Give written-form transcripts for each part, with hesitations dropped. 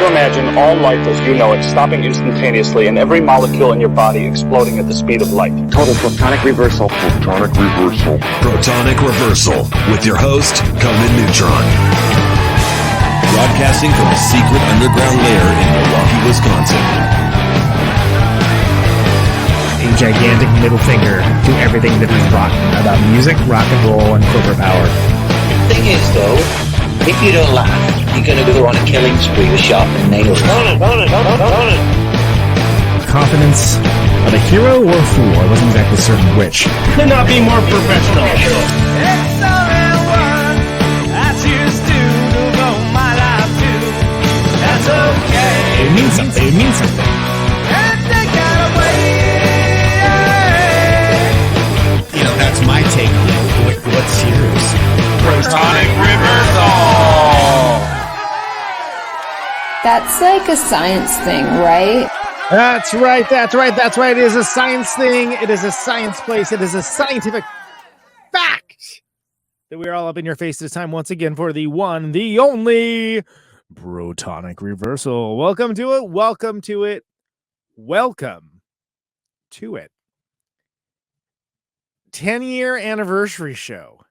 to imagine all life as you know it stopping instantaneously and every molecule in your body exploding at the speed of light. Total protonic reversal. Protonic reversal. Protonic reversal with your host, Conan Neutron. Broadcasting from a secret underground lair in Milwaukee, Wisconsin. A gigantic middle finger to everything that is rotten about music, rock and roll, and corporate power. The thing is, though, if you don't laugh, you're going to go on a killing spree with sharpened nails. Confidence of a hero or a fool. I wasn't exactly certain which. Could not be more professional. It means something. It means something. You know, that's my take on it. What's yours? Protonic Reversal! That's like a science thing, right? That's right. It is a science thing. It is a science place. It is a scientific fact that we are all up in your face this time once again for the one, the only Protonic Reversal. Welcome to it. Welcome to it. Welcome to it. 10-year anniversary show.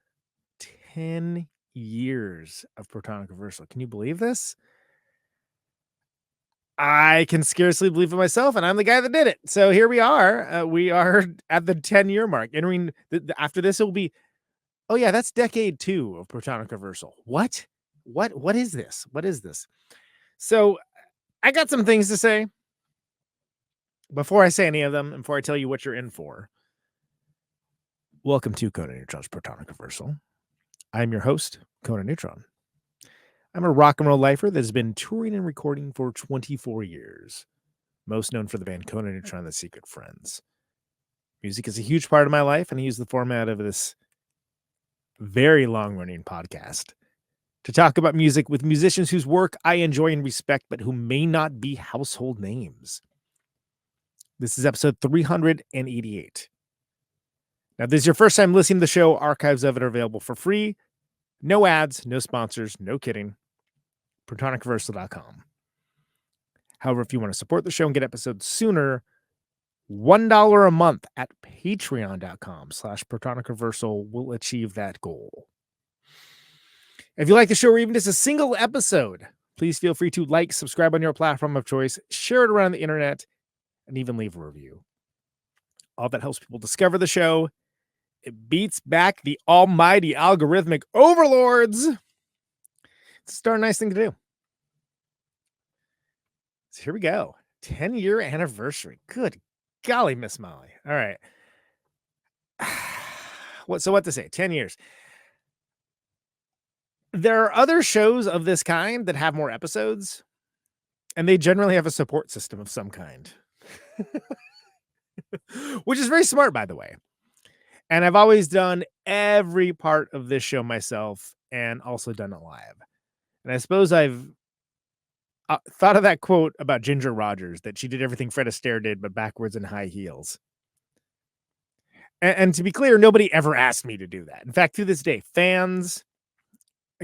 10 years of Protonic Reversal. Can you believe this? I can scarcely believe it myself, and I'm the guy that did it. So here we are. We are at the 10-year mark. Entering after this, it will be, oh yeah, that's decade 2 of Protonic Reversal. What is this? What is this? So I got some things to say before I say any of them, and before I tell you what you're in for. Welcome to Conan Neutron's Protonic Reversal. I'm your host, Conan Neutron. I'm a rock and roll lifer that has been touring and recording for 24 years, most known for the band Conan Neutron and the Secret Friends. Music is a huge part of my life, and I use the format of this very long-running podcast to talk about music with musicians whose work I enjoy and respect, but who may not be household names. This is episode 388. Now, if this is your first time listening to the show, archives of it are available for free. No ads, no sponsors, no kidding. ProtonicReversal.com. However, if you want to support the show and get episodes sooner, $1 a month at patreon.com/ProtonicReversal will achieve that goal. If you like the show or even just a single episode, please feel free to like, subscribe on your platform of choice, share it around the internet, and even leave a review. All that helps people discover the show. It beats back the almighty algorithmic overlords. It's a darn nice thing to do. So here we go. 10-year anniversary. Good golly, Miss Molly. All right. What to say? 10 years. There are other shows of this kind that have more episodes, and they generally have a support system of some kind. Which is very smart, by the way. And I've always done every part of this show myself and also done it live. And I suppose I've thought of that quote about Ginger Rogers, that she did everything Fred Astaire did, but backwards in high heels. And to be clear, nobody ever asked me to do that. In fact, to this day, fans,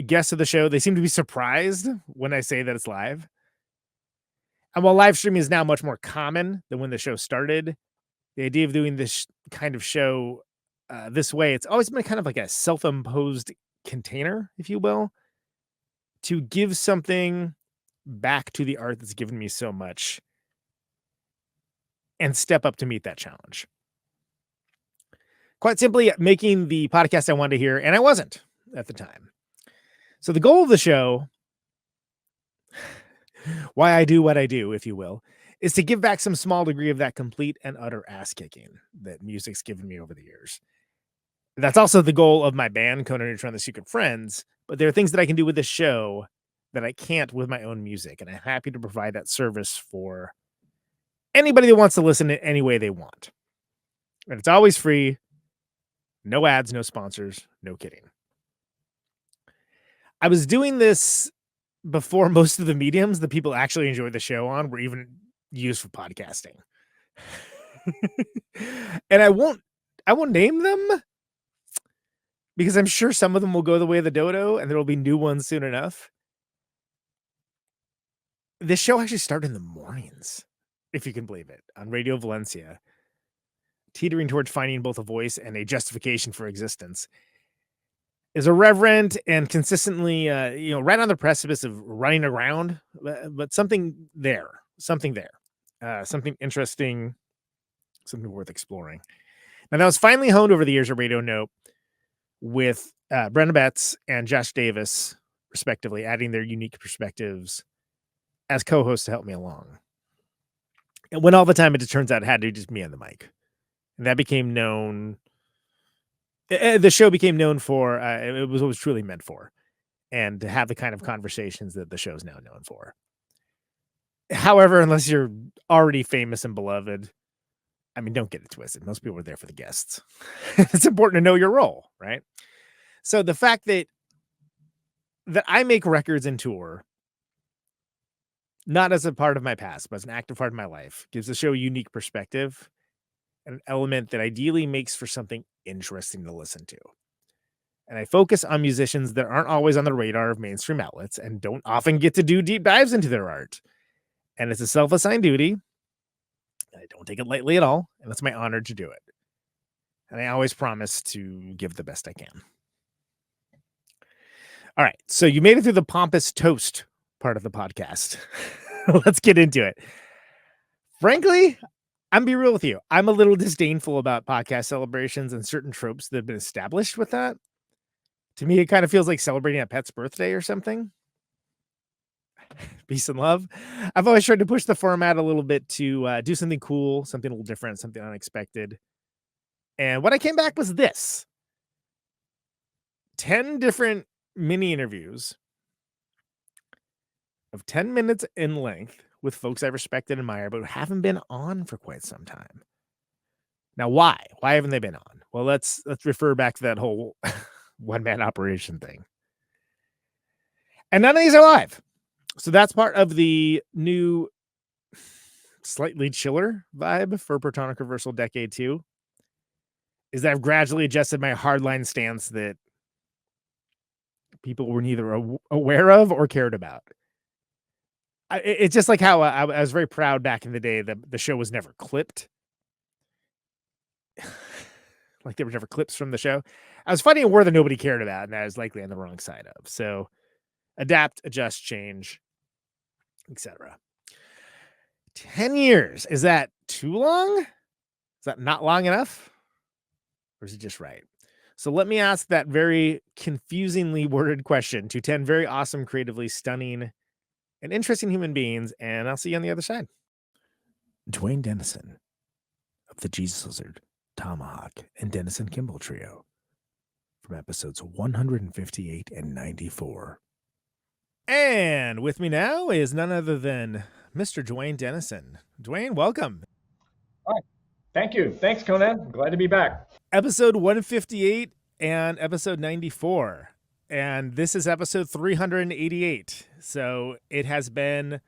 guests of the show, they seem to be surprised when I say that it's live. And while live streaming is now much more common than when the show started, the idea of doing this kind of show this way, it's always been kind of like a self-imposed container, if you will, to give something back to the art that's given me so much and step up to meet that challenge. Quite simply, making the podcast I wanted to hear, and I wasn't at the time. So the goal of the show, why I do what I do, if you will, is to give back some small degree of that complete and utter ass kicking that music's given me over the years. That's also the goal of my band, Conan Neutron and the Secret Friends, but there are things that I can do with this show that I can't with my own music, and I'm happy to provide that service for anybody that wants to listen in any way they want. And it's always free, no ads, no sponsors, no kidding. I was doing this before most of the mediums that people actually enjoy the show on were even used for podcasting. And I won't name them because I'm sure some of them will go the way of the dodo and there will be new ones soon enough. this show actually started in the mornings, if you can believe it, on Radio Valencia, teetering towards finding both a voice and a justification for existence. Is irreverent and consistently, right on the precipice of running around, but something interesting, something worth exploring. Now, that was finally honed over the years of Radio Nope with Brenna Betts and Josh Davis, respectively, adding their unique perspectives as co-hosts to help me along. And when all the time, it turns out it had to be just me on the mic. And that became known. The show became known for, it was what it was truly meant for, and to have the kind of conversations that the show is now known for. However, unless you're already famous and beloved, I mean, don't get it twisted. Most people are there for the guests. It's important to know your role, right? So the fact that I make records and tour, not as a part of my past, but as an active part of my life, gives the show a unique perspective, an element that ideally makes for something interesting to listen to. And I focus on musicians that aren't always on the radar of mainstream outlets and don't often get to do deep dives into their art. And it's a self-assigned duty. I don't take it lightly at all, and it's my honor to do it. And I always promise to give the best I can. All right, so you made it through the pompous toast part of the podcast. Let's get into it. Frankly, I'm be real with you. I'm a little disdainful about podcast celebrations and certain tropes that have been established with that. To me, it kind of feels like celebrating a pet's birthday or something. Peace and love. I've always tried to push the format a little bit to do something cool, something a little different, something unexpected. And what I came back was this. 10 different mini interviews of 10 minutes in length with folks I respect and admire, but haven't been on for quite some time. Now, why? Why haven't they been on? Well, let's refer back to that whole one-man operation thing. And none of these are live. So that's part of the new, slightly chiller vibe for Protonic Reversal Decade 2, is that I've gradually adjusted my hardline stance that people were neither aware of or cared about. It's just like how I was very proud back in the day that the show was never clipped. Like there were never clips from the show. I was fighting a war that nobody cared about, and I was likely on the wrong side of. So adapt, adjust, change, etc. 10 years. Is that too long? Is that not long enough? Or is it just right? So let me ask that very confusingly worded question to 10 very awesome, creatively stunning, and interesting human beings, and I'll see you on the other side. Dwayne Dennison of the Jesus Lizard, Tomahawk, and Denison Kimball Trio from episodes 158 and 94. And with me now is none other than Mr. Dwayne Dennison. Dwayne, welcome. Hi. Thank you. Thanks, Conan. Glad to be back. Episode 158 and episode 94. And this is episode 388. So it has been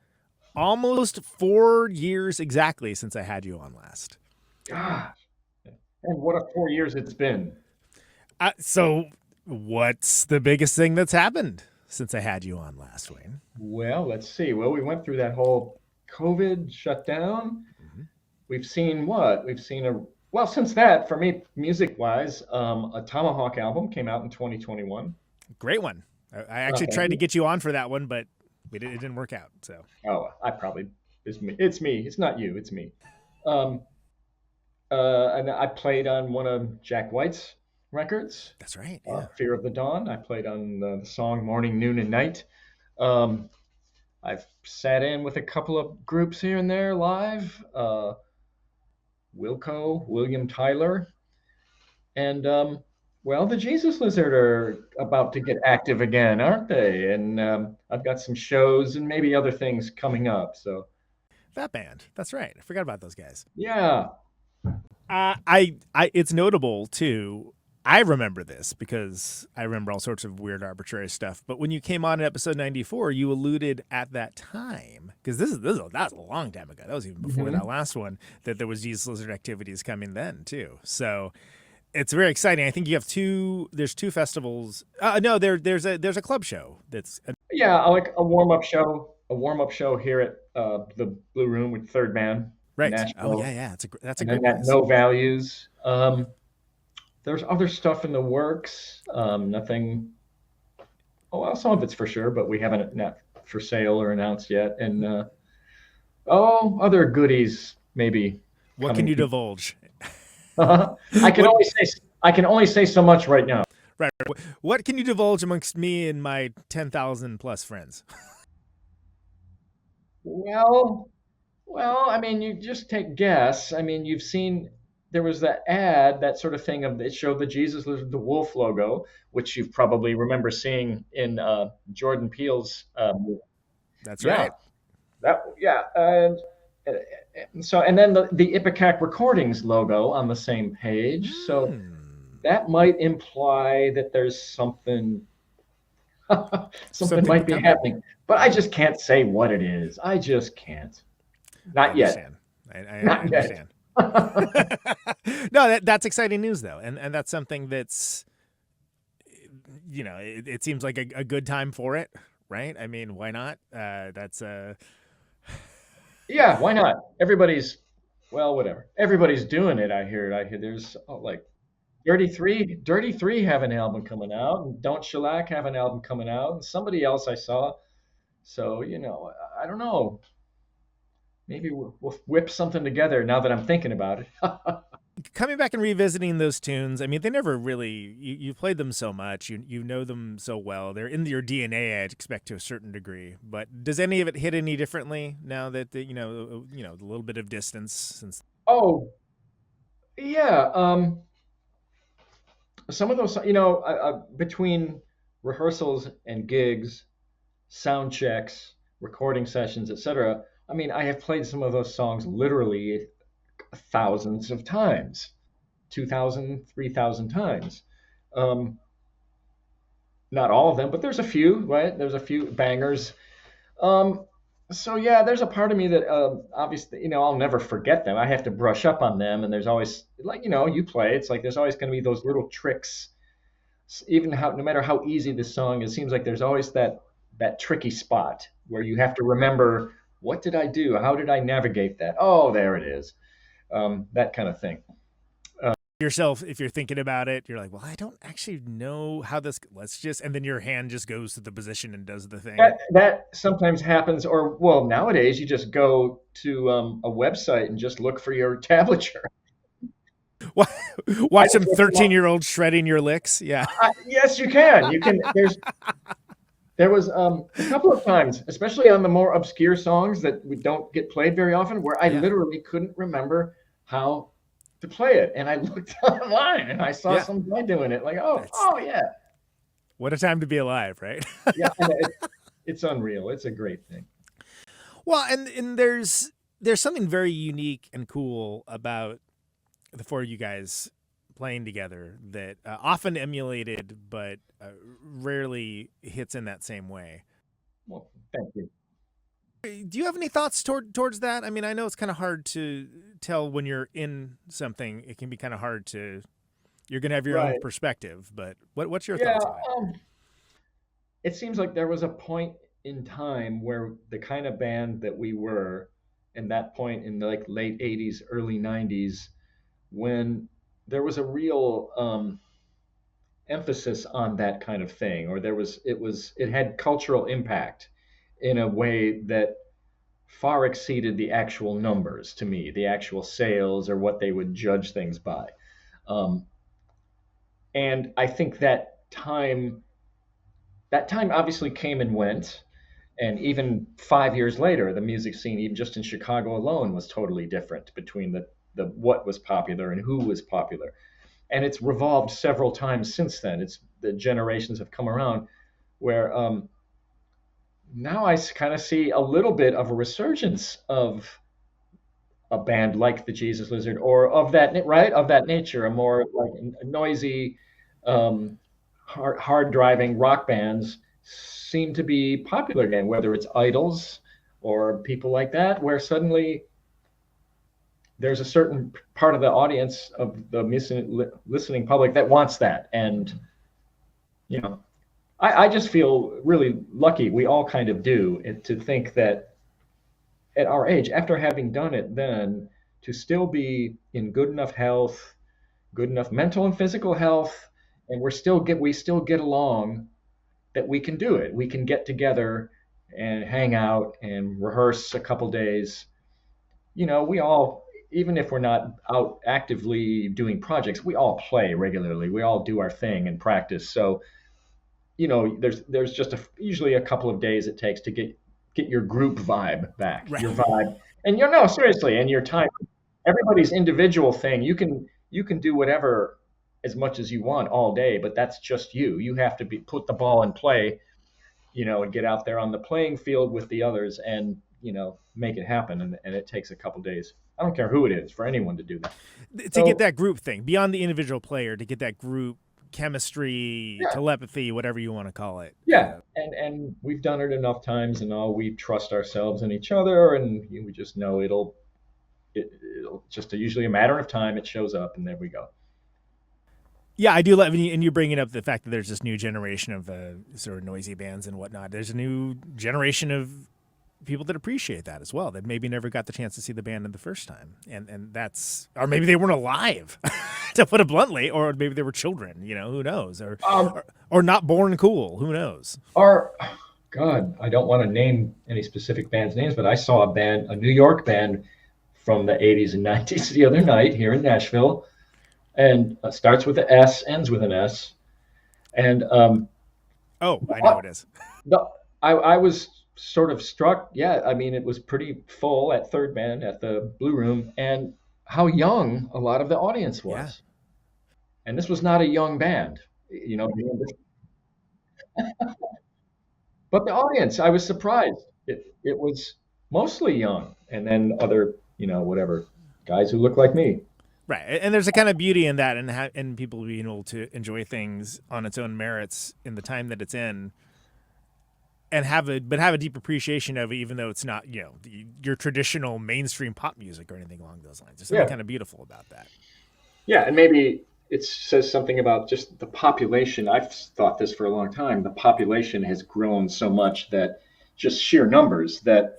almost 4 years exactly since I had you on last. Gosh. And what a 4 years it's been. So what's the biggest thing that's happened since I had you on last, Wayne? Well, let's see. Well, we went through that whole COVID shutdown. Mm-hmm. We've seen what? We've seen since that, for me, music-wise, a Tomahawk album came out in 2021. Great one. I actually tried to get you on for that one, but it didn't work out. So. Oh, it's me. It's me. It's not you. It's me. And I played on one of Jack White's records. That's right. Yeah. Fear of the Dawn. I played on the song Morning, Noon, and Night. I've sat in with a couple of groups here and there live. William Tyler. And, the Jesus Lizard are about to get active again, aren't they? And I've got some shows and maybe other things coming up. So that band. That's right. I forgot about those guys. Yeah. It's notable too. I remember this because I remember all sorts of weird arbitrary stuff. But when you came on in episode 94, you alluded at that time, because that was a long time ago. That was even before that last one, that there was Jesus Lizard activities coming then too. So it's very exciting. I think you have there's two festivals. No, there's a club show. That's like a warm-up show a warm-up show here at the Blue Room with Third Man. Right. Nashville. Oh yeah. That's a And great then that place. No Values. There's other stuff in the works. Nothing. Oh, well, some of it's for sure, but we haven't not for sale or announced yet. And other goodies maybe. What can you divulge? I can only say so much right now. Right. What can you divulge amongst me and my 10,000 plus friends? Well, I mean, you just take guess. I mean, you've seen there was that ad, that sort of thing it showed the Jesus Lizard, the wolf logo, which you probably remember seeing in Jordan Peele's. That's right. And then the Ipecac Recordings logo on the same page. So that might imply that there's something might be happening, but I just can't say what it is. I just can't. Not yet. I understand. No, that's exciting news though, and that's something that's, it seems like a good time for it, right? I mean, why not? Yeah, why not? Whatever. Everybody's doing it. I hear there's like Dirty Three have an album coming out, and Don't Shellac have an album coming out, and somebody else I saw. So I don't know. Maybe we'll whip something together now that I'm thinking about it. Coming back and revisiting those tunes, I mean, they never really, you played them so much, you know them so well. They're in your DNA, I'd expect, to a certain degree. But does any of it hit any differently now that, a little bit of distance since? Oh, yeah. Some of those, between rehearsals and gigs, sound checks, recording sessions, etc. I mean, I have played some of those songs literally thousands of times, 2,000, 3,000 times. Not all of them, but there's a few, right? There's a few bangers. So yeah, there's a part of me that obviously, I'll never forget them. I have to brush up on them, and there's always, like, you play, it's like there's always going to be those little tricks. Even no matter how easy the song is, it seems like there's always that tricky spot where you have to remember, what did I do? How did I navigate that? Oh, there it is. That kind of thing. Yourself, if you're thinking about it, you're like, well, I don't actually know how this, and then your hand just goes to the position and does the thing. That sometimes happens, or, well, nowadays you just go to a website and just look for your tablature. Watch some 13-year-old shredding your licks. Yeah. Yes, you can. There was a couple of times, especially on the more obscure songs that we don't get played very often, where I literally couldn't remember how to play it, and I looked online and I saw some guy doing it. Like, oh yeah. What a time to be alive, right? Yeah, it's unreal. It's a great thing. Well, and there's something very unique and cool about the four of you guys playing together that often emulated, but rarely hits in that same way. Well, thank you. Do you have any thoughts towards that? I mean, I know it's kind of hard to tell when you're in something. It can be kind of hard to. You're going to have your own perspective, but what's your thoughts on it? It seems like there was a point in time where the kind of band that we were, and that point in the late 80s, early 90s, when there was a real emphasis on that kind of thing, or it had cultural impact in a way that far exceeded the actual numbers to me, the actual sales or what they would judge things by. And I think that time obviously came and went. And even 5 years later, the music scene, even just in Chicago alone, was totally different between the what was popular and who was popular. And it's revolved several times since then. The generations have come around where now I kind of see a little bit of a resurgence of a band like the Jesus Lizard, or of that nature, a more like noisy, hard driving rock bands seem to be popular again, whether it's Idols or people like that, where suddenly there's a certain part of the audience of the listening public that wants that. And, I just feel really lucky. We all kind of do, to think that at our age, after having done it then, to still be in good enough health, good enough mental and physical health, and we still get along, that we can do it. We can get together and hang out and rehearse a couple days. You know, we all, even if we're not out actively doing projects, we all play regularly. We all do our thing and practice. So, you know, there's just usually a couple of days it takes to get your group vibe back, Right. your vibe, and no, seriously, and your time. Everybody's individual thing. You can do whatever as much as you want all day, but that's just you. You have to put the ball in play, you know, and get out there on the playing field with the others, and you know, make it happen. And it takes a couple days. I don't care who it is, for anyone to do that. To get that group thing beyond the individual player, to get that group chemistry, telepathy, whatever you want to call it. Yeah, and we've done it enough times, and we trust ourselves and each other, and we just know it'll just usually a matter of time. It shows up, and there we go. Yeah, I do love, and you bringing up the fact that there's this new generation of sort of noisy bands and whatnot. There's a new generation of people that appreciate that as well, that maybe never got the chance to see the band the first time, and that's, or maybe they weren't alive, to put it bluntly, or maybe they were children. You know, who knows, or not born cool. Who knows? God, I don't want to name any specific bands' names, but I saw a New York band from the 80s and 90s the other night here in Nashville, and starts with an S, ends with an S, and I know it is. I was sort of struck. Yeah, I mean, it was pretty full at Third Band at the Blue Room, and how young a lot of the audience was. Yeah. And this was not a young band, you know. But the audience, I was surprised. It was mostly young, and then other, you know, whatever, guys who look like me. Right, and there's a kind of beauty in that, and people being able to enjoy things on its own merits in the time that it's in, and have a deep appreciation of it, even though it's not, you know, your traditional mainstream pop music or anything along those lines. There's something kind of beautiful about that. Yeah, and maybe it says something about just the population. I've thought this for a long time. The population has grown so much that just sheer numbers, that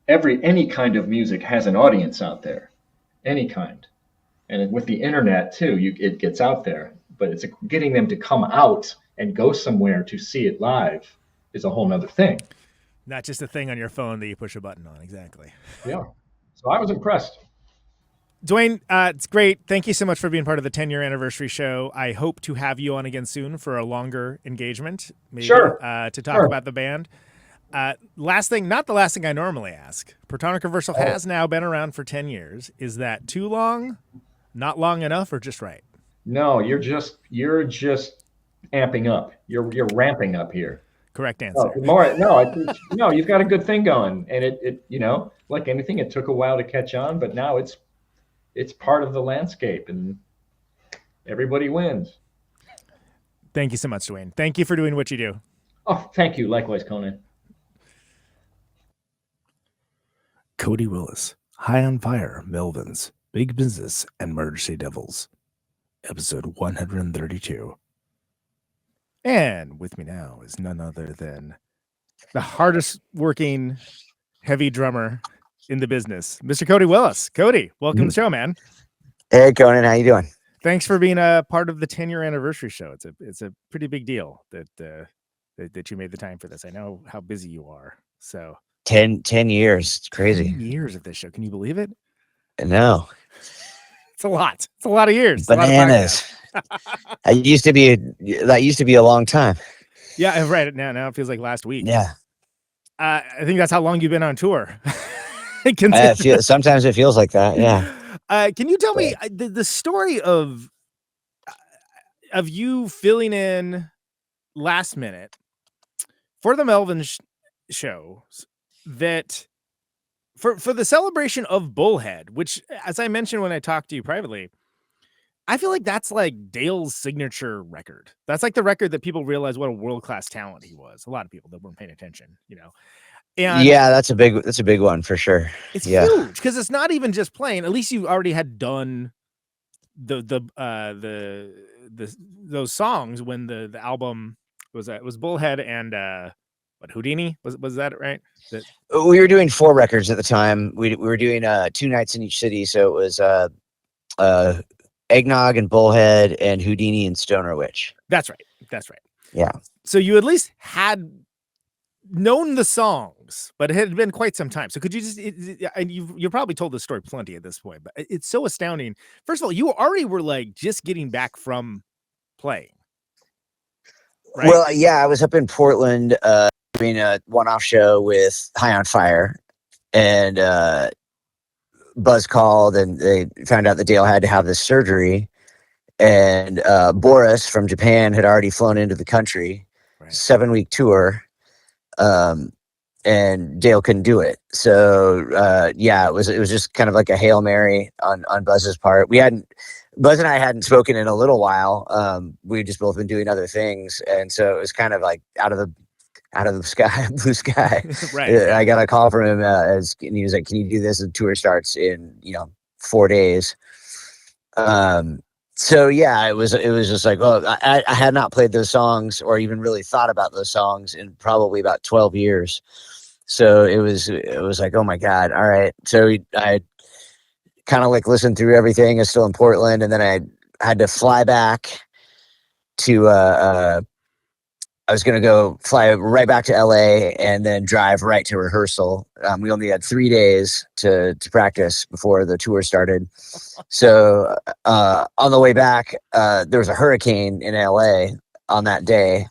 any kind of music has an audience out there, any kind. And with the internet too, it gets out there, but it's getting them to come out and go somewhere to see it live is a whole nother thing. Not just a thing on your phone that you push a button on. Exactly. Yeah. So I was impressed. Dwayne, it's great. Thank you so much for being part of the 10-year anniversary show. I hope to have you on again soon for a longer engagement, maybe, to talk about the band. Last thing, not the last thing I normally ask. Protonic Reversal has now been around for 10 years. Is that too long, not long enough, or just right? No, you're just amping up. You're ramping up here. Correct answer. No, you've got a good thing going, and it you know, like anything, it took a while to catch on, but now it's part of the landscape, and everybody wins. Thank you so much, Dwayne. Thank you for doing what you do. Oh, thank you. Likewise, Conan. Cody Willis, High on Fire, Melvins, Big Business, and Murder City Devils, episode 132. And with me now is none other than the hardest working heavy drummer in the business, Mr. Cody Willis. Cody, welcome to the show, man. Hey, Conan, how you doing? Thanks for being a part of the 10-year anniversary show. It's a pretty big deal that you made the time for this. I know how busy you are. So 10 years. It's crazy. 10 years of this show. Can you believe it? No. It's a lot. It's a lot of years. Bananas. That used to be a long time. Yeah, right. Now it feels like last week. Yeah. I think that's how long you've been on tour. Sometimes it feels like that. Yeah. Can you tell me the story of you filling in last minute for the Melvins shows that for the celebration of Bullhead, which, as I mentioned when I talked to you privately, I feel like that's like Dale's signature record. That's like the record that people realize what a world-class talent he was. A lot of people that weren't paying attention, you know. And yeah, that's a big one for sure. It's huge because it's not even just playing. At least you already had done those songs when the album was Bullhead and what, Houdini? Was that right? We were doing 4 records at the time. We were doing 2 nights in each city, so it was Eggnog and Bullhead and Houdini and Stoner Witch. That's right. Yeah. So you at least had known the songs, but it had been quite some time. So could you just, and you've probably told this story plenty at this point, but it's so astounding. First of all, you already were like just getting back from playing. Right? Well, yeah, I was up in Portland doing a one-off show with High on Fire, and Buzz called and they found out that Dale had to have this surgery, and Boris from Japan had already flown into the country, 7-week tour. And Dale couldn't do it. So, yeah, it was just kind of like a Hail Mary on Buzz's part. Buzz and I hadn't spoken in a little while. We'd just both been doing other things. And so it was kind of like out of the sky, blue sky. Right. I got a call from him and he was like, "Can you do this?" The tour starts in, 4 days. So yeah, it was just like, well, I had not played those songs or even really thought about those songs in probably about 12 years. So it was like, oh my God. All right. So I kind of like listened through everything. I was still in Portland, and then I had to fly back to, I was going to fly right back to LA and then drive right to rehearsal. We only had 3 days to practice before the tour started. So on the way back, there was a hurricane in LA on that day,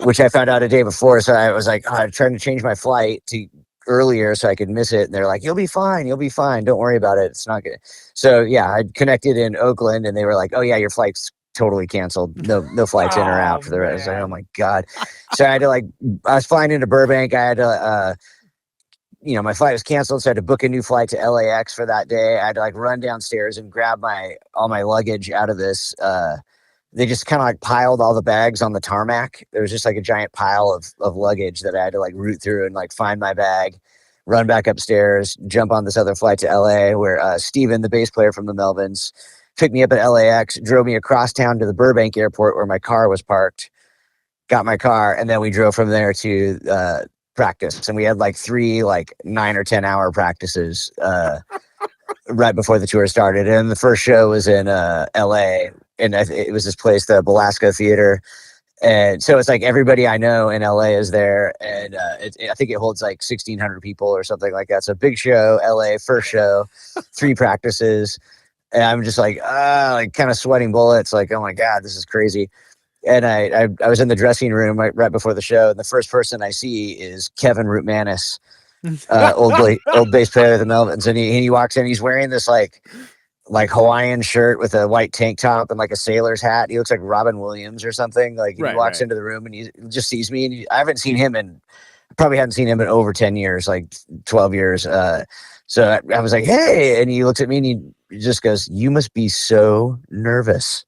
which I found out a day before. So I was like, I'm trying to change my flight to earlier so I could miss it. And they're like, you'll be fine. Don't worry about it. It's not good. So yeah, I connected in Oakland, and they were like, oh yeah, your flight's totally canceled. No flights in or out for the rest. Like, oh my God. So I had to I was flying into Burbank. I had to, my flight was canceled. So I had to book a new flight to LAX for that day. I had to run downstairs and grab all my luggage out of this. They just kind of piled all the bags on the tarmac. There was just a giant pile of luggage that I had to root through and find my bag, run back upstairs, jump on this other flight to LA where Steven, the bass player from the Melvins, picked me up at LAX, drove me across town to the Burbank airport where my car was parked, got my car, and then we drove from there to practice. And we had 3 9 or 10 hour practices right before the tour started. And the first show was in LA, and it was this place, the Belasco Theater. And so it's everybody I know in LA is there, and I think it holds 1,600 people or something like that. So big show, LA, first show, 3 practices. And I'm just kind of sweating bullets, oh my God, this is crazy. And I was in the dressing room right before the show, and the first person I see is Kevin Rootmanis, old bass player of the Melvins, and he walks in. He's wearing this Hawaiian shirt with a white tank top and a sailor's hat. He looks like Robin Williams or something. He walks into the room and he just sees me, and I haven't seen him probably hadn't seen him in over 10 years, 12 years. So I was like, hey, and he looks at me and he just goes, "You must be so nervous."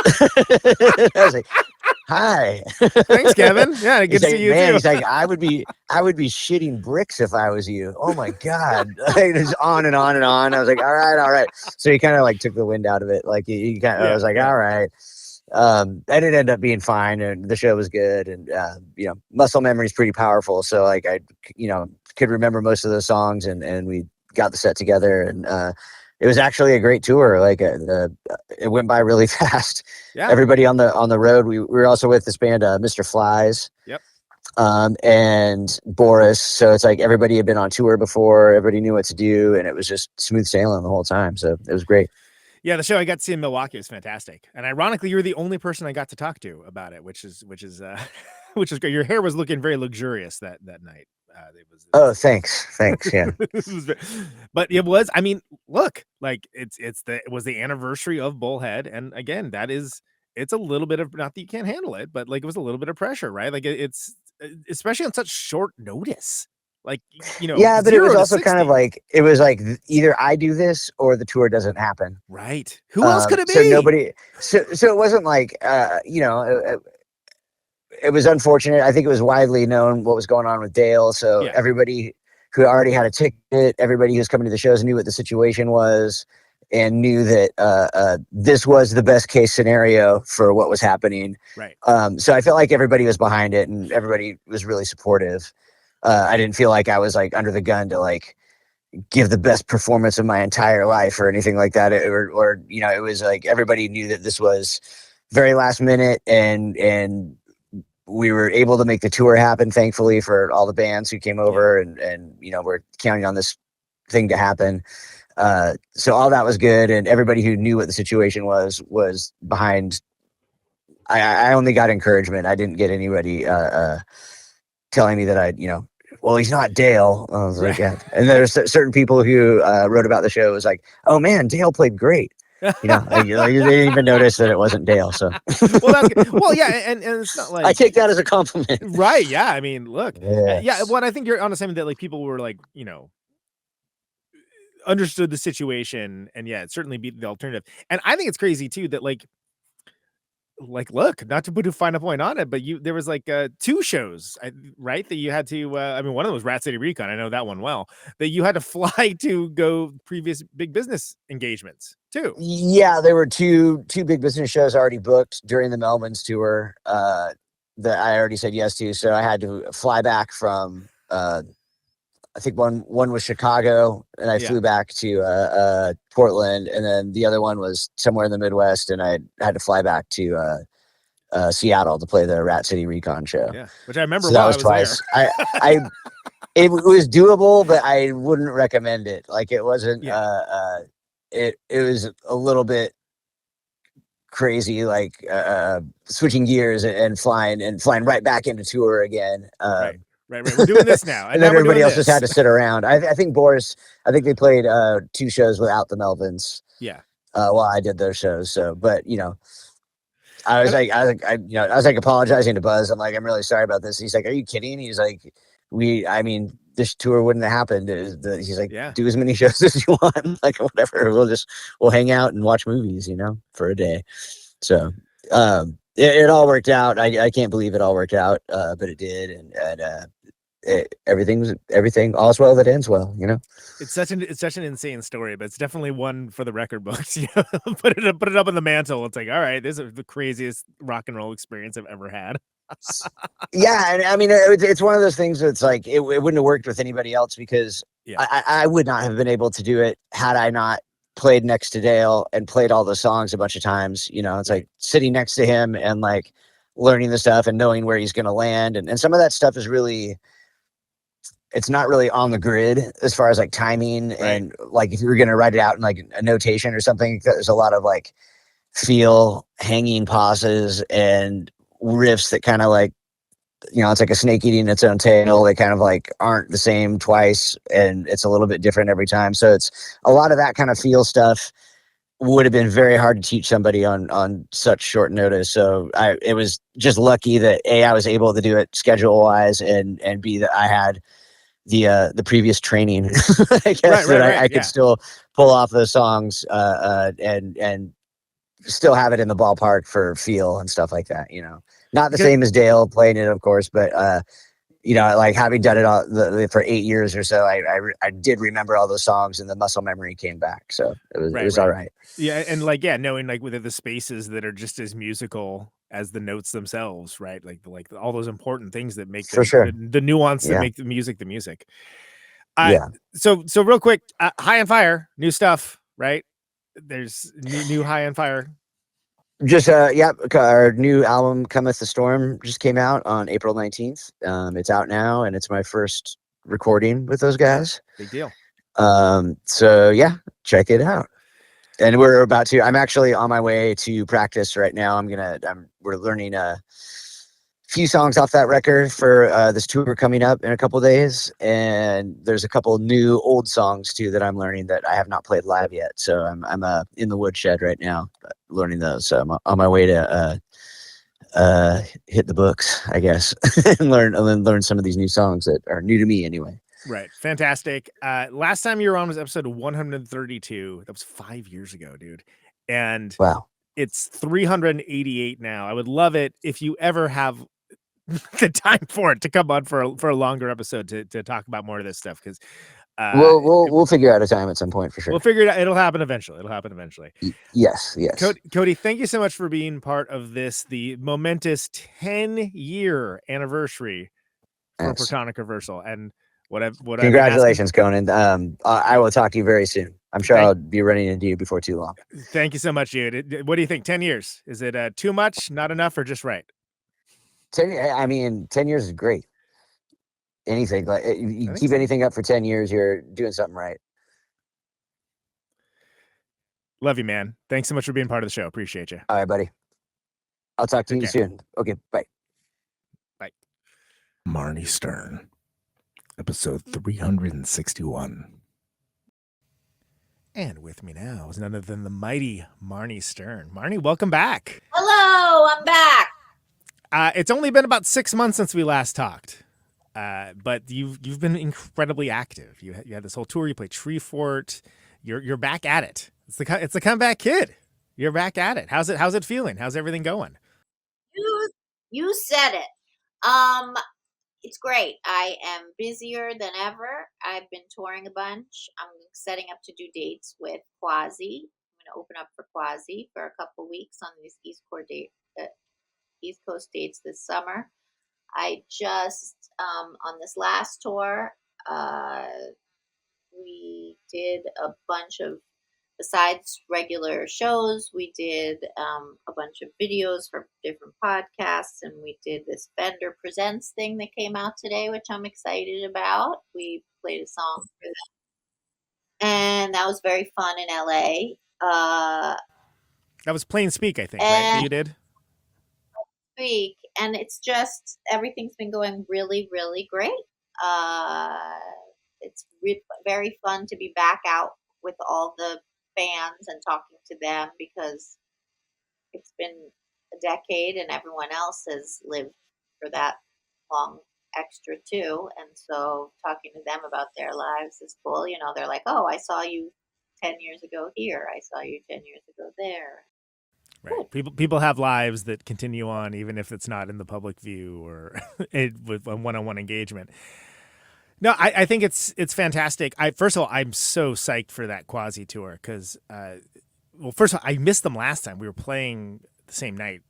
I was like, "Hi." Thanks, Kevin. Yeah, good to see you too. He's like, I would be shitting bricks if I was you. Oh my God. Just on and on and on. I was like, all right. So he kind of took the wind out of it. I was like, all right. And it ended up being fine, and the show was good, and muscle memory is pretty powerful. So I could remember most of those songs, and we got the set together, and it was actually a great tour. It went by really fast. Yeah. Everybody on the road. We were also with this band, Mr. Flies. Yep. And Boris. So it's everybody had been on tour before. Everybody knew what to do, and it was just smooth sailing the whole time. So it was great. Yeah, the show I got to see in Milwaukee was fantastic, and ironically, you were the only person I got to talk to about it, which is which is great. Your hair was looking very luxurious that night. Oh, thanks. Yeah. But it was. I mean, look, it was the anniversary of Bullhead, and again, it's a little bit of, not that you can't handle it, but it was a little bit of pressure, right? It's especially on such short notice. Yeah, but it was also 60. Kind of it was either I do this or the tour doesn't happen. Right. Who else could it be? So nobody. So it wasn't it was unfortunate. I think it was widely known what was going on with Dale. So everybody who already had a ticket, everybody who's coming to the shows knew what the situation was. and knew that this was the best case scenario for what was happening. Right. So I felt like everybody was behind it and everybody was really supportive. I didn't feel like I was like under the gun to like give the best performance of my entire life or anything like that. Or you know, it was like everybody knew that this was very last minute and we were able to make the tour happen, thankfully, for all the bands who came over and you know, we're counting on this thing to happen. So all that was good. And everybody who knew what the situation was behind. I only got encouragement. I didn't get anybody telling me that I, you know, well, he's not Dale. I was like, yeah. And there's certain people who wrote about the show. It was like, oh man, Dale played great. You know, they didn't even notice that it wasn't Dale. So, well, yeah, and it's not like I take that as a compliment, right? Yeah, I mean, look, yes. yeah. Well, I think you're on the same that like people were like, you know, understood the situation, and yeah, it certainly beat the alternative. And I think it's crazy too that like look, not to put a fine point on it, but there was like 2 shows, right, that you had to I mean, one of them was Rat City Recon, I know that one well, that you had to fly to go previous big business engagements too. Yeah, there were two big business shows already booked during the Melvins tour that I already said yes to, so I had to fly back from I think one was Chicago, and I flew back to Portland, and then the other one was somewhere in the Midwest, and I had to fly back to Seattle to play the Rat City Recon show. Yeah, which I remember. So that was twice. It was doable, but I wouldn't recommend it. Like it wasn't. It was a little bit crazy, like switching gears and flying right back into tour again. Right. We're doing this now. And then everybody else just had to sit around. I think they played 2 shows without the Melvins. Yeah. While I did those shows. So, but you know, I was like apologizing to Buzz. I'm like, I'm really sorry about this. He's like, are you kidding? He's like, this tour wouldn't have happened. He's like, do as many shows as you want. Like whatever. We'll hang out and watch movies, you know, for a day. So, it all worked out. I can't believe it all worked out, but it did, and everything all's well that ends well, you know. It's such an insane story, but it's definitely one for the record books. You know, put it up on the mantle. It's like, all right, this is the craziest rock and roll experience I've ever had. Yeah, and I mean, it's one of those things that's like it wouldn't have worked with anybody else because I would not have been able to do it had I not played next to Dale and played all the songs a bunch of times. You know, it's like sitting next to him and like learning the stuff and knowing where he's going to land. And some of that stuff is really, it's not really on the grid as far as like timing. Right. And like, if you were going to write it out in like a notation or something, there's a lot of like feel, hanging pauses and riffs that kind of like, you know, it's like a snake eating its own tail. They kind of like aren't the same twice, and it's a little bit different every time. So it's a lot of that kind of feel stuff would have been very hard to teach somebody on such short notice. So it was just lucky that I was able to do it schedule wise, and B, that I had the previous training, I guess, I could still pull off those songs and still have it in the ballpark for feel and stuff like that, you know. Not the same as Dale playing it, of course, but you know, like having done it all for 8 years or so, I did remember all those songs, and the muscle memory came back. So it was all right. Yeah, and like knowing like within the spaces that are just as musical as the notes themselves, right? Like all those important things that make the nuance that make the music. So real quick, High on Fire, new stuff, right? There's new High on Fire. Just our new album Cometh the Storm just came out on April 19th. It's out now, and it's my first recording with those guys. Big deal. So yeah, check it out. And I'm actually on my way to practice right now. We're learning a few songs off that record for this tour coming up in a couple days, and there's a couple new old songs too that I'm learning that I have not played live yet. So I'm in the woodshed right now learning those. So I'm on my way to hit the books, I guess, and learn some of these new songs that are new to me anyway. Right. Fantastic. Last time you were on was episode 132. That was 5 years ago, dude. And wow, it's 388 now. I would love it if you ever have the time for it to come on for a longer episode to talk about more of this stuff, because We'll figure out a time at some point for sure. We'll figure it out. It'll happen eventually. Yes. Cody, thank you so much for being part of the momentous 10-year anniversary for Protonic Reversal. And congratulations, Conan. I will talk to you very soon. I'm sure I'll be running into you before too long. Thank you so much, dude. What do you think? 10 years? Is it too much, not enough, or just right? 10 years is great. Anything like you keep anything up for 10 years, you're doing something right. Love you, man. Thanks so much for being part of the show. Appreciate you. All right, buddy. I'll talk to you soon. Okay, bye. Bye. Marne Stern, episode 361. And with me now is none other than the mighty Marne Stern. Marnie, welcome back. Hello, I'm back. It's only been about 6 months since we last talked. But you've been incredibly active. You had this whole tour. You played Tree Fort. You're back at it. It's the comeback kid. You're back at it. How's it feeling? How's everything going? You said it. It's great. I am busier than ever. I've been touring a bunch. I'm setting up to do dates with Quasi. I'm going to open up for Quasi for a couple weeks on these East Coast dates this summer. I just on this last tour, we did a bunch of, besides regular shows, we did a bunch of videos for different podcasts, and we did this Fender Presents thing that came out today, which I'm excited about. We played a song for them, and that was very fun in LA. That was Plain Speak, I think, right? You did? Speak, and it's just, everything's been going really, really great. It's very fun to be back out with all the fans and talking to them, because it's been a decade and everyone else has lived for that long extra too, and so talking to them about their lives is cool. You know, they're like, oh, I saw you 10 years ago here, I saw you 10 years ago there. Right. People have lives that continue on, even if it's not in the public view or with a one-on-one engagement. No, I think it's fantastic. First of all, I'm so psyched for that Quasi tour because, first of all, I missed them last time. We were playing the same night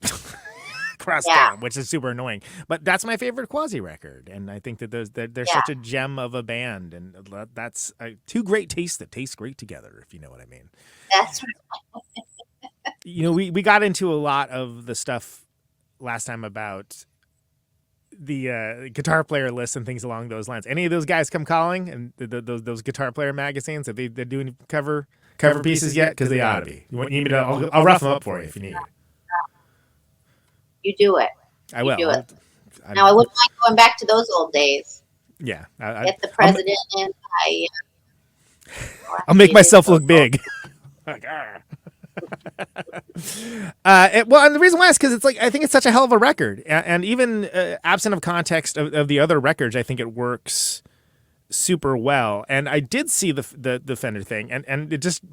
across town, which is super annoying. But that's my favorite Quasi record, and I think that they're such a gem of a band, and that's two great tastes that taste great together, if you know what I mean. That's right. You know, we got into a lot of the stuff last time about the guitar player lists and things along those lines. Any of those guys come calling, and those guitar player magazines? They're doing cover pieces yet? Because they ought to be. You need me to? I'll rough them up for you if you need it. You do it. I will. Do it. Now I wouldn't mind going back to those old days. Yeah. Get the president in. I'll make myself look big. And the reason why is because it's like, I think it's such a hell of a record, and even absent of context of the other records, I think it works super well. And I did see the Fender thing, and it just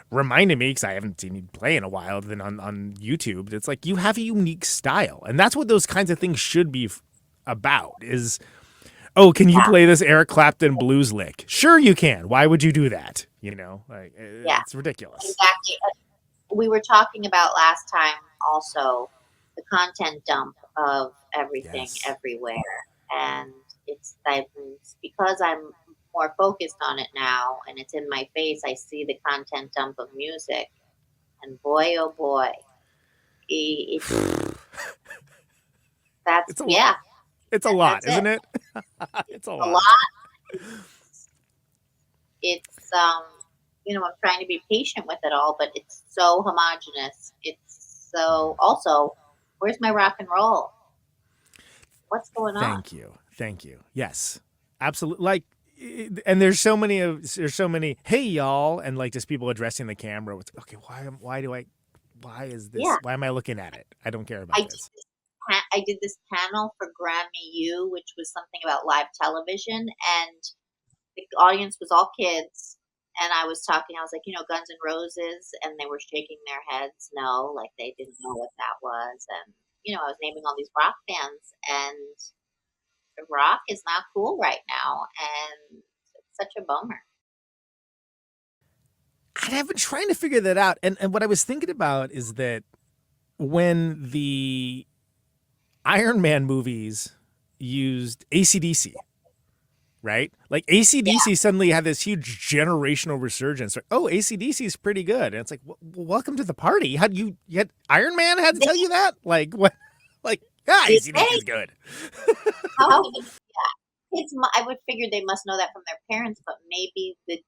reminded me, because I haven't seen you play in a while, then on YouTube, it's like you have a unique style, and that's what those kinds of things should be about. Is, oh, can you play this Eric Clapton blues lick? Sure you can. Why would you do that? You know, like it's ridiculous. Exactly. We were talking about last time also the content dump of everything everywhere, and it's because I'm more focused on it now and it's in my face. I see the content dump of music, and boy, oh boy, it's a lot, isn't it? It's a lot. It's I'm trying to be patient with it all, but it's so homogenous. It's so, also, where's my rock and roll? What's going on? Thank you. Yes, absolutely. Like, and there's so many, hey y'all, and like just people addressing the camera with, okay, why is this? Yeah. Why am I looking at it? I don't care about this. I did this panel for Grammy U, which was something about live television, and the audience was all kids. And I was talking, I was like, Guns N' Roses, and they were shaking their heads no, like they didn't know what that was. And, I was naming all these rock bands, and rock is not cool right now. And such a bummer. And I've been trying to figure that out. And what I was thinking about is that when the Iron Man movies used AC/DC, right? Like AC/DC suddenly had this huge generational resurgence. Like, oh, AC/DC is pretty good. And it's like, welcome to the party. How do you had Iron Man had to tell you that? Like what? Like, yeah, AC/DC is good. I would figure they must know that from their parents, but maybe the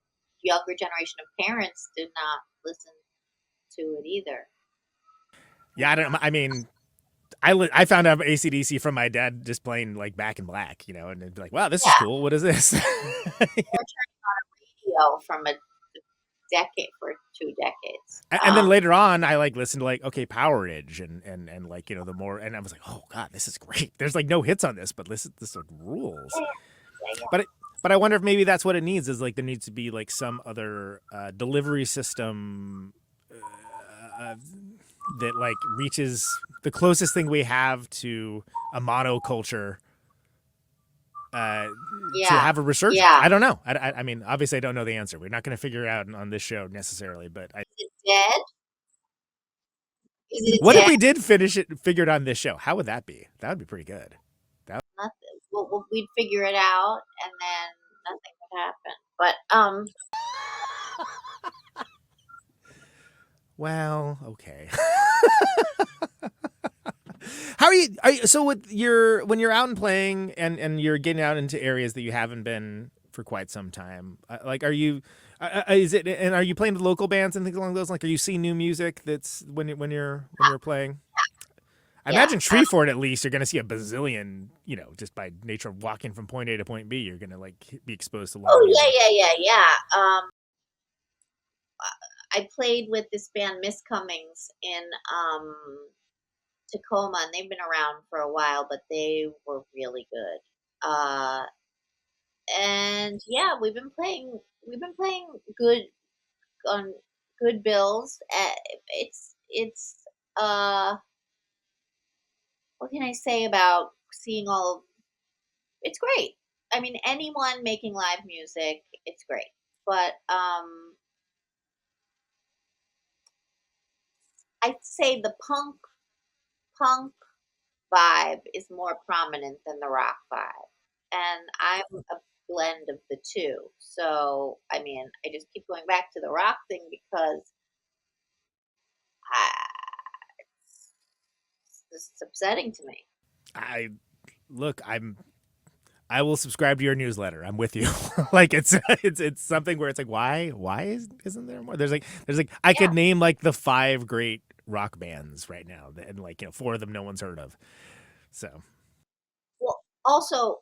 younger generation of parents did not listen to it either. Yeah, I don't. I mean, I found out AC/DC from my dad just playing like Back in Black, you know, and it'd be like, wow, this is cool. What is this? Or turning on a radio from a decade for 2 decades. And then later on, I like listened to like, okay, Powerage and like, you know, the more, and I was like, oh God, this is great. There's like no hits on this, but this like rules. Yeah. But I wonder if maybe that's what it needs is like, there needs to be like some other delivery system that like reaches the closest thing we have to a monoculture to have a resurgence. Yeah. I don't know. I mean, obviously I don't know the answer. We're not going to figure it out on this show necessarily, but Is it dead? What if we did figure it on this show? How would that be? That would be pretty good. Nothing. Well, we'd figure it out, and then nothing would happen. But well, okay. How are you so with when you're out and playing and you're getting out into areas that you haven't been for quite some time? Like, are you are you playing with local bands and things along those? Like, are you seeing new music that's when you're playing? I imagine Treeford, at least, you're going to see a bazillion, you know, just by nature of walking from point A to point B, you're going to like be exposed to a lot of music. Yeah. I played with this band Miss Cummings in Tacoma, and they've been around for a while, but they were really good. And yeah, we've been playing good on good bills. It's what can I say about seeing it's great. I mean, anyone making live music, it's great. But I'd say the punk vibe is more prominent than the rock vibe. And I'm a blend of the two. So, I mean, I just keep going back to the rock thing because it's upsetting to me. I will subscribe to your newsletter. I'm with you. Like it's something where it's like, why isn't there more? There's like I could name like the 5 great rock bands right now, and like, you know, 4 of them no one's heard of. So, well, also,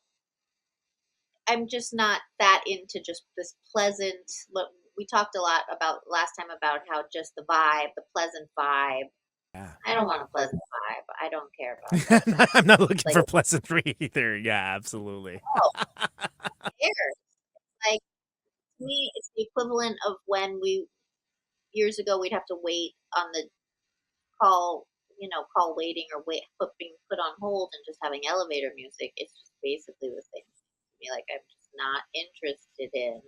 I'm just not that into just this pleasant. Look, we talked a lot about last time about how just the vibe, the pleasant vibe. Yeah. I don't want a pleasant vibe. I don't care about that. I'm not looking for pleasantry either. Yeah, absolutely. Oh, who cares? Like, to me, it's the equivalent of when years ago we'd have to wait on the call waiting or being put on hold and just having elevator music. It's just basically the same to me. Like, I'm just not interested in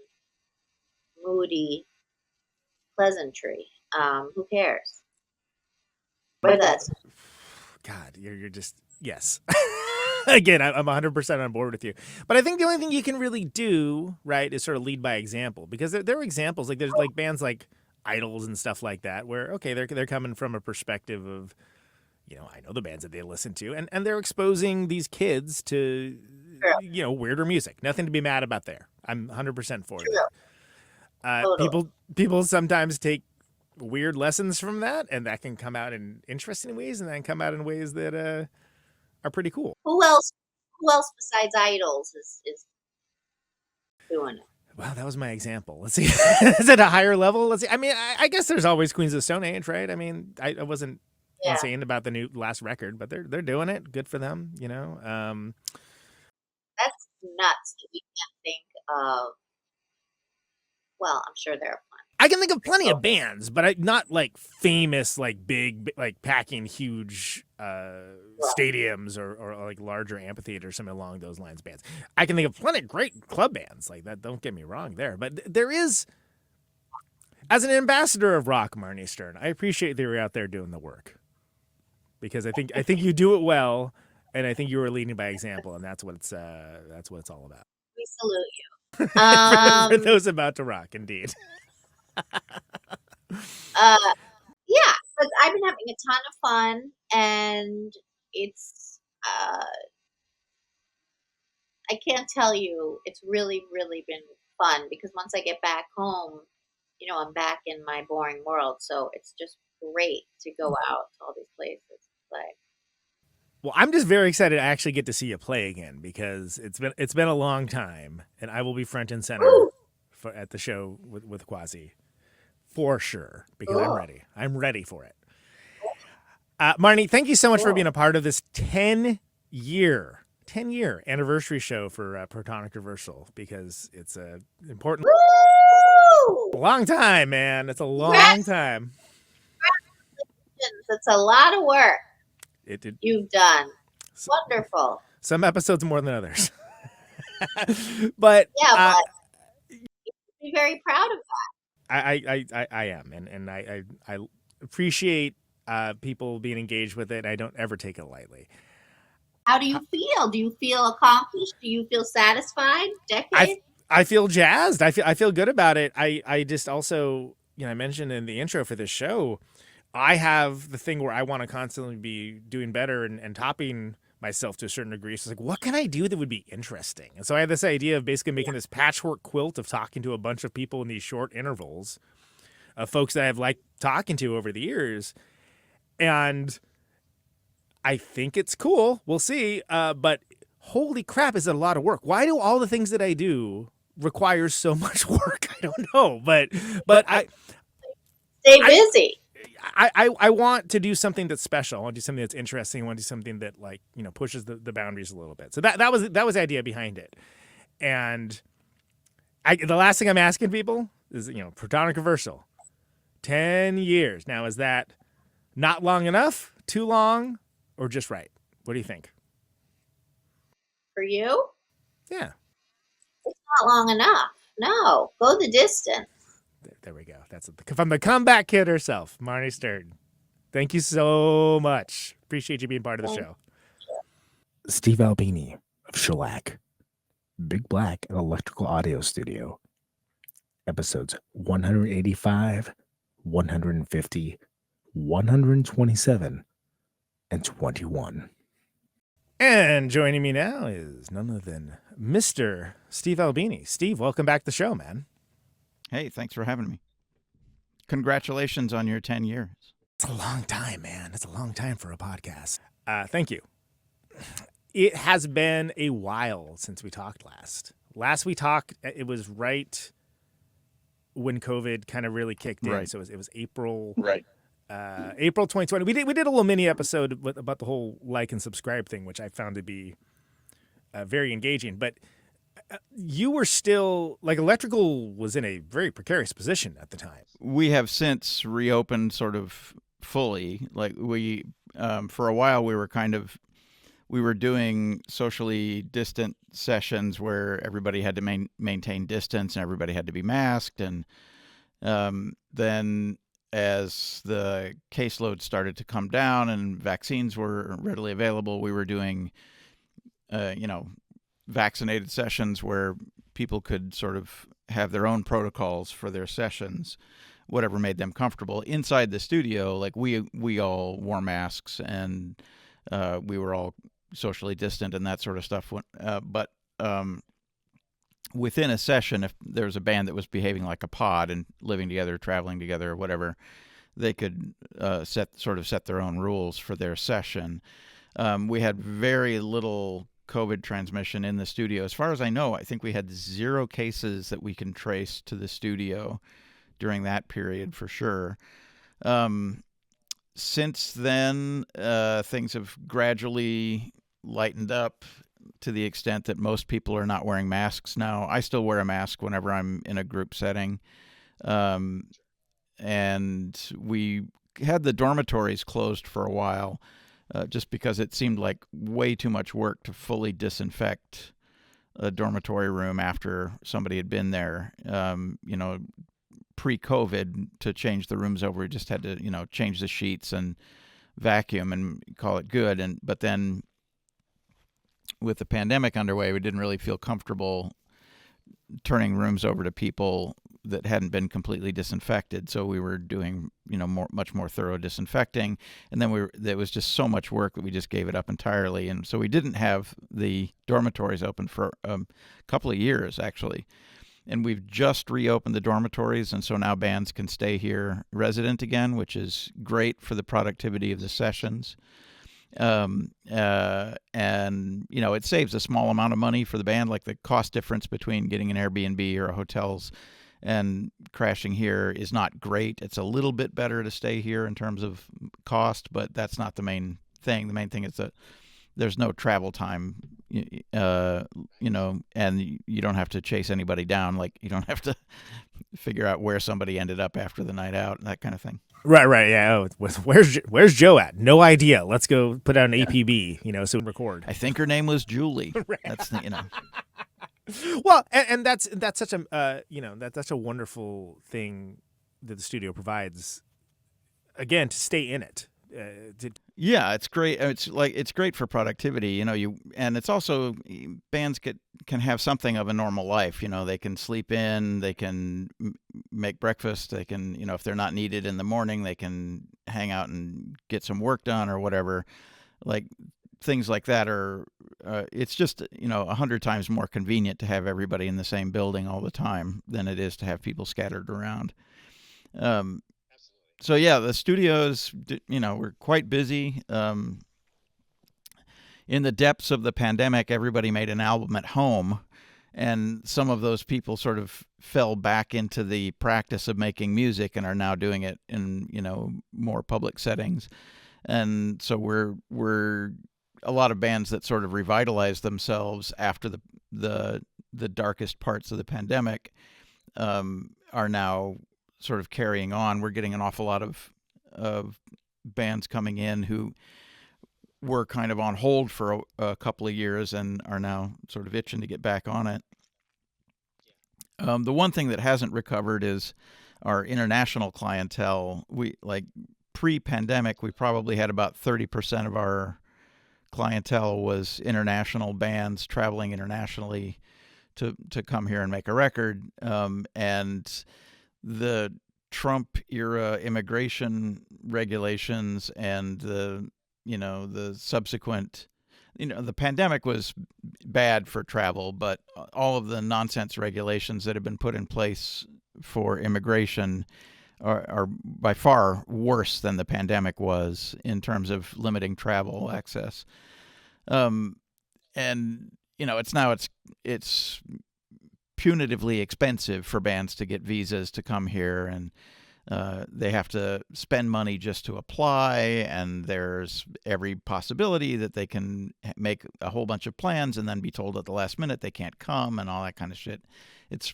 moody pleasantry. Who cares? But that's God, you're just yes. Again, I'm 100% on board with you. But I think the only thing you can really do, right, is sort of lead by example, because there are examples like there's like bands like Idols and stuff like that where okay, they're coming from a perspective of, you know, I know the bands that they listen to, and they're exposing these kids to you know, weirder music. Nothing to be mad about there. I'm 100% for it. People sometimes take weird lessons from that, and that can come out in interesting ways, and then come out in ways that are pretty cool. Who else besides Idols is doing it? Well, that was my example. Let's see. Is it a higher level? Let's see. I mean, I guess there's always Queens of the Stone Age, right? I mean, I wasn't insane about the last record, but they're doing it. Good for them, you know. That's nuts that we can't think of. Well, I'm sure there are plenty. I can think of plenty of bands, but not like famous, like big, like packing huge stadiums or like larger amphitheaters, something along those lines bands. I can think of plenty of great club bands like that. Don't get me wrong there. But there is, as an ambassador of rock, Marne Stern, I appreciate that you're out there doing the work. Because I think you do it well, and I think you were leading by example, and that's what it's all about. We salute you. For those about to rock, indeed. Yeah, but I've been having a ton of fun, and it's I can't tell you, it's really, really been fun because once I get back home, I'm back in my boring world, so it's just great to go out to all these places and play. Well, I'm just very excited to actually get to see you play again because it's been a long time, and I will be front and center at the show with Quasi for sure because I'm ready for it. Marnie, thank you so much for being a part of this 10-year anniversary show for Protonic Reversal because it's a important. Long time, man. It's a long time. It's a lot of work you've done. Wonderful. Some episodes more than others. but yeah, but you should be very proud of that. I am, and I appreciate people being engaged with it. I don't ever take it lightly. How do you feel? Do you feel accomplished? Do you feel satisfied? Decade? I feel jazzed. I feel good about it. I just also, I mentioned in the intro for this show, I have the thing where I want to constantly be doing better and topping myself to a certain degree. So it's like, what can I do that would be interesting? And so I had this idea of basically making this patchwork quilt of talking to a bunch of people in these short intervals of folks that I've liked talking to over the years. And I think it's cool. We'll see. But holy crap, is it a lot of work? Why do all the things that I do require so much work? I don't know. But I stay busy. I want to do something that's special. I want to do something that's interesting. I want to do something that pushes the boundaries a little bit. So that was the idea behind it. And the last thing I'm asking people is, Protonic Reversal, 10 years. Now, is that not long enough, too long, or just right? What do you think? For you? Yeah. It's not long enough. No, go the distance. There we go. That's from the comeback kid herself, Marne Stern. Thank you so much. Appreciate you being part of the show. Steve Albini of Shellac, Big Black and Electrical Audio Studio. Episodes 185, 150, 127, and 21. And joining me now is none other than Mr. Steve Albini. Steve, welcome back to the show, man. Hey, thanks for having me. Congratulations on your 10 years. It's a long time, man. It's a long time for a podcast. Thank you. It has been a while since we talked last. Last we talked, it was right when COVID kind of really kicked in. Right. So it was April. Right. April 2020. We did a little mini episode about the whole like and subscribe thing, which I found to be very engaging. But you were still, electrical was in a very precarious position at the time. We have since reopened sort of fully. We, for a while, we were doing socially distant sessions where everybody had to maintain distance and everybody had to be masked. And then as the caseload started to come down and vaccines were readily available, we were doing, vaccinated sessions where people could sort of have their own protocols for their sessions, whatever made them comfortable. Inside the studio, we all wore masks and we were all socially distant and that sort of stuff. But within a session, if there was a band that was behaving like a pod and living together, traveling together, or whatever, they could set their own rules for their session. We had very little COVID transmission in the studio. As far as I know, I think we had 0 cases that we can trace to the studio during that period for sure. Since then, things have gradually lightened up to the extent that most people are not wearing masks now. I still wear a mask whenever I'm in a group setting. And we had the dormitories closed for a while, just because it seemed like way too much work to fully disinfect a dormitory room after somebody had been there. Pre-COVID, to change the rooms over, we just had to, change the sheets and vacuum and call it good. But then with the pandemic underway, we didn't really feel comfortable turning rooms over to people that hadn't been completely disinfected. So we were doing, much more thorough disinfecting. And then there was just so much work that we just gave it up entirely. And so we didn't have the dormitories open for a couple of years, actually. And we've just reopened the dormitories, and so now bands can stay here resident again, which is great for the productivity of the sessions. And it saves a small amount of money for the band, like the cost difference between getting an Airbnb or a hotel's and crashing here is not great. It's a little bit better to stay here in terms of cost, but that's not the main thing. The main thing is that there's no travel time, and you don't have to chase anybody down. Like, you don't have to figure out where somebody ended up after the night out, that kind of thing. Right. Yeah. Oh, where's Joe at? No idea. Let's go put out an APB, so record. I think her name was Julie. That's Well, and that's such a that's a wonderful thing that the studio provides. Again, to stay in it. Yeah, it's great. It's great for productivity, and it's also, bands can have something of a normal life. They can sleep in, they can make breakfast, they can, if they're not needed in the morning, they can hang out and get some work done or whatever. Like, things like that are, it's just, 100 times more convenient to have everybody in the same building all the time than it is to have people scattered around. So yeah, the studios, were quite busy. In the depths of the pandemic, everybody made an album at home, and some of those people sort of fell back into the practice of making music and are now doing it in, more public settings. And so we're a lot of bands that sort of revitalized themselves after the darkest parts of the pandemic are now sort of carrying on. We're getting an awful lot of bands coming in who were kind of on hold for a couple of years and are now sort of itching to get back on it. The one thing that hasn't recovered is our international clientele. Pre-pandemic, we probably had about 30% of our clientele was international bands traveling internationally to come here and make a record. And the Trump era immigration regulations and the subsequent, the pandemic was bad for travel, but all of the nonsense regulations that have been put in place for immigration are by far worse than the pandemic was in terms of limiting travel access. And it's punitively expensive for bands to get visas to come here, and they have to spend money just to apply, and there's every possibility that they can make a whole bunch of plans and then be told at the last minute they can't come and all that kind of shit. It's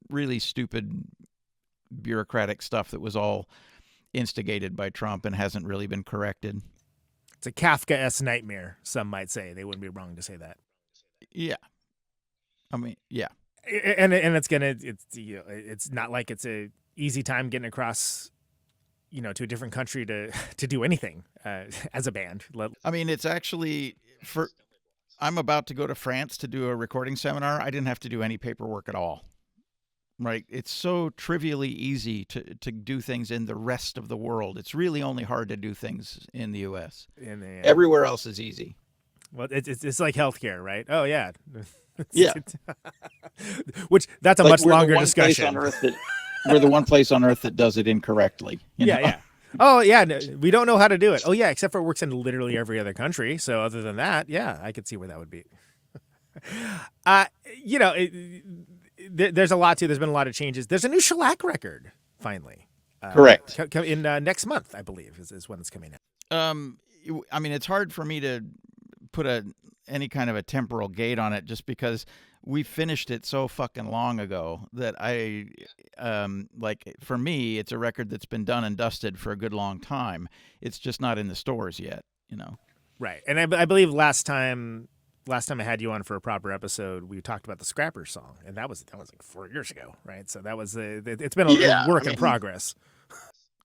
really stupid bureaucratic stuff that was all instigated by Trump and hasn't really been corrected. It's a Kafka-esque nightmare, some might say. They wouldn't be wrong to say that. Yeah. I mean, yeah. And it's not like it's a easy time getting across, to a different country to do anything as a band. I mean, it's actually I'm about to go to France to do a recording seminar. I didn't have to do any paperwork at all. Right. It's so trivially easy to do things in the rest of the world. It's really only hard to do things in the U.S. Everywhere else is easy. Well, it's like healthcare, right? Oh, yeah. Yeah. Which that's a much longer discussion. We're the one place on earth that does it incorrectly. Yeah. Oh, yeah. No, we don't know how to do it. Oh, yeah. Except for it works in literally every other country. So other than that, yeah, I could see where that would be. There's a lot too. There's been a lot of changes. There's a new Shellac record finally. Correct. In next month, I believe, is when it's coming out. I mean, it's hard for me to put any kind of a temporal gate on it, just because we finished it so fucking long ago that like for me, it's a record that's been done and dusted for a good long time. It's just not in the stores yet, you know? Right. And I believe last time I had you on for a proper episode, we talked about the Scrappers song, and that was like 4 years ago, right? So that was it's been a work in progress.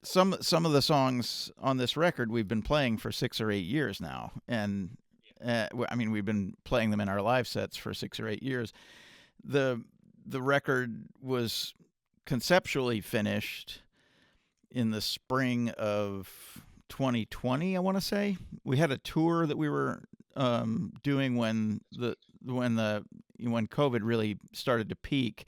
Some of the songs on this record we've been playing for 6 or 8 years now, and I mean, we've been playing them in our live sets for 6 or 8 years. The record was conceptually finished in the spring of 2020, I want to say. We had a tour that we were doing when COVID really started to peak,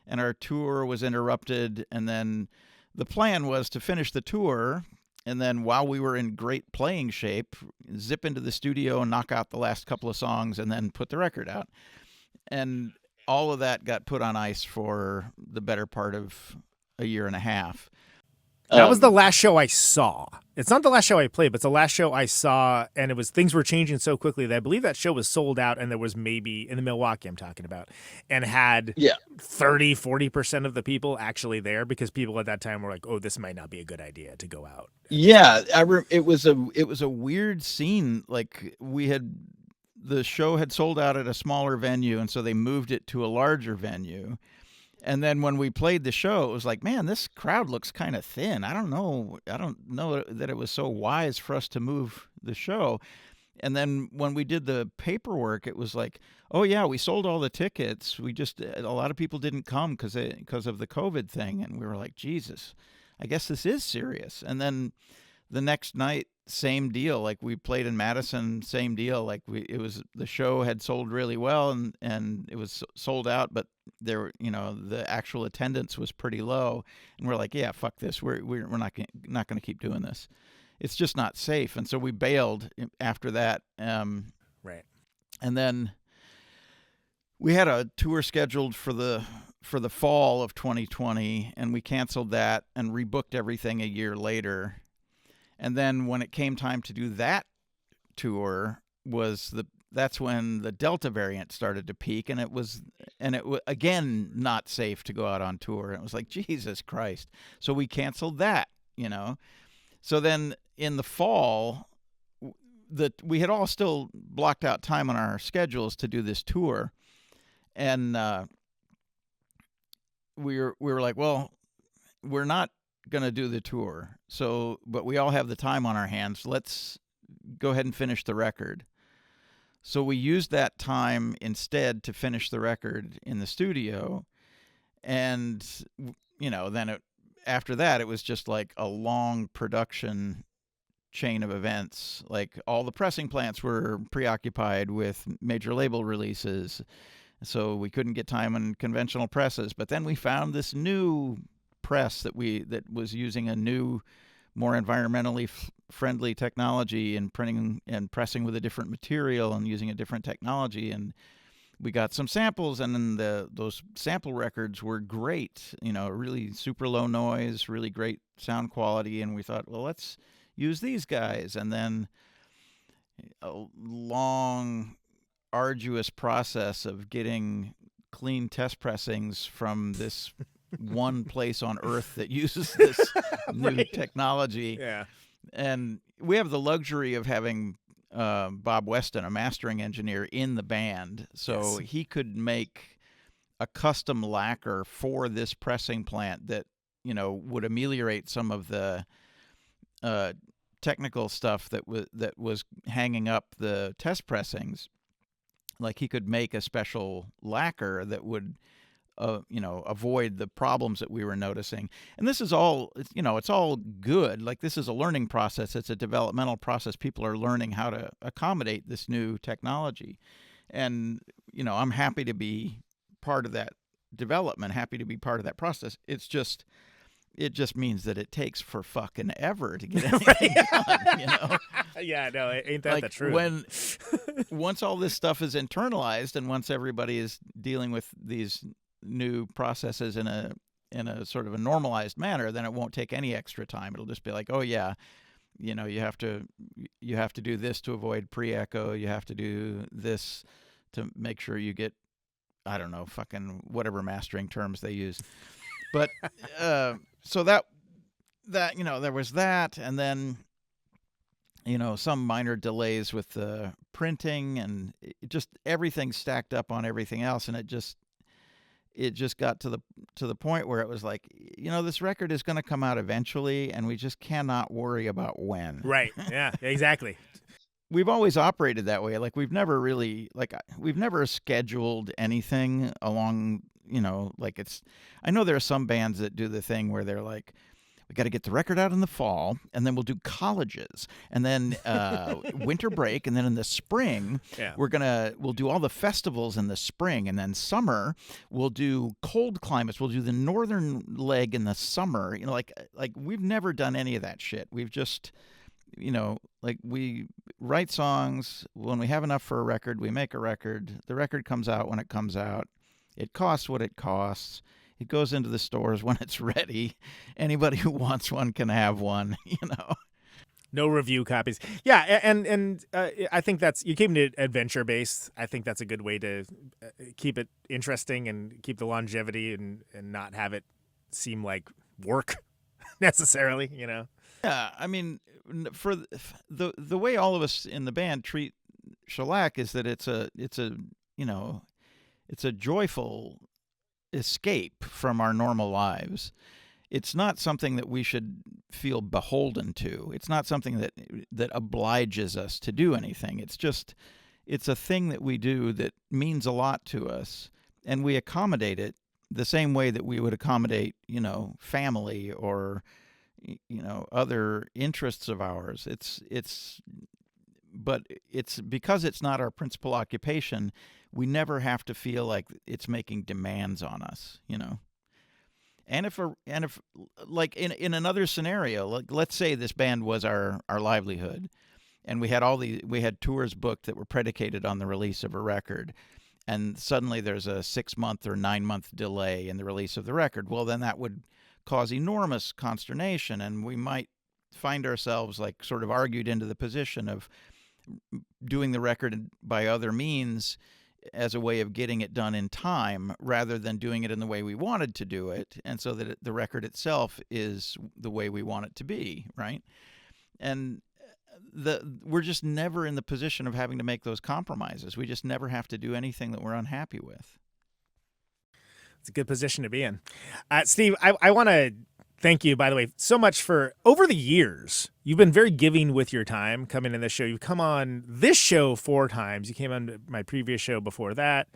and our tour was interrupted, and then the plan was to finish the tour, and then while we were in great playing shape, zip into the studio and knock out the last couple of songs and then put the record out. And all of that got put on ice for the better part of a year and a half. That was the last show I saw. It's not the last show I played, but it's the last show I saw, and it was things were changing so quickly that I believe that show was sold out, and there was maybe, in the Milwaukee I'm talking about, and had 30-40% of the people actually there, because people at that time were like, oh, this might not be a good idea to go out. Yeah, it was a weird scene. Like, the show had sold out at a smaller venue, and so they moved it to a larger venue. And then when we played the show, it was like, man, this crowd looks kind of thin. I don't know that it was so wise for us to move the show. And then when we did the paperwork, it was like, oh yeah, we sold all the tickets. A lot of people didn't come because of the COVID thing. And we were like, Jesus, I guess this is serious. And then the next night, same deal. Like, we played in Madison, same deal. Like, the show had sold really well, and it was sold out, but the actual attendance was pretty low, and we're like, yeah, fuck this. We're not going to keep doing this. It's just not safe. And so we bailed after that. Right. And then we had a tour scheduled for the fall of 2020, and we canceled that and rebooked everything a year later. And then when it came time to do that tour, that's when the Delta variant started to peak, and it was again not safe to go out on tour. And it was like, Jesus Christ. So we canceled that, you know. So then in the fall, we had all still blocked out time on our schedules to do this tour, and we were like, well, we're not going to do the tour. So, but we all have the time on our hands. Let's go ahead and finish the record. So we used that time instead to finish the record in the studio. And, then after that, it was just like a long production chain of events. Like, all the pressing plants were preoccupied with major label releases, so we couldn't get time on conventional presses. But then we found this new press that was using a new, more environmentally friendly technology, and printing and pressing with a different material and using a different technology. And we got some samples, and then those sample records were great, really super low noise, really great sound quality. And we thought, well, let's use these guys. And then a long, arduous process of getting clean test pressings from this one place on Earth that uses this new technology. Yeah. And we have the luxury of having Bob Weston, a mastering engineer, in the band. So he could make a custom lacquer for this pressing plant that, would ameliorate some of the technical stuff that was hanging up the test pressings. Like, he could make a special lacquer that would avoid the problems that we were noticing. And this is all, it's all good. Like, this is a learning process. It's a developmental process. People are learning how to accommodate this new technology. And, I'm happy to be part of that development, happy to be part of that process. It just means that it takes for fucking ever to get anything done, Yeah, no, ain't that like, the truth? Once all this stuff is internalized, and once everybody is dealing with these new processes in a sort of a normalized manner, then it won't take any extra time. It'll just be like, oh yeah, you have to do this to avoid pre-echo. You have to do this to make sure you get I don't know, fucking whatever mastering terms they use. But so that there was that, and then some minor delays with the printing, and just everything stacked up on everything else, and it just got to the point where it was like, this record is going to come out eventually, and we just cannot worry about when. Right. Yeah, exactly. We've always operated that way. Like, we've never scheduled anything along, I know there are some bands that do the thing where they're like, we got to get the record out in the fall, and then we'll do colleges, and then winter break, and then in the spring, we'll do all the festivals in the spring, and then summer we'll do cold climates. We'll do the northern leg in the summer. Like we've never done any of that shit. We've just, we write songs when we have enough for a record. We make a record. The record comes out when it comes out. It costs what it costs. It goes into the stores when it's ready. Anybody who wants one can have one, No review copies. Yeah, and I think you keep it adventure based. I think that's a good way to keep it interesting and keep the longevity and not have it seem like work necessarily, Yeah, I mean, for the way all of us in the band treat Shellac is that it's a joyful escape from our normal lives. It's not something that we should feel beholden to. It's not something that obliges us to do anything. It's a thing that we do that means a lot to us, and we accommodate it the same way that we would accommodate, family or, other interests of ours. But it's because it's not our principal occupation, we never have to feel like it's making demands on us, And if like in another scenario, like let's say this band was our livelihood, and we had tours booked that were predicated on the release of a record, and suddenly there's a 6-month or 9-month delay in the release of the record. Well, then that would cause enormous consternation, and we might find ourselves like sort of argued into the position of doing the record by other means as a way of getting it done in time rather than doing it in the way we wanted to do it, and so that the record itself is the way we want it to be, right? And we're just never in the position of having to make those compromises. We just never have to do anything that we're unhappy with. It's a good position to be in. Steve, I want to thank you, by the way, so much for over the years. You've been very giving with your time coming in this show. You've come on this show 4 times. You came on my previous show before that.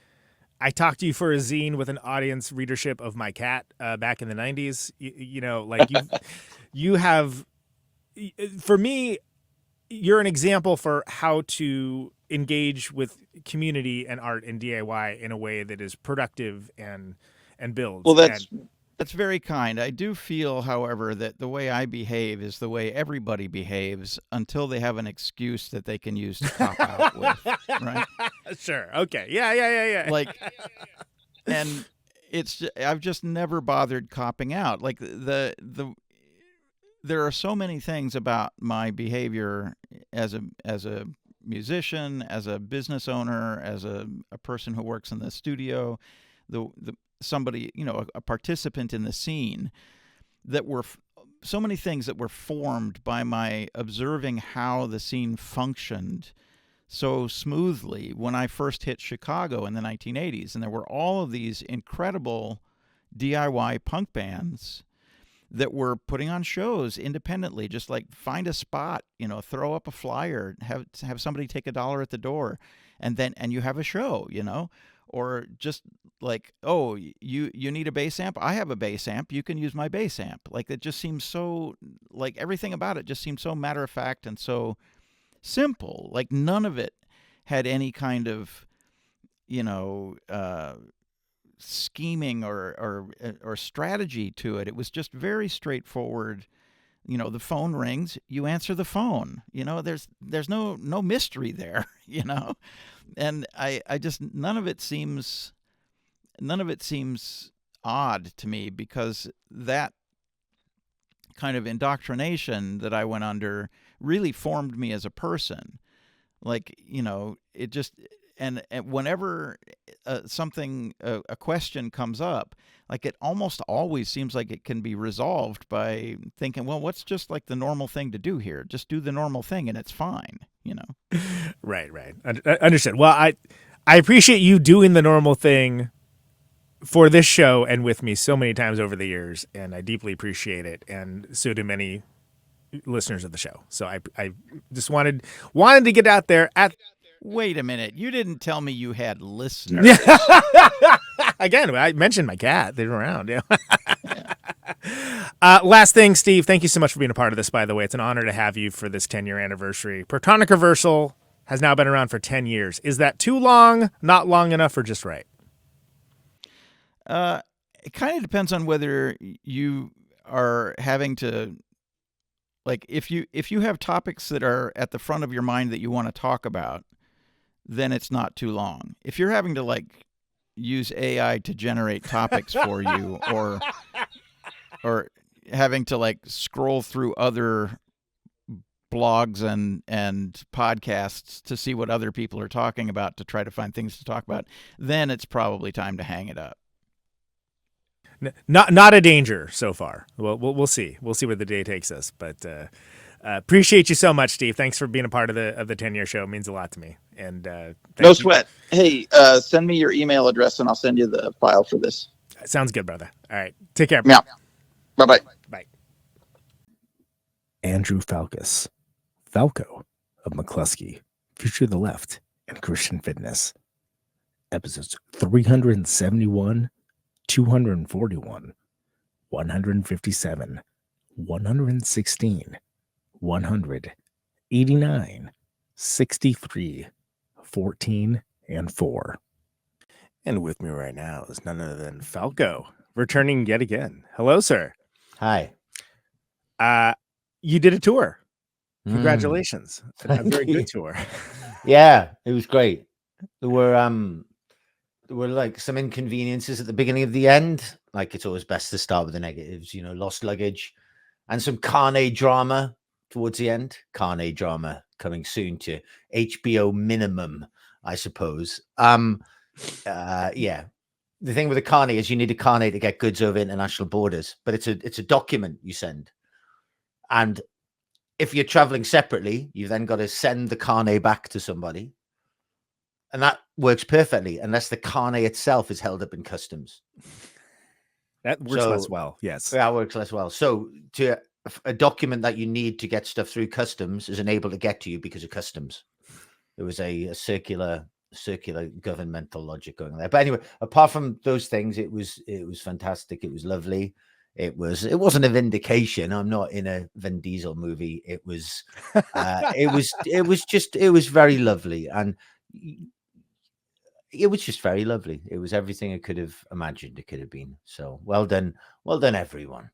I talked to you for a zine with an audience readership of My Cat back in the 90s. You have, for me, you're an example for how to engage with community and art and DIY in a way that is productive and builds. Well, that's very kind. I do feel, however, that the way I behave is the way everybody behaves until they have an excuse that they can use to cop out with, right? Sure. Okay. Yeah. Like, and I've just never bothered copping out. Like there are so many things about my behavior as a musician, as a business owner, as a person who works in the studio, somebody, a participant in the scene, that were so many things that were formed by my observing how the scene functioned so smoothly when I first hit Chicago in the 1980s. And there were all of these incredible DIY punk bands that were putting on shows independently, just like find a spot, throw up a flyer, have somebody take $1 at the door, and you have a show, or just like, oh, you need a bass amp? I have a bass amp. You can use my bass amp. Like, it just seems so, like, everything about it just seemed so matter of fact and so simple. Like, none of it had any kind of, scheming or strategy to it. It was just very straightforward. The phone rings, you answer the phone. There's no mystery there, And I just none of it seems odd to me, because that kind of indoctrination that I went under really formed me as a person. Like, it just, and whenever a question comes up, like it almost always seems like it can be resolved by thinking, well, what's just like the normal thing to do here? Just do the normal thing and it's fine, you know? Right. Understood. Well, I appreciate you doing the normal thing for this show and with me so many times over the years, and I deeply appreciate it, and so do many listeners of the show. So I just wanted to get out there at. Wait a minute. You didn't tell me you had listeners. Again, I mentioned my cat. They're around. Yeah. Last thing, Steve, thank you so much for being a part of this, by the way. It's an honor to have you for this 10-year anniversary. Protonic Reversal has now been around for 10 years. Is that too long, not long enough, or just right? It kind of depends on whether you are having to, like, if you have topics that are at the front of your mind that you want to talk about, then it's not too long. If you're having to like use AI to generate topics for you, or having to like scroll through other blogs and podcasts to see what other people are talking about to try to find things to talk about, then it's probably time to hang it up. Not a danger so far. Well, we'll see. We'll see where the day takes us. But appreciate you so much, Steve. Thanks for being a part of the 10-year show. It means a lot to me. And no sweat. Hey, send me your email address and I'll send you the file for this. Sounds good, brother. All right. Take care. Yeah. Bye-bye. Bye. Andrew Falkous, Falco of McCluskey, Future of the Left, and Christian Fitness. Episodes 371, 241, 157, 116, 100, 89, 63, 14, and 4. And with me right now is none other than Falco, returning yet again. Hello, sir. Hi. You did a tour. Congratulations. A very good tour. Yeah, it was great. There were like some inconveniences at the beginning of the end. Like, it's always best to start with the negatives, you know, lost luggage and some carne drama towards the end. Carne drama coming soon to HBO minimum, I suppose. Yeah. The thing with the carne is you need a carne to get goods over international borders, but it's a document you send. And if you're traveling separately, you've then got to send the carne back to somebody. And that works perfectly, unless the carne itself is held up in customs. That works less well, yes. That works less well. So a document that you need to get stuff through customs is unable to get to you because of customs. There was a circular governmental logic going there. But anyway, apart from those things, it was fantastic. It was lovely. It wasn't a vindication. I'm not in a Vin Diesel movie. It was very lovely. And it was just very lovely. It was everything I could have imagined it could have been. So well done, everyone.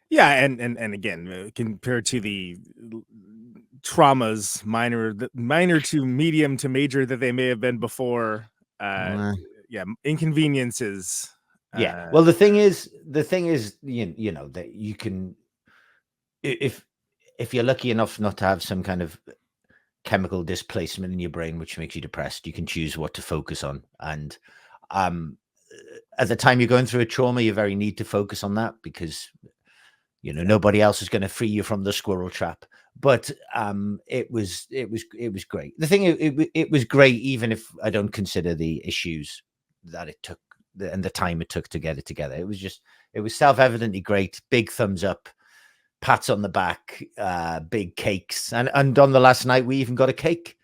Yeah, and again, compared to the traumas, minor to medium to major that they may have been before, inconveniences. Yeah. Well, the thing is, you know, that you can, if you're lucky enough not to have some kind of chemical displacement in your brain which makes you depressed, you can choose what to focus on. And at the time you're going through a trauma, you very need to focus on that, because you know nobody else is going to free you from the squirrel trap. But it was great. The thing, it was great even if I don't consider the issues that it took and the time it took to get it together. It was self-evidently great. Big thumbs up, pats on the back, big cakes, and on the last night we even got a cake.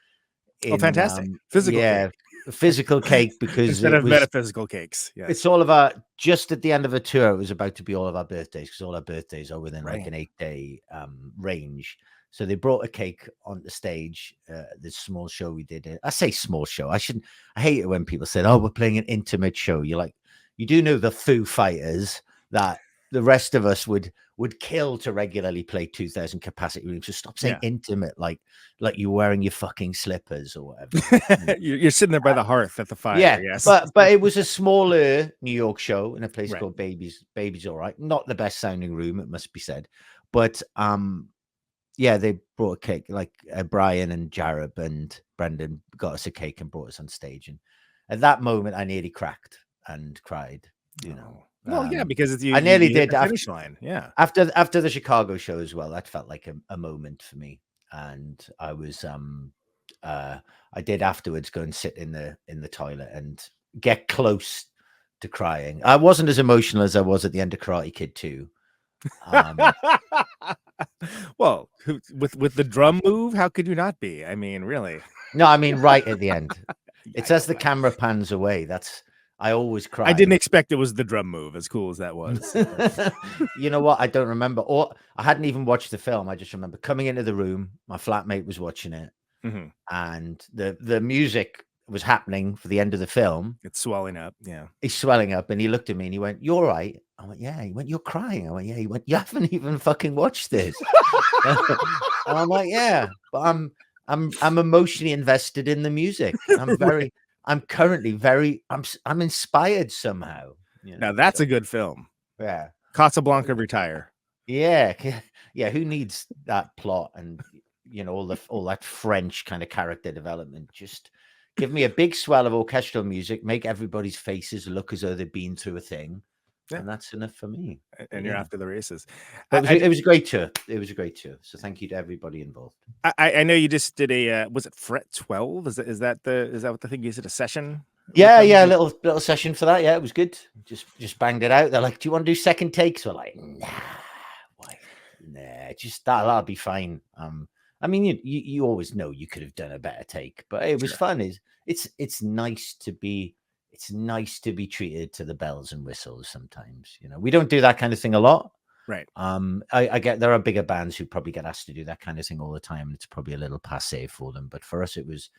Fantastic! Physical cake. Physical cake, because instead of metaphysical cakes. Yes. It's all of our, just at the end of a tour, it was about to be all of our birthdays, because all our birthdays are within like an 8-day range. So they brought a cake on the stage. This small show we did. I say small show. I hate it when people say, "Oh, we're playing an intimate show." You're like, you do know the Foo Fighters that the rest of us would kill to regularly play 2,000 capacity rooms. So stop saying intimate, like you're wearing your fucking slippers or whatever. You're sitting there by the hearth at the fire. Yeah, yes. But it was a smaller New York show in a place called Baby's All Right. Not the best sounding room, it must be said. But yeah, they brought a cake, like Brian and Jareb and Brendan got us a cake and brought us on stage. And at that moment, I nearly cracked and cried, you know. Well, yeah, because it's I nearly you hit did the after, finish line. Yeah. After the Chicago show as well, that felt like a moment for me. And I was I did afterwards go and sit in the toilet and get close to crying. I wasn't as emotional as I was at the end of Karate Kid 2. Well, with the drum move, how could you not be? I mean, really? No, I mean right at the end. It's as the camera pans away. I always cry. I didn't expect it was the drum move, as cool as that was. You know what? I don't remember. Or I hadn't even watched the film. I just remember coming into the room. My flatmate was watching it, and the music was happening for the end of the film. It's swelling up. Yeah, he's swelling up, and he looked at me and he went, "You're right." I went, "Yeah." He went, "You're crying." I went, "Yeah." He went, "You haven't even fucking watched this." And I'm like, "Yeah, but I'm emotionally invested in the music. I'm currently very I'm inspired somehow. You know? Now that's a good film. Yeah. Casablanca Retire. Yeah. Yeah. Who needs that plot and you know all that French kind of character development? Just give me a big swell of orchestral music, make everybody's faces look as though they've been through a thing. Yeah. And that's enough for me. And you're after the races. It was a great tour. It was a great tour. So thank you to everybody involved. I know you just did a was it Fret 12? Is that what the thing is? It a session? Yeah, a little session for that. Yeah, it was good. Just banged it out. They're like, "Do you want to do second takes?" We're like, "Nah, why? Nah, just that'll be fine." I mean, you always know you could have done a better take, but it was fun. It's nice to be. It's nice to be treated to the bells and whistles sometimes. You know, we don't do that kind of thing a lot. Right. I get there are bigger bands who probably get asked to do that kind of thing all the time. And it's probably a little passe for them. But for us, it was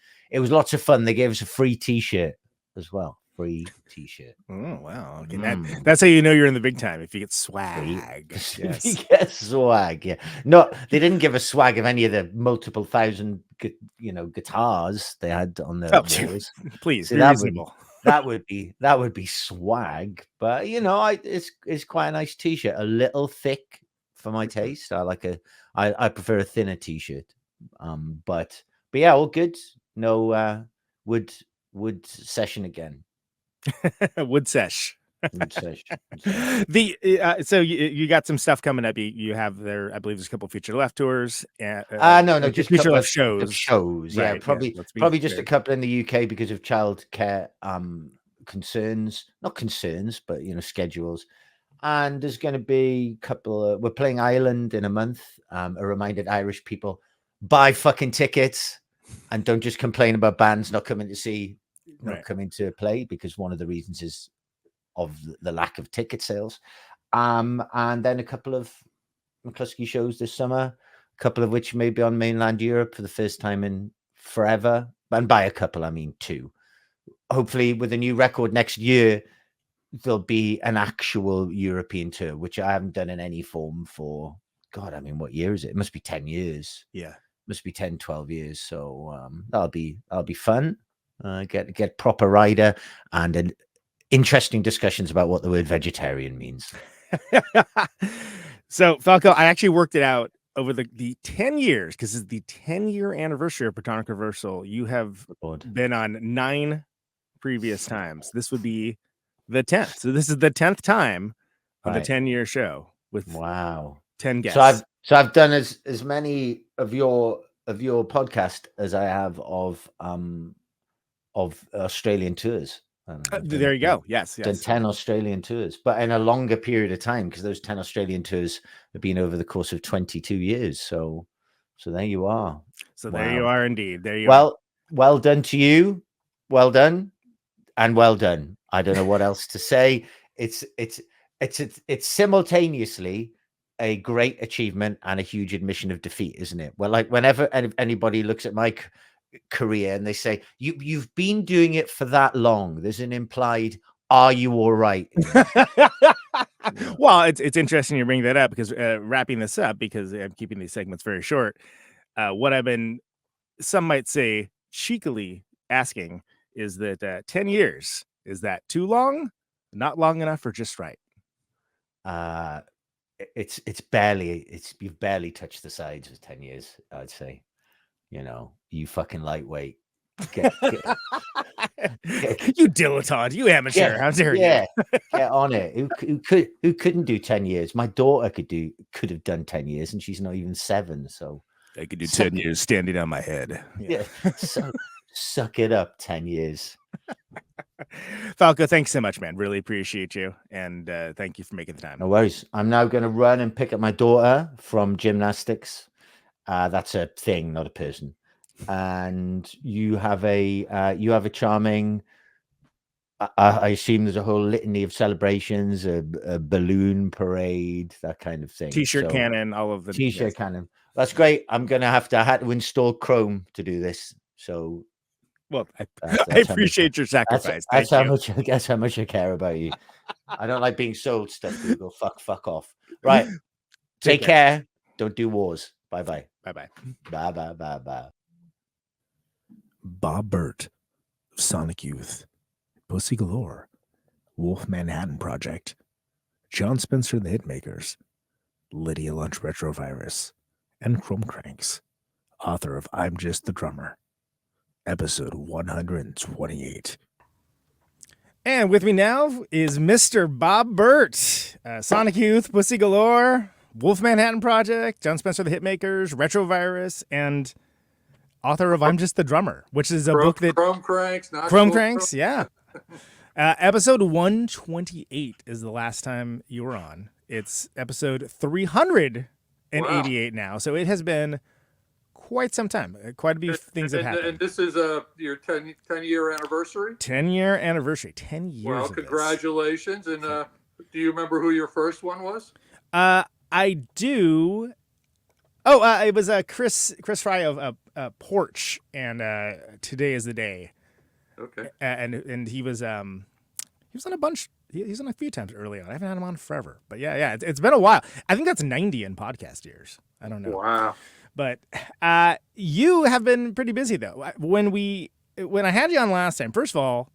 lots of fun. They gave us a free t-shirt as well. Free t-shirt. Oh, wow. Okay. That's how you know you're in the big time, if you get swag. Yes. You get swag, yeah. No, they didn't give us swag of any of the multiple thousand guitars they had on their walls. Please, be reasonable. That would be swag, but you know, it's quite a nice t-shirt, a little thick for my taste. I prefer a thinner t-shirt. But yeah, all good. No wood session again. Wood sesh. Wood sesh. So you got some stuff coming up. You have there, I believe there's a couple feature left tours. No, just feature left shows. Yeah, right, probably just a couple in the UK because of childcare concerns, not concerns, but you know, schedules. And there's going to be a couple. We're playing Ireland in a month. A reminder to Irish people: buy fucking tickets and don't just complain about bands not coming to see. Not coming to play because one of the reasons is of the lack of ticket sales. And then a couple of McCluskey shows this summer, a couple of which may be on mainland Europe for the first time in forever. And by a couple, I mean 2. Hopefully with a new record next year, there'll be an actual European tour, which I haven't done in any form for, God, I mean, what year is it? It must be 10 years. Yeah. Must be 10, 12 years. So that'll be fun. Get proper rider and interesting discussions about what the word vegetarian means. So Falco, I actually worked it out over the 10 years because it's the 10-year anniversary of Protonic Reversal. You have been on 9 previous times. This would be the 10th. So this is the 10th time of the 10-year show with 10 guests. So I've done as many of your podcast as I have of Australian tours. There you go. Yes. Done 10 Australian tours, but in a longer period of time because those 10 Australian tours have been over the course of 22 years. So there you are. So there you are indeed. There you are. Well done to you. Well done. And well done. I don't know what else to say. It's simultaneously a great achievement and a huge admission of defeat, isn't it? Well, like whenever anybody looks at my career and they say you've been doing it for that long, there's an implied "Are you all right?" Well, it's interesting you bring that up because wrapping this up because I'm keeping these segments very short. What I've been, some might say, cheekily asking is that 10 years, is that too long, not long enough, or just right? You've barely touched the sides of 10 years, I'd say. You know, you fucking lightweight. You dilettante, you amateur. How dare you? Get on it. Who couldn't do 10 years? My daughter could have done 10 years, and she's not even 7. So I could do 10 years standing on my head. Yeah. So suck it up, 10 years. Falco, thanks so much, man. Really appreciate you, and thank you for making the time. No worries. I'm now going to run and pick up my daughter from gymnastics. That's a thing, not a person. And you have a charming. I assume there's a whole litany of celebrations, a balloon parade, that kind of thing. T-shirt cannon, all of the T-shirt cannon. That's great. I had to install Chrome to do this. So, well, I appreciate your sacrifice. That's how much I care about you. I don't like being sold stuff. Google, fuck off. Right. Take care. Don't do wars. Bye bye. Bye bye. Bye bye bye bye. Bob Bert, Sonic Youth, Pussy Galore, Wolfmanhattan Project, John Spencer and the Hitmakers, Lydia Lunch RetroVirus, and Chrome Cranks, author of I'm Just the Drummer, episode 128. And with me now is Mr. Bob Bert, Sonic Youth, Pussy Galore, Wolfmanhattan Project, John Spencer the Hitmakers, RetroVirus, and author of I'm Just the Drummer, which is a book that Chrome Cranks, not Chrome Cranks, yeah. Episode 128 is the last time you were on. It's episode 388 now, so it has been quite some time. Quite a few things have happened. And this is your 10-year anniversary? 10-year anniversary. 10 years. Well, congratulations. And do you remember who your first one was? I do. Oh, it was Chris Fry of Porch, and Today is the Day. Okay. And he was on a bunch. He's on a few times early on. I haven't had him on forever, but yeah, it's been a while. I think that's 90 in podcast years. I don't know. Wow. But you have been pretty busy though. When I had you on last time, first of all,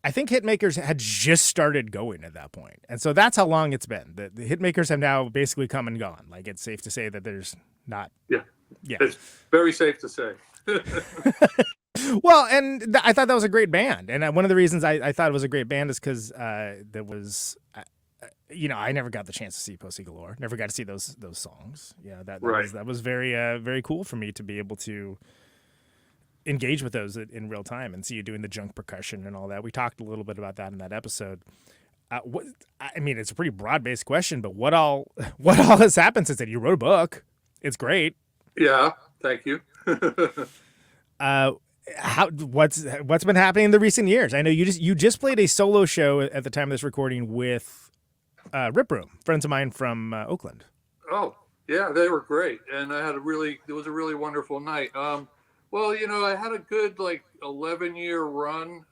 I think Hitmakers had just started going at that point. And so that's how long it's been. The Hitmakers have now basically come and gone. Like, it's safe to say that there's not. Yeah. It's very safe to say. Well, and I thought that was a great band. And one of the reasons I thought it was a great band is because there was, I never got the chance to see Pussy Galore. Never got to see those songs. Yeah, that was very, very cool for me to be able to engage with those in real time and see you doing the junk percussion and all that. We talked a little bit about that in that episode. It's a pretty broad-based question, but what all has happened since then? You wrote a book. It's great. Yeah, thank you. What's been happening in the recent years? I know you just played a solo show at the time of this recording with Rip Room, friends of mine from Oakland. Oh, yeah, they were great, and it was a really wonderful night. Well, I had a good 11-year run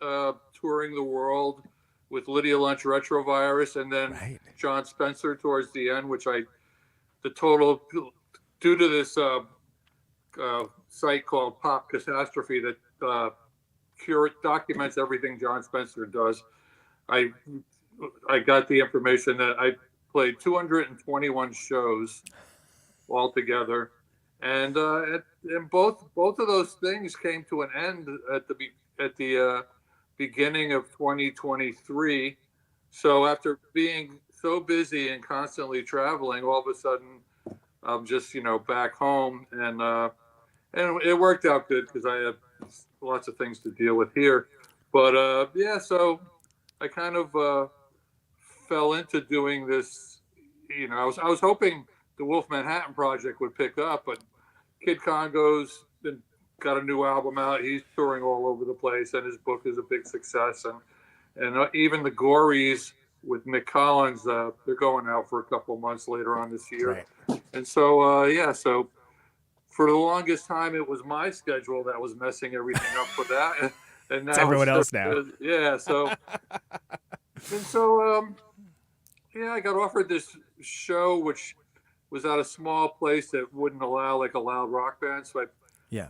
touring the world with Lydia Lunch RetroVirus, and then John Spencer towards the end, due to this site called Pop Catastrophe that documents everything John Spencer does. I got the information that I played 221 shows altogether. And both of those things came to an end at the beginning of 2023. So after being so busy and constantly traveling, all of a sudden I'm just back home, and it worked out good because I have lots of things to deal with here. But so I kind of fell into doing this. I was hoping the Wolfmanhattan Project would pick up, but Kid Congo's got a new album out. He's touring all over the place, and his book is a big success. And even the Gories with Mick Collins, they're going out for a couple months later on this year. Right. And so, so for the longest time, it was my schedule that was messing everything up for that. And now it's everyone else now. Yeah. So, I got offered this show, which was at a small place that wouldn't allow a loud rock band. So I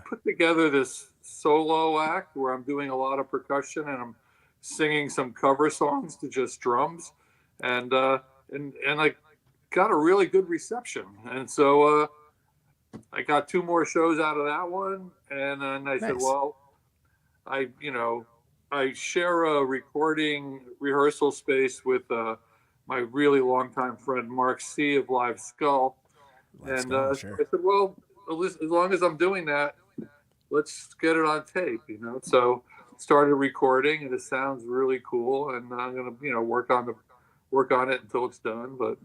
put together this solo act where I'm doing a lot of percussion and I'm singing some cover songs to just drums, and I got a really good reception. And so I got 2 more shows out of that one, and then I said, well, I share a recording rehearsal space with my really longtime friend Mark C of Live Skull. Sure. I said, well, as long as I'm doing that, let's get it on tape, So started recording, and it sounds really cool, and I'm gonna, work on it until it's done. But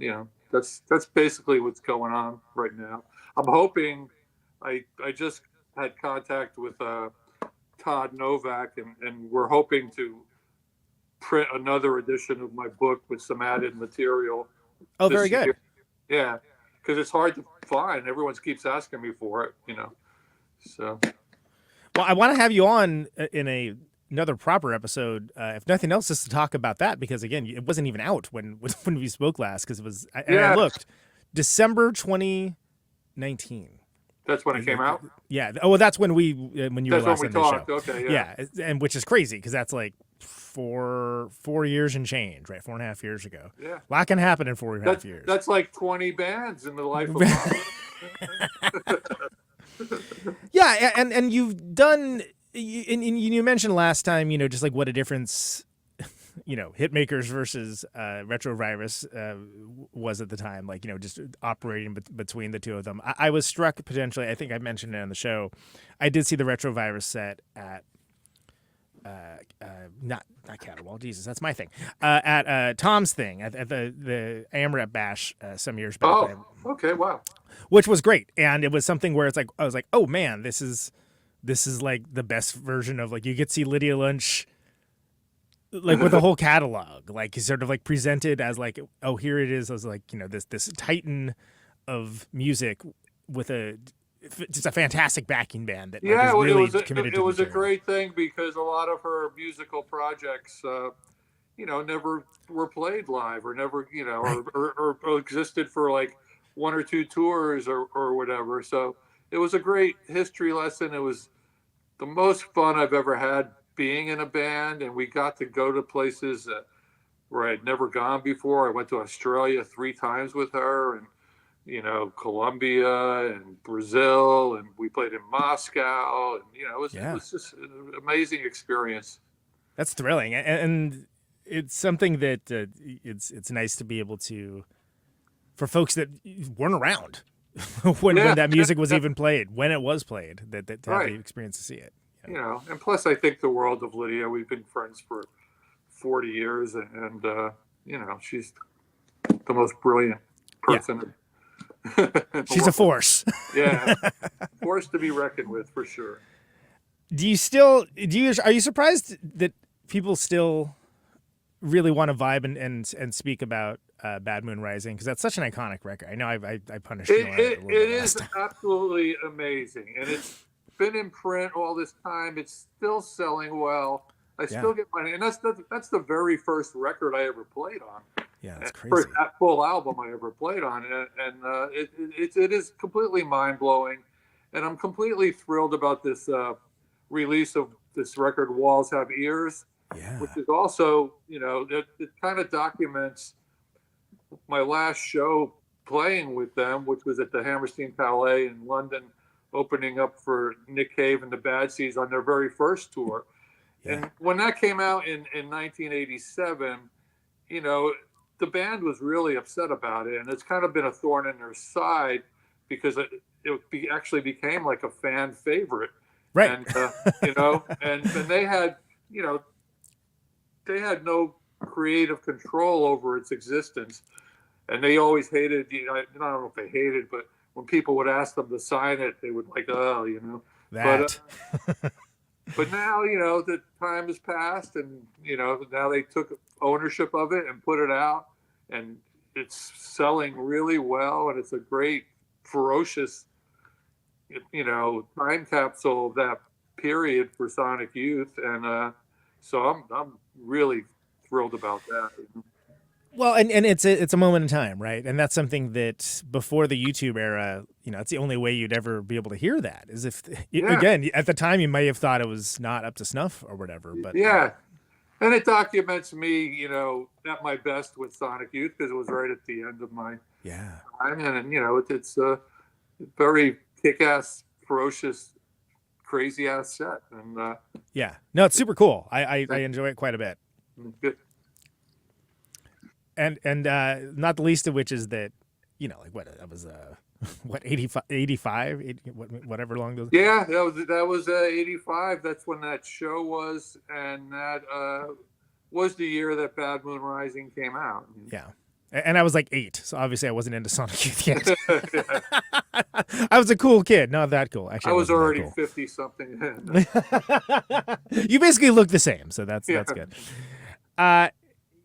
that's basically what's going on right now. I'm hoping. I just had contact with Todd Novak, and we're hoping to print another edition of my book with some added material. Oh, very good. Yeah, because it's hard to find. Everyone keeps asking me for it, So. Well, I want to have you on in another proper episode, if nothing else, just to talk about that, because again, it wasn't even out when we spoke last, because it was. I looked, December 2019. That's when it came out. Yeah. Oh, well, that's when you were last on the show. Okay. Yeah, and which is crazy because that's like four years and change, right? 4.5 years ago. Yeah. A lot can happen in 4.5 years. That's like 20 bands in the life of. Yeah, and you've done. And you mentioned last time, just like what a difference, HITmakers versus RetroVirus was at the time, like, just operating between the two of them. I was struck potentially, I think I mentioned it on the show, I did see the RetroVirus set at, not Caterwall, Jesus, that's my thing, at Tom's thing, at the AMREP Bash some years back. Oh, okay, wow. Which was great. And it was something where it's like, I was like, oh man, this is like the best version of, like, you get to see Lydia Lunch like with the whole catalog, like he's sort of like presented as like, oh, here it is as like, this titan of music with just a fantastic backing band that is really committed to it was the a great thing, because a lot of her musical projects never were played live, or never right. or existed for like 1 or 2 tours or whatever. So it was a great history lesson. It was the most fun I've ever had being in a band, and we got to go to places where I'd never gone before. I went to Australia 3 times with her, and Colombia and Brazil, and we played in Moscow, and it was just an amazing experience. That's thrilling, and it's something that it's nice to be able to, for folks that weren't around when that music was even played, when it was played, that to have the experience to see it. And plus, I think the world of Lydia. We've been friends for 40 years, and she's the most brilliant person. Yeah. She's a force. Yeah, force to be reckoned with, for sure. Are you surprised that people still really want to vibe and speak about Bad Moon Rising, because that's such an iconic record? I know I punished you on it a little bit. It is absolutely amazing, and it's been in print all this time. It's still selling well. I still get money, and that's the very first record I ever played on. Yeah, that's crazy. First full album I ever played on, and it is completely mind blowing, and I'm completely thrilled about this release of this record, Walls Have Ears, which is also it kind of documents my last show playing with them, which was at the Hammerstein Palais in London, opening up for Nick Cave and the Bad Seeds on their very first tour. Yeah. And when that came out in 1987, the band was really upset about it, and it's kind of been a thorn in their side, because it actually became like a fan favorite. Right. And and they had no creative control over its existence, and they always hated. I don't know if they hated, but when people would ask them to sign it, they would like, that. But now, the time has passed, and, now they took ownership of it and put it out, and it's selling really well. And it's a great, ferocious, time capsule of that period for Sonic Youth. And so I'm really thrilled about that. Well, and it's a moment in time, right? And that's something that before the YouTube era, it's the only way you'd ever be able to hear that, is if, again, at the time you may have thought it was not up to snuff or whatever. But and it documents me, at my best with Sonic Youth, because it was right at the end of my time, and it's a very kick-ass, ferocious crazy ass set. And yeah, no, it's super cool. I enjoy it quite a bit. Good. And not the least of which is that, like what that was what 85 whatever long those. Yeah, that was 85. That's when that show was, and that was the year that Bad Moon Rising came out. Yeah. And I was like 8, so obviously I wasn't into Sonic Youth yet. I was a cool kid, not that cool. Actually, I was already cool. 50 something. You basically look the same, so that's good.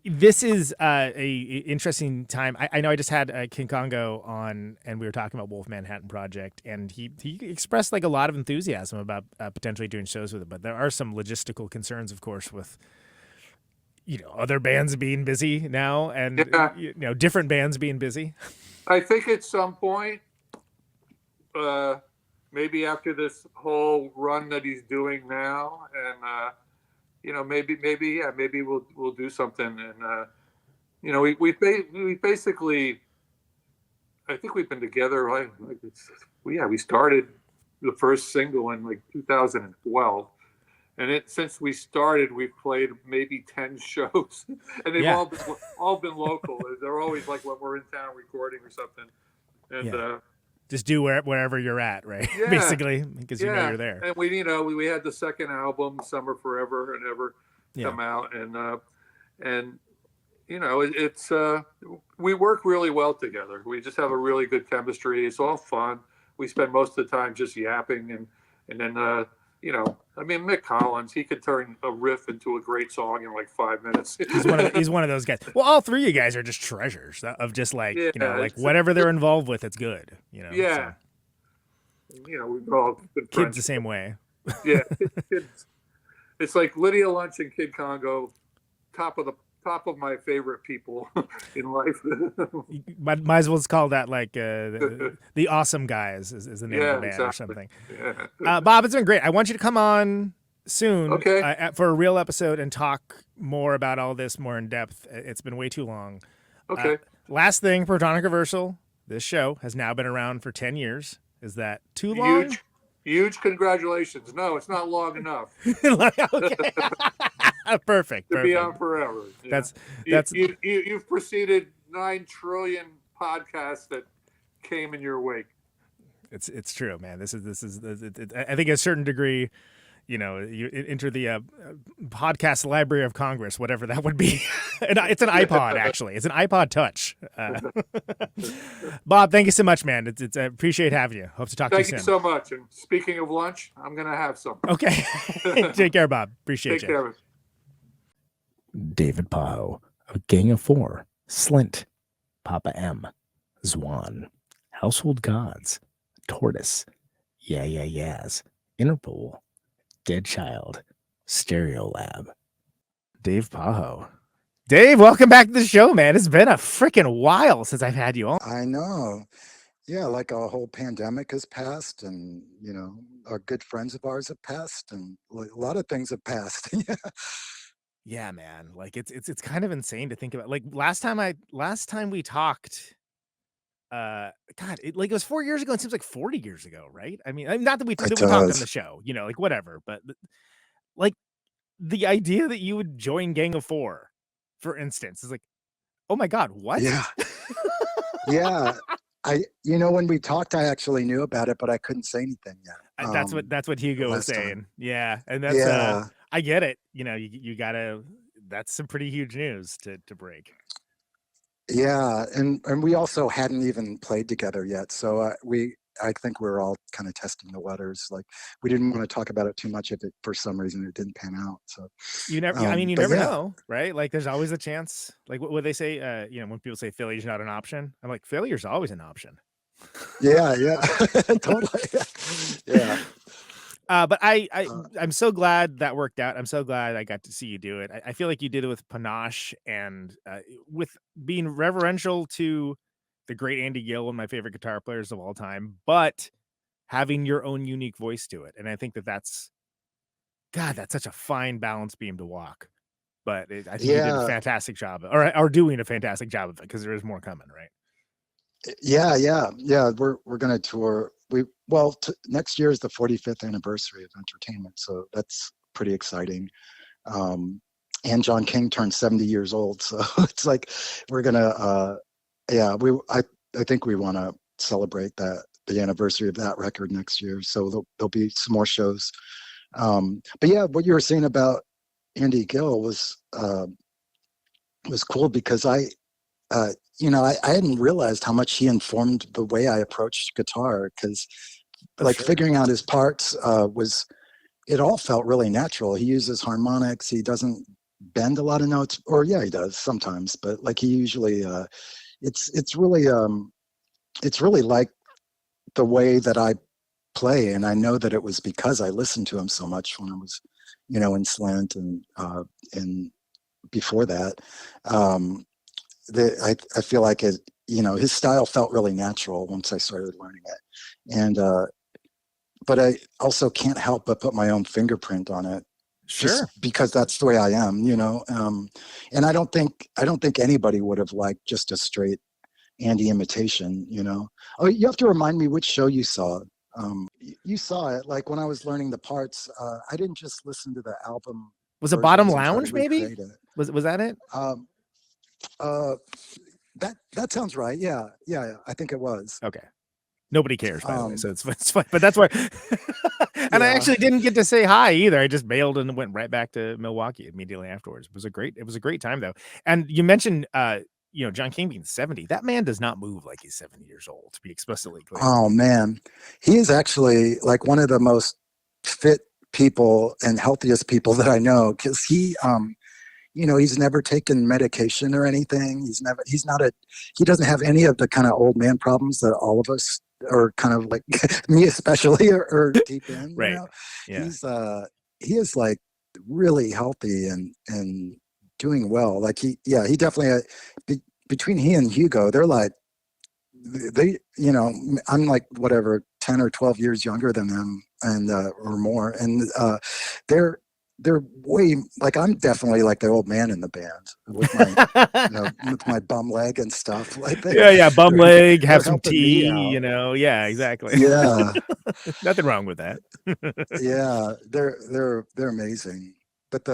This is a interesting time. I know I just had King Congo on, and we were talking about Wolfmanhattan Project, and he expressed like a lot of enthusiasm about potentially doing shows with it, but there are some logistical concerns, of course, with other bands being busy now, and different bands being busy. I think at some point, maybe after this whole run that he's doing now, and maybe we'll do something. And we basically, I think we've been together we started the first single in like 2012. And since we started, we've played maybe 10 shows, and they've all been local. They're always like when we're in town recording or something, and just do wherever you're at, right? Yeah, basically, because you're there. And we had the second album, Summer Forever and Ever, come out, and it's we work really well together. We just have a really good chemistry. It's all fun. We spend most of the time just yapping, and then. Mick Collins, he could turn a riff into a great song in like 5 minutes. He's one of those guys. Well, all three of you guys are just treasures of just like, whatever they're involved with, it's good. Yeah. So. We're all good friends. Kids the same way. Yeah. Kids. It's like Lydia Lunch and Kid Congo, top of my favorite people in life. Might as well call that like the awesome guys is the name of the band or something. Yeah. Bob, it's been great. I want you to come on soon for a real episode and talk more about all this more in depth. It's been way too long. Okay. Last thing, Protonic Reversal, this show has now been around for 10 years. Is that too long? Huge congratulations. No, it's not long enough. Okay. Perfect. To be on forever. Yeah. That's you've preceded 9 trillion podcasts that came in your wake. It's true, man. This is I think a certain degree, you enter the podcast Library of Congress, whatever that would be. It's an iPod, actually. It's an iPod Touch. Bob, thank you so much, man. I appreciate having you. Hope to talk to you soon. Thank you so much. And speaking of lunch, I'm going to have some. Okay. Take care, Bob. Appreciate you. Take care. David Pajo, A Gang of Four, Slint, Papa M, Zwan, Household Gods, Tortoise, Yeahs, Interpol, Dead Child, Stereo Lab. Dave Pajo. Dave, welcome back to the show, man. It's been a freaking while since I've had you on. I know. Yeah, like a whole pandemic has passed, and our good friends of ours have passed, and a lot of things have passed. Yeah, man. Like it's kind of insane to think about. Like last time we talked, it was 4 years ago. It seems like 40 years ago, right? I mean, not that we talked on the show, like whatever, but like the idea that you would join Gang of Four, for instance, is like, oh my God, what? Yeah. Yeah. When we talked, I actually knew about it, but I couldn't say anything yet. That's what Hugo was saying. Time. Yeah. And that's, I get it. You gotta, that's some pretty huge news to break. Yeah. And we also hadn't even played together yet. So I think we're all kind of testing the waters. Like we didn't want to talk about it too much if for some reason it didn't pan out. So you never know, right? Like there's always a chance. Like what they say, when people say failure's not an option, I'm like, failure's always an option. Yeah. Totally. Yeah. But I'm so glad that worked out. I'm so glad I got to see you do it. I feel like you did it with panache and with being reverential to the great Andy Gill, one of my favorite guitar players of all time, but having your own unique voice to it. And I think that's such a fine balance beam to walk. But I think you did a fantastic job, or doing a fantastic job of it, because there is more coming, right? Yeah. We're gonna tour. well, next year is the 45th anniversary of Entertainment, so that's pretty exciting. And John King turned 70 years old, so it's like we're gonna, I think we want to celebrate the anniversary of that record next year. So there'll be some more shows. But yeah, what you were saying about Andy Gill was cool because I hadn't realized how much he informed the way I approached guitar, because figuring out his parts it all felt really natural. He uses harmonics. He doesn't bend a lot of notes, or he does sometimes, but like he usually it's really like the way that I play. And I know that it was because I listened to him so much when I was in Slint and before that. I feel like it, his style felt really natural once I started learning it. And but I also can't help but put my own fingerprint on it. Sure. Just because that's the way I am, and I don't think anybody would have liked just a straight Andy imitation, Oh, you have to remind me which show you saw. You saw it like when I was learning the parts. I didn't just listen to the album. Was it Bottom Lounge? Maybe was that it? That sounds right. Yeah. I think it was. Okay. Nobody cares, by the way, so it's fine. But that's why. And I actually didn't get to say hi either. I just bailed and went right back to Milwaukee immediately afterwards. It was a great time though. And you mentioned John King being 70. That man does not move like he's 70 years old, to be explicitly clear. Oh man, he is actually like one of the most fit people and healthiest people that I know, because he he's never taken medication or anything. He doesn't have any of the kind of old man problems that all of us are kind of like me especially are deep in. Right. Yeah. He is like really healthy and doing well. Like he definitely between he and Hugo, they're like I'm like whatever 10 or 12 years younger than them and or more, and they're way like I'm definitely like the old man in the band with my with my bum leg and stuff like that. Bum leg, have some tea, exactly. Yeah. Nothing wrong with that. Yeah, they're amazing. But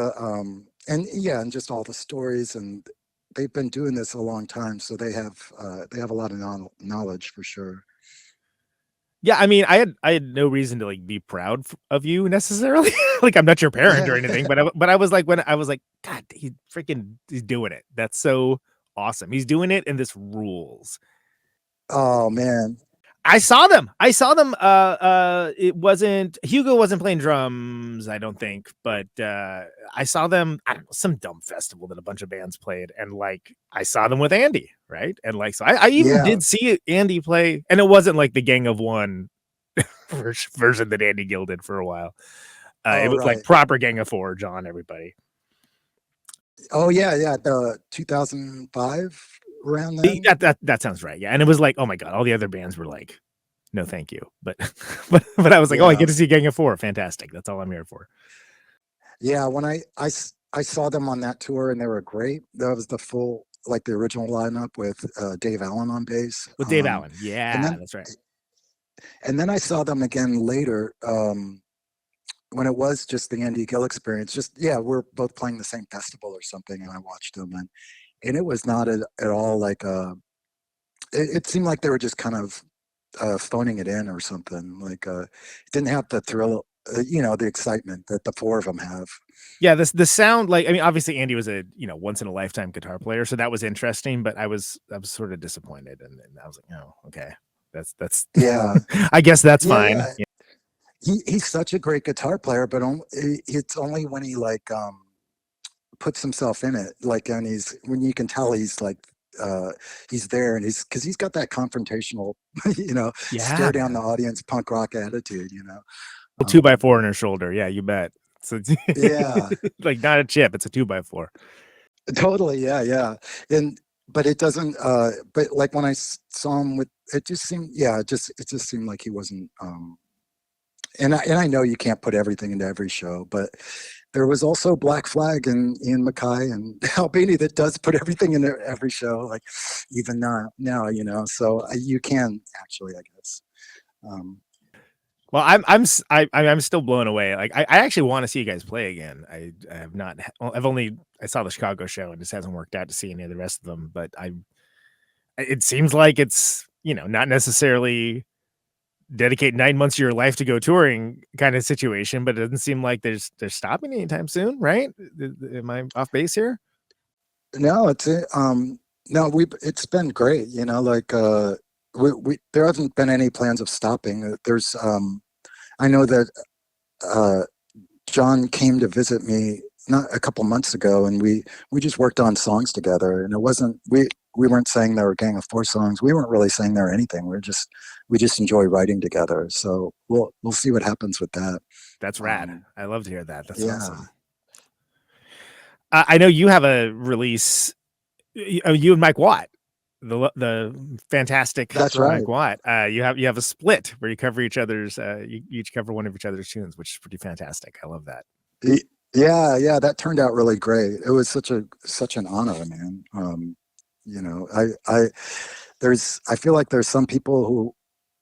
and just all the stories, and they've been doing this a long time, so they have a lot of knowledge for sure. Yeah, I mean, I had no reason to like be proud of you necessarily. Like I'm not your parent or anything, but I was like, God, he's doing it. That's so awesome. He's doing it, and this rules. Oh man, I saw them. It wasn't Hugo wasn't playing drums, I don't think, but I saw them at some dumb festival that a bunch of bands played, and like I saw them with Andy, right? And like so I even did see Andy play, and it wasn't like the Gang of One version that Andy Gill did for a while. It was like proper Gang of Four, John, everybody. Oh yeah, the 2005 around then. That sounds right. Yeah, and it was like, oh my god, all the other bands were like, no, thank you. But I was like, oh, I get to see Gang of Four. Fantastic. That's all I'm here for. Yeah, when I saw them on that tour, and they were great. That was the full, like the original lineup with Dave Allen on bass. With Dave Allen, that's right. And then I saw them again later. When it was just the Andy Gill experience, we're both playing the same festival or something, and I watched them, and it was not at all like it seemed like they were just kind of phoning it in or something. Like it didn't have the thrill, the excitement that the four of them have. Yeah, the sound, like, I mean, obviously Andy was a once in a lifetime guitar player, so that was interesting, but I was sort of disappointed, and I was like, oh, okay, that's yeah, I guess that's fine. Yeah. He's such a great guitar player, but it's only when he like puts himself in it, like, and when you can tell he's like he's there, and because he's got that confrontational, stare down the audience punk rock attitude, 2x4 on her shoulder. Yeah, you bet. So yeah, like not a chip, it's a 2x4. Totally. Yeah. But it doesn't. But like when I saw him it just seemed. Yeah, it just seemed like he wasn't. And I know you can't put everything into every show, but there was also Black Flag and Ian MacKaye and Albini that does put everything into every show, like even now, so you can actually, I guess. Well, I'm still blown away. Like I actually want to see you guys play again. I have not. I saw the Chicago show and it just hasn't worked out to see any of the rest of them. But it seems like it's not necessarily dedicate 9 months of your life to go touring kind of situation, but it doesn't seem like they're stopping anytime soon, right? Am I off base here? No, it's been great. There haven't been any plans of stopping. There's I know that John came to visit me not a couple months ago, and we just worked on songs together, and it wasn't we weren't saying they were Gang of Four songs. We weren't really saying they were anything. We just enjoy writing together. So we'll see what happens with that. That's rad. I love to hear that. That's awesome. I know you have a release. You and Mike Watt, the fantastic. That's right. Mike Watt. You have a split where you cover each other's. You each cover one of each other's tunes, which is pretty fantastic. I love that. Yeah, that turned out really great. It was such an honor, man. I feel like there's some people who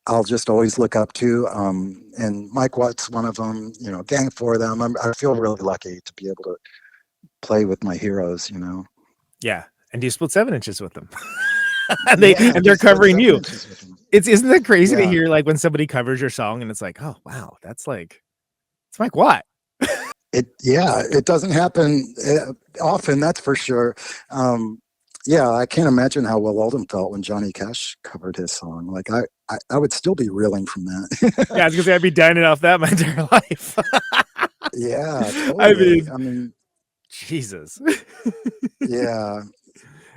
I'll just always look up to, and Mike Watt's one of them. Gang for them. I feel really lucky to be able to play with my heroes. Yeah, and you split 7 inches with them, and they're covering you. Isn't that crazy to hear? Like when somebody covers your song, and it's like, oh wow, it's Mike Watt. It doesn't happen often, that's for sure. I can't imagine how Will Oldham felt when Johnny Cash covered his song. Like I would still be reeling from that. Yeah, I was gonna say I'd be dining off that my entire life. Yeah, totally. I mean, Jesus. Yeah,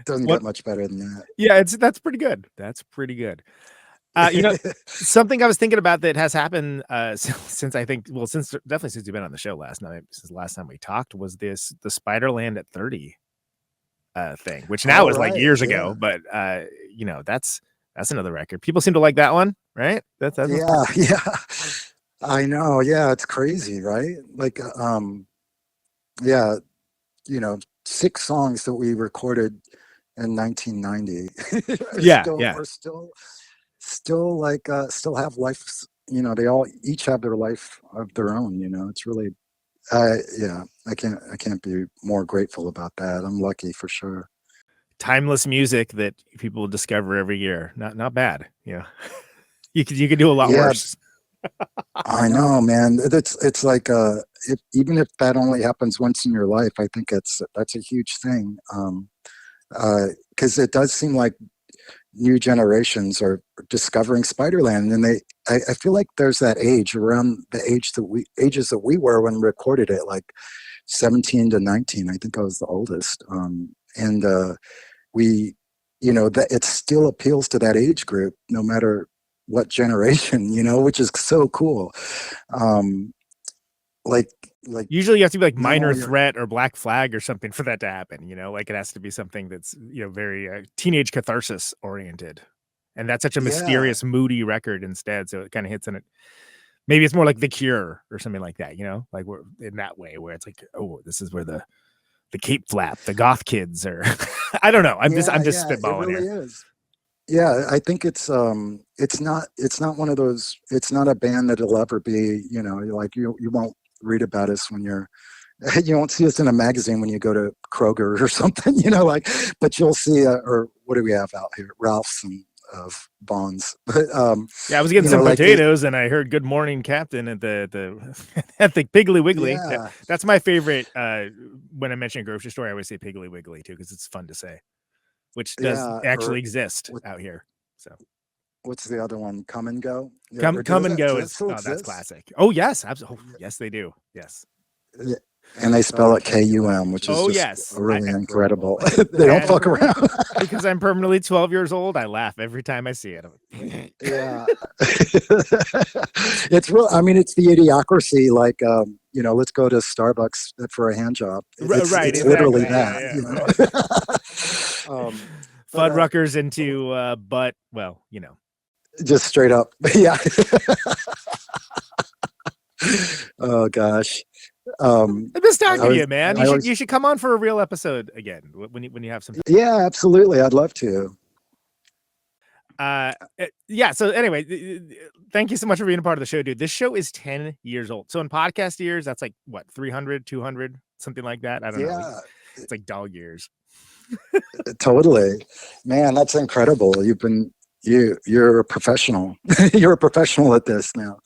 doesn't get much better than that. Yeah, that's pretty good. That's pretty good. Something I was thinking about that has happened since definitely since you've been on the show since the last time we talked, was the Spiderland at 30 thing, which now is like years ago, but that's another record. People seem to like that one, right? That's yeah. I know. Yeah, it's crazy, right? Like 6 songs that we recorded in 1990. We're still like still have life. They all each have their life of their own. It's really I can't be more grateful about that. I'm lucky for sure. Timeless music that people discover every year. Not bad. You could do a lot worse. I know, man. It's like even if that only happens once in your life, I think that's a huge thing. Because it does seem like new generations are discovering Spiderland, and I feel like there's that age around the ages that we were when we recorded it, like 17 to 19. I think I was the oldest, and that it still appeals to that age group no matter what generation, which is so cool. Like usually you have to be like Minor Threat or Black Flag or something for that to happen. Like it has to be something that's very teenage catharsis oriented, and that's such a mysterious, moody record instead. So it kind of hits in it. Maybe it's more like The Cure or something like that. Like we're in that way where it's like, oh, this is where the Cape Flap, the goth kids are. I don't know. I'm just spitballing it really here. Is. Yeah, I think it's not one of those. It's not a band that'll ever be. Like you won't read about us when you won't see us in a magazine when you go to Kroger or something, but you'll see, or what do we have out here? Ralph's and Bonds. But I was getting some potatoes and I heard Good Morning Captain at the at the Piggly Wiggly. Yeah. That's my favorite. When I mention a grocery store, I always say Piggly Wiggly too, because it's fun to say, which does actually exist out here. So what's the other one? Come and Go. Come and Go is that's classic. Oh yes, absolutely. Oh, yes, they do. Yes. Yeah. And they spell it K-U-M, which is really incredible. They don't fuck around. Because I'm permanently 12 years old, I laugh every time I see it. Yeah. It's real. I mean, it's the idiocracy. Like, let's go to Starbucks for a hand job. It's literally that. Yeah. Fuddruckers into just straight up. Yeah. Oh gosh. I'm just talking to you, man. You should come on for a real episode again when you have some time. Yeah, absolutely. I'd love to. Yeah. So anyway, thank you so much for being a part of the show, dude. This show is 10 years old. So in podcast years, that's like what, 300, 200, something like that. I don't know. It's like dog years. Totally, man. That's incredible. You're a professional. You're a professional at this now.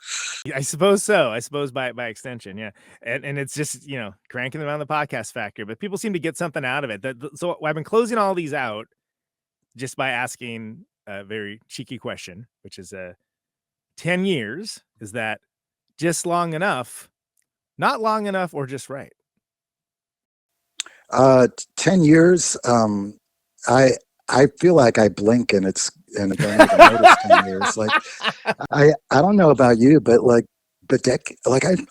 I suppose so. I suppose by extension, yeah. And it's just, cranking them on the podcast factory, but people seem to get something out of it. So I've been closing all these out just by asking a very cheeky question, which is 10 years. Is that just long enough, not long enough, or just right? 10 years. I feel like I blink and I don't even notice 10 years. Like, I don't know about you, but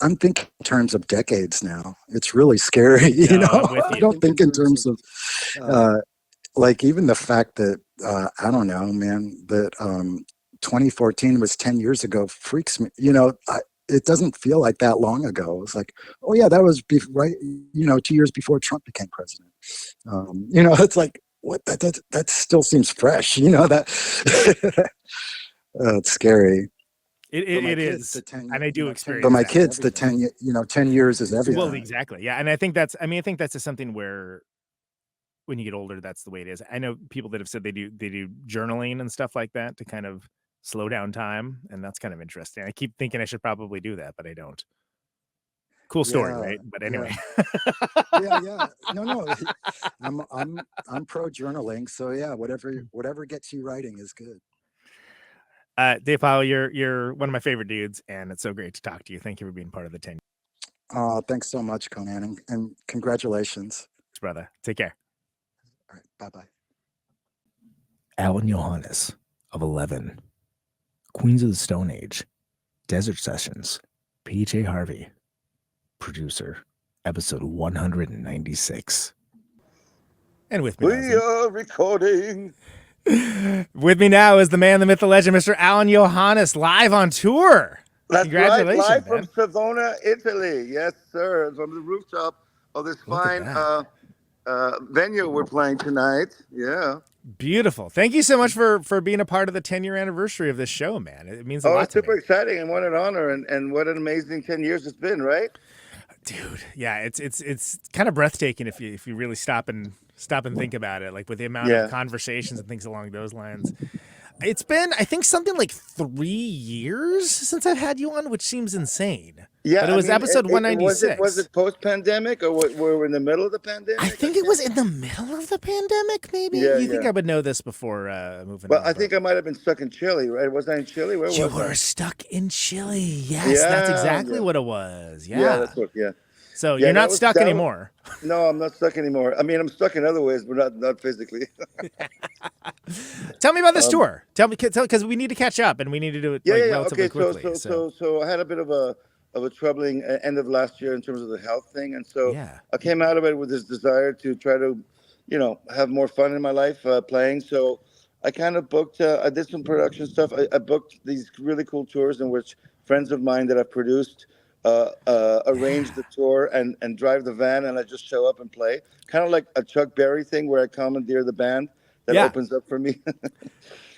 I'm thinking in terms of decades now. It's really scary. I don't think in terms of, like, even the fact that, I don't know, man, that 2014 was 10 years ago freaks me. It doesn't feel like that long ago. It's like, oh yeah, that was right, 2 years before Trump became president. It's like, what, that still seems fresh, that it's scary. It is, and I do experience. But my kids, the 10 years is everything. Well, exactly, yeah, and I think that's just something where when you get older, that's the way it is. I know people that have said they do journaling and stuff like that to kind of slow down time, and that's kind of interesting. I keep thinking I should probably do that, but I don't. Cool story, right? But anyway. Yeah. No. I'm pro journaling, so yeah, whatever gets you writing is good. Dave Pajo, you're one of my favorite dudes, and it's so great to talk to you. Thank you for being part of the 10. Thanks so much, Conan, and congratulations. Thanks, brother. Take care. All right, bye-bye. Alain Johannes of 11, Queens of the Stone Age, Desert Sessions, PJ Harvey, producer, episode 196. And with me, we are recording. With me now is the man, the myth, the legend, Mr. Alain Johannes, live on tour. That's Congratulations, right, live man. from Savona, Italy. Yes, sir. It's on the rooftop of this fine venue we're playing tonight. Yeah. Beautiful. Thank you so much for being a part of the 10-year anniversary of this show, man. It means a lot it's to super me. exciting and what an honor and what an amazing 10 years it's been, right? Dude, yeah, it's kind of breathtaking if you really stop and think about it, like with the amount of conversations and things along those lines. It's been, I think, something like 3 years since I've had you on, which seems insane. Yeah, but it was episode 196. Was it post-pandemic or were we in the middle of the pandemic? I think it was in the middle of the pandemic, maybe. Yeah, you think I would know this before moving Well, on? I think I might have been stuck in Chile, right? Was I in Chile? Where You was were I? stuck in Chile. Yes, that's exactly what it was. Yeah, that's what. Yeah. So you're not stuck anymore. No, I'm not stuck anymore. I mean, I'm stuck in other ways, but not physically. Tell me about this tour. Tell me, because we need to catch up and we need to do it relatively quickly. So I had a bit of a troubling end of last year in terms of the health thing, and so I came out of it with this desire to try to, have more fun in my life playing. So I kind of booked. I did some production stuff. I booked these really cool tours in which friends of mine that I've produced arrange the tour and drive the van, and I just show up and play, kind of like a Chuck Berry thing where I commandeer the band that opens up for me.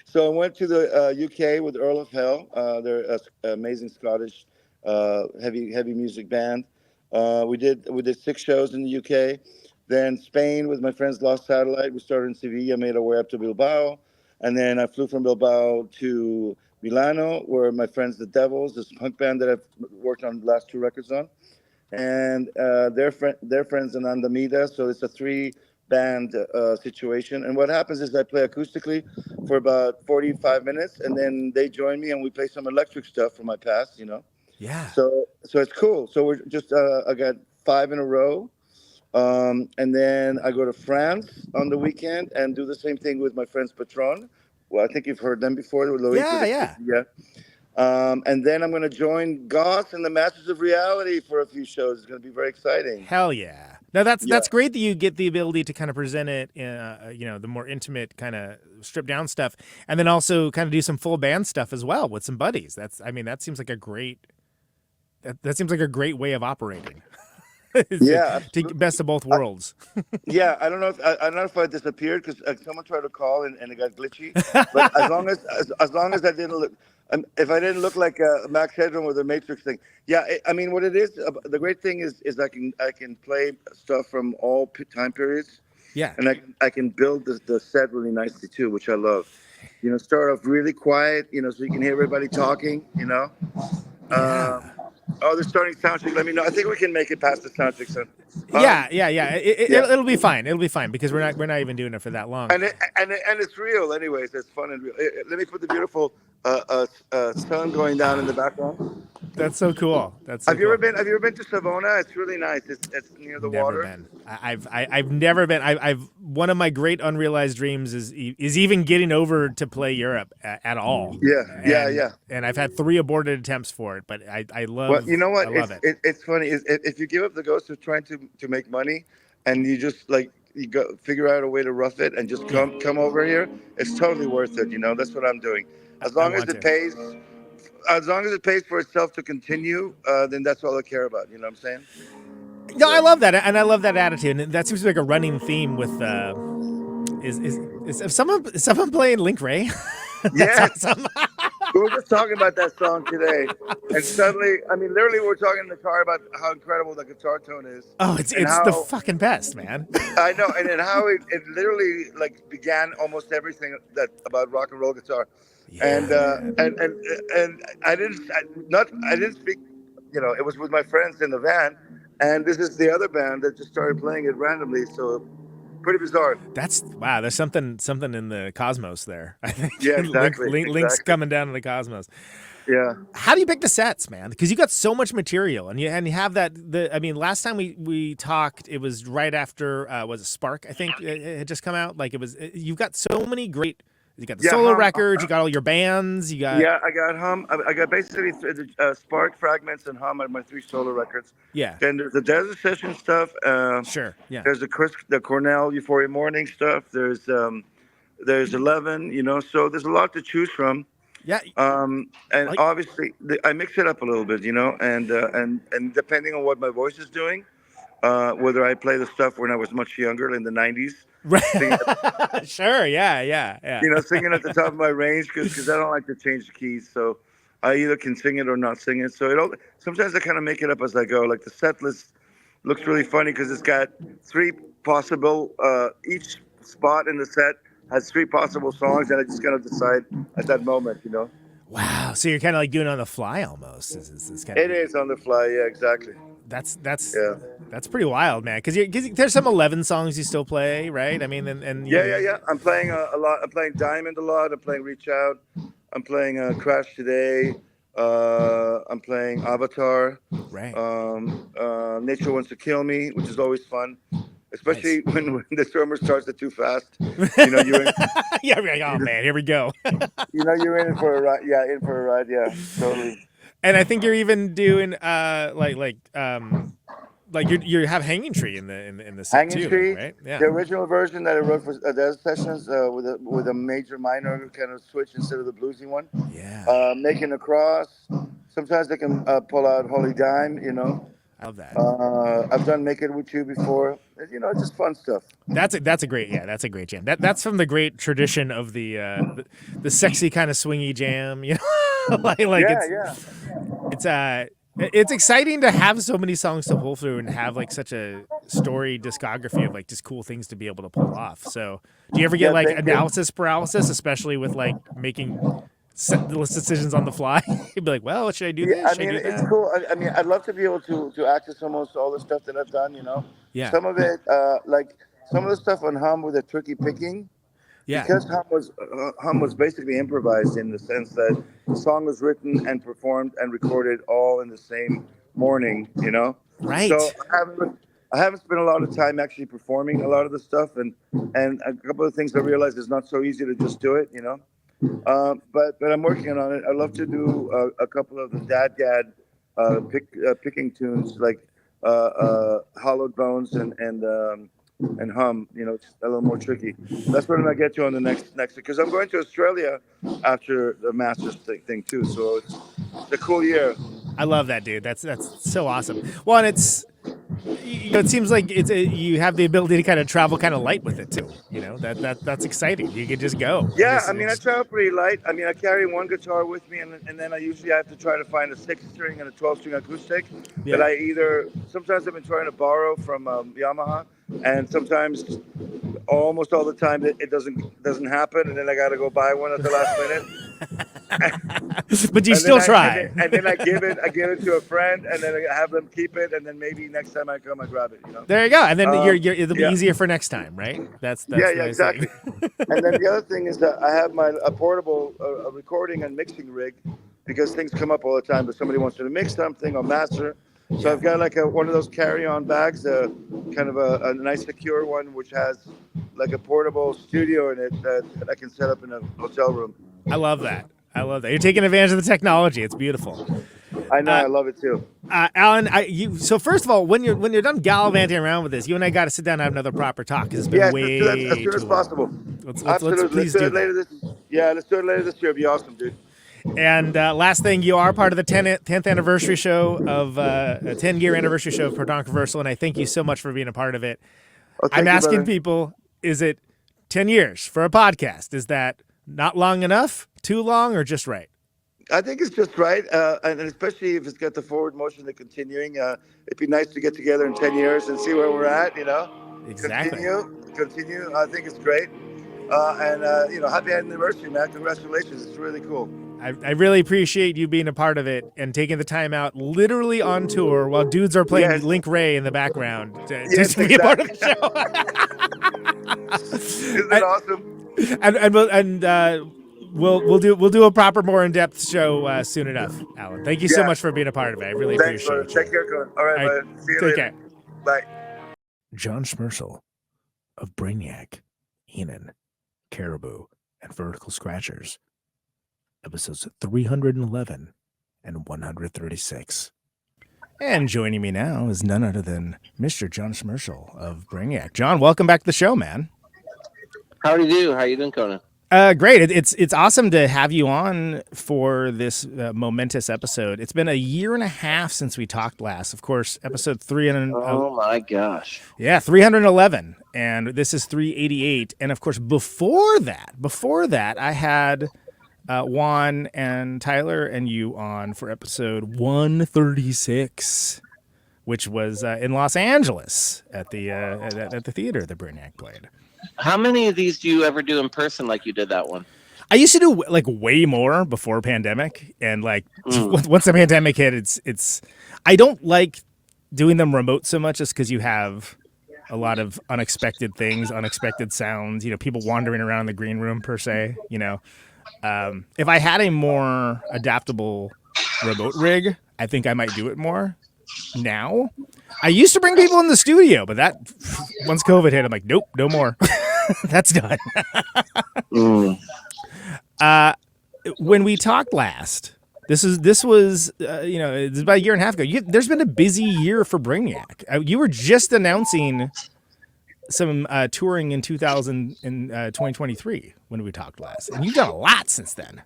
So I went to the UK with Earl of Hell. They're an amazing Scottish heavy music band. We did 6 shows in the UK. Then Spain with my friends Lost Satellite. We started in Sevilla, made our way up to Bilbao, and then I flew from Bilbao to Milano, where my friends The Devils, this punk band that I've worked on the last 2 records on, and their friends in Andamida. So it's a 3-band situation. And what happens is I play acoustically for about 45 minutes, and then they join me and we play some electric stuff from my past, Yeah. So it's cool. So we're just I got 5 in a row. And then I go to France on the weekend and do the same thing with my friends Patron. Well, I think you've heard them before. Yeah. And then I'm going to join Goss and the Masters of Reality for a few shows. It's going to be very exciting. Hell yeah. Now that's great that you get the ability to kind of present it, the more intimate kind of stripped down stuff, and then also kind of do some full band stuff as well with some buddies. That seems like a great way of operating. Yeah, to best of both worlds. Yeah, I don't know if I disappeared because someone tried to call and it got glitchy. But as long as I didn't look, if I didn't look like Max Headroom with the Matrix thing, yeah. I mean, what it is, the great thing is I can play stuff from all time periods. Yeah, and I can build the set really nicely too, which I love. You know, start off really quiet, you know, so you can hear everybody talking. You know. Yeah. Oh, they're starting sound check. Let me know. I think we can make it past the sound check, son. Yeah. Yeah. It'll be fine. It'll be fine because we're not even doing it for that long. And it's real, anyways. It's fun and real. Let me put the beautiful sun going down in the background. That's so cool. Have you ever been to Savona? It's really nice. It's near the water. Been. I've never been. I've one of my great unrealized dreams is even getting over to play Europe at all. Yeah. And I've had 3 aborted attempts for it, but I love. Well, you know what? I love it. It's funny. If you give up the ghost of trying to make money, and you just you go figure out a way to rough it and just come over here, it's totally worth it. You know, that's what I'm doing. As long as it pays. As long as it pays for itself to continue, then that's all I care about. You know what I'm saying? No, I love that, and I love that attitude, and that seems like a running theme with is someone playing Link Ray? Yeah, awesome. We were just talking about that song today, and suddenly, I mean, literally, we're talking in the car about how incredible the guitar tone is. Oh, it's the fucking best, man. I know, and then how it literally began almost everything about rock and roll guitar. Yeah, and I didn't speak, you know, it was with my friends in the van, and this is the other band that just started playing it randomly, so pretty bizarre. Wow, there's something in the cosmos there, I think. Yeah, exactly. Link's coming down to the cosmos. Yeah. How do you pick the sets, man? Because you got so much material, and you have that. I mean, last time we talked, it was right after was it Spark? I think it had just come out. Like it was. You've got so many great. You got the solo records. You got all your bands. You got. Yeah, I got Hum. I got basically Spark, Fragments, and Hum are my 3 solo records. Yeah. Then there's the Desert Session stuff. Sure. Yeah. There's the Cornell Euphoria Morning stuff. There's 11. You know, so there's a lot to choose from. Yeah. And obviously I mix it up a little bit, you know, and depending on what my voice is doing, whether I play the stuff when I was much younger in the 90s. Right. Sure. Yeah. You know, singing at the top of my range because I don't like to change the keys. So I either can sing it or not sing it. So sometimes I kind of make it up as I go. Like the set list looks really funny because it's got 3 possible, each spot in the set has 3 possible songs, and I just kind of decide at that moment, you know. Wow. So you're kind of like doing it on the fly almost. It is on the fly. Yeah, exactly. That's pretty wild, man. Because there's some 11 songs you still play, right? I mean, and yeah. I'm playing a lot. I'm playing Diamond a lot. I'm playing Reach Out. I'm playing Crash Today. I'm playing Avatar. Right. Nature Wants to Kill Me, which is always fun. Especially when the drummer starts it too fast. You know, you're in. Yeah, oh man, here we go. You know, you're in for a ride. Yeah, Yeah, totally. And I think you're even doing you have Hanging Tree in the set Hanging too, Tree, right? Yeah. The original version that I wrote for Desert Sessions with a major minor kind of switch instead of the bluesy one. Yeah. Making a Cross. Sometimes they can pull out Holy Dime, you know. I love that. I've done Make It With You before. You know, just fun stuff. That's a great jam. That's from the great tradition of the sexy kind of swingy jam. You know, it's exciting to have so many songs to pull through and have like such a story discography of like just cool things to be able to pull off. So, do you ever get like analysis paralysis, especially with like making list decisions on the fly? You'd be like, well, should I do this? I mean, it's cool. I mean, I'd love to be able to access almost all the stuff that I've done, you know. Yeah. Some of it, like some of the stuff on Hum with the tricky picking. Yeah. Because Hum was basically improvised in the sense that the song was written and performed and recorded all in the same morning, you know. Right. So I haven't spent a lot of time actually performing a lot of the stuff, and a couple of things I realized it's not so easy to just do it, you know. But I'm working on it. I'd love to do a couple of the Dad picking tunes like Hollowed Bones and Hum. You know, it's a little more tricky. That's what I'm gonna get to on the next because I'm going to Australia after the Masters thing too. So it's a cool year. I love that, dude. That's so awesome. Well, and it seems like you have the ability to kind of travel kind of light with it too. That's exciting. You could just go. Yeah, I mean, I travel pretty light. I mean, I carry one guitar with me, and then I usually have to try to find a 6-string and a 12-string acoustic that I sometimes I've been trying to borrow from Yamaha, and sometimes, almost all the time, it doesn't happen, and then I got to go buy one at the last minute. But you still try. And then I give it to a friend, and then I have them keep it, and then maybe next time I come, I grab it. There you go. And then it'll be easier for next time, right? That's exactly. And then the other thing is that I have a portable recording and mixing rig, because things come up all the time. But somebody wants me to mix something or master, so I've got like one of those carry-on bags, kind of a nice secure one, which has like a portable studio in it that I can set up in a hotel room. I love that. You're taking advantage of the technology. It's beautiful. I know. I love it too. Alan, so first of all, when you're done gallivanting around with this, you and I got to sit down and have another proper talk, because it's been way as soon as possible. Let's please do later this. Yeah, let's do it later this year. It'd be awesome, dude. And last thing, you are part of the 10th anniversary show of a 10-year anniversary show of Protonic Reversal, and I thank you so much for being a part of it. I'm asking people, is it 10 years for a podcast? Is that not long enough, too long, or just right? I think it's just right, and especially if it's got the forward motion of continuing. It'd be nice to get together in 10 years and see where we're at, Exactly. Continue. I think it's great. And happy anniversary, man. Congratulations. It's really cool. I really appreciate you being a part of it and taking the time out literally on tour while dudes are playing Link Ray in the background to be a part of the show. Isn't it awesome? And we'll do a proper, more in-depth show soon enough, Alan. Thank you so much for being a part of it. I really appreciate it. Take care, Conan. All right, bud. See you later. Care. Bye. John Schmersal of Brainiac, Enon, Caribou, and Vertical Scratchers. Episodes 311 and 136. And joining me now is none other than Mr. John Schmersal of Brainiac. John, welcome back to the show, man. How do you do? How you doing, Conan? Great. It's awesome to have you on for this momentous episode. It's been a year and a half since we talked last. Of course, episode 300. Oh my gosh. Yeah, 311, and this is 388. And of course, before that, I had Juan and Tyler and you on for episode 136, which was in Los Angeles at the theater that Brainiac played. How many of these do you ever do in person like you did that one? I used to do like way more before pandemic, and like once the pandemic hit, it's I don't like doing them remote so much, just because you have a lot of unexpected things, unexpected sounds, people wandering around the green room per se, If I had a more adaptable remote rig, I think I might do it more now. I used to bring people in the studio, but that once COVID hit, I'm like, nope, no more. That's done. When we talked last, this was it's about a year and a half ago. There's been a busy year for Brainiac. You were just announcing some touring in 2023 when we talked last, and you've done a lot since then.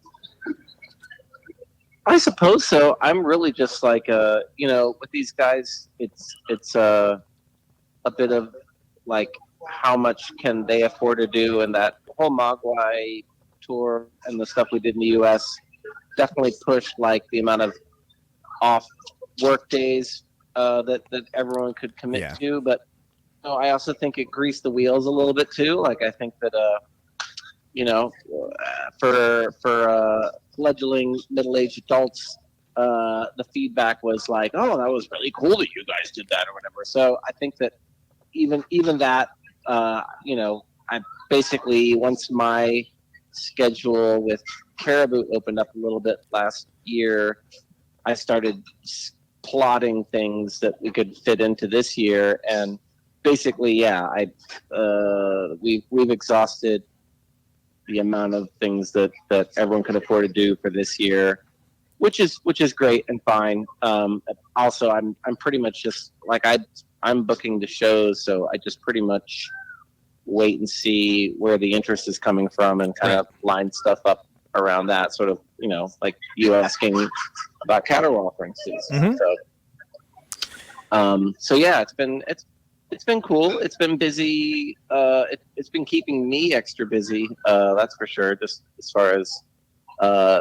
I suppose so. I'm really just like with these guys, it's a bit of like how much can they afford to do, and that whole Mogwai tour and the stuff we did in the U.S. definitely pushed like the amount of off work days that everyone could commit to, but I also think it greased the wheels a little bit too. Like I think that for fledgling middle-aged adults, the feedback was like, "Oh, that was really cool that you guys did that," or whatever. So I think that even that, I basically, once my schedule with Caribou opened up a little bit last year, I started plotting things that we could fit into this year, and basically, we've exhausted the amount of things that everyone can afford to do for this year, which is great and fine. Also, I'm pretty much just like I'm booking the shows, so I just pretty much wait and see where the interest is coming from and kind of line stuff up around that. Sort of, like you asking about Caterwaul, for instance. Mm-hmm. So. So yeah, it's been cool. It's been busy. It's been keeping me extra busy. That's for sure. Just as far as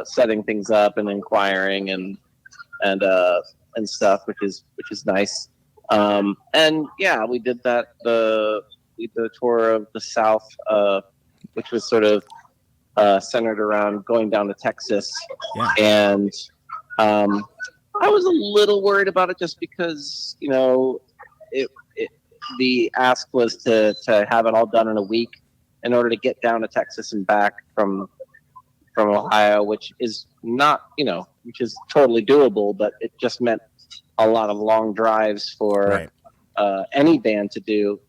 setting things up and inquiring and stuff, which is nice. And yeah, we did the tour of the South, which was sort of centered around going down to Texas. Yeah. And I was a little worried about it just because, you know, the ask was to have it all done in a week in order to get down to Texas and back from Ohio, which is not, you know, which is totally doable, but it just meant a lot of long drives for any band to do.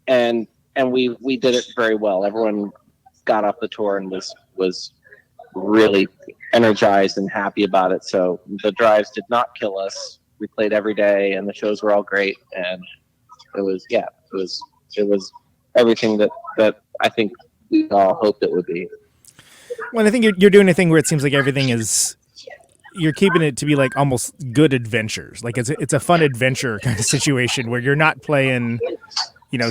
And we did it very well. Everyone got off the tour and was really energized and happy about it. So the drives did not kill us. We played every day and the shows were all great. And it was everything that I think we all hoped it would be. Well, I think you're doing a thing where it seems like everything is, you're keeping it to be like almost good adventures. Like it's a fun adventure kind of situation where you're not playing, you know,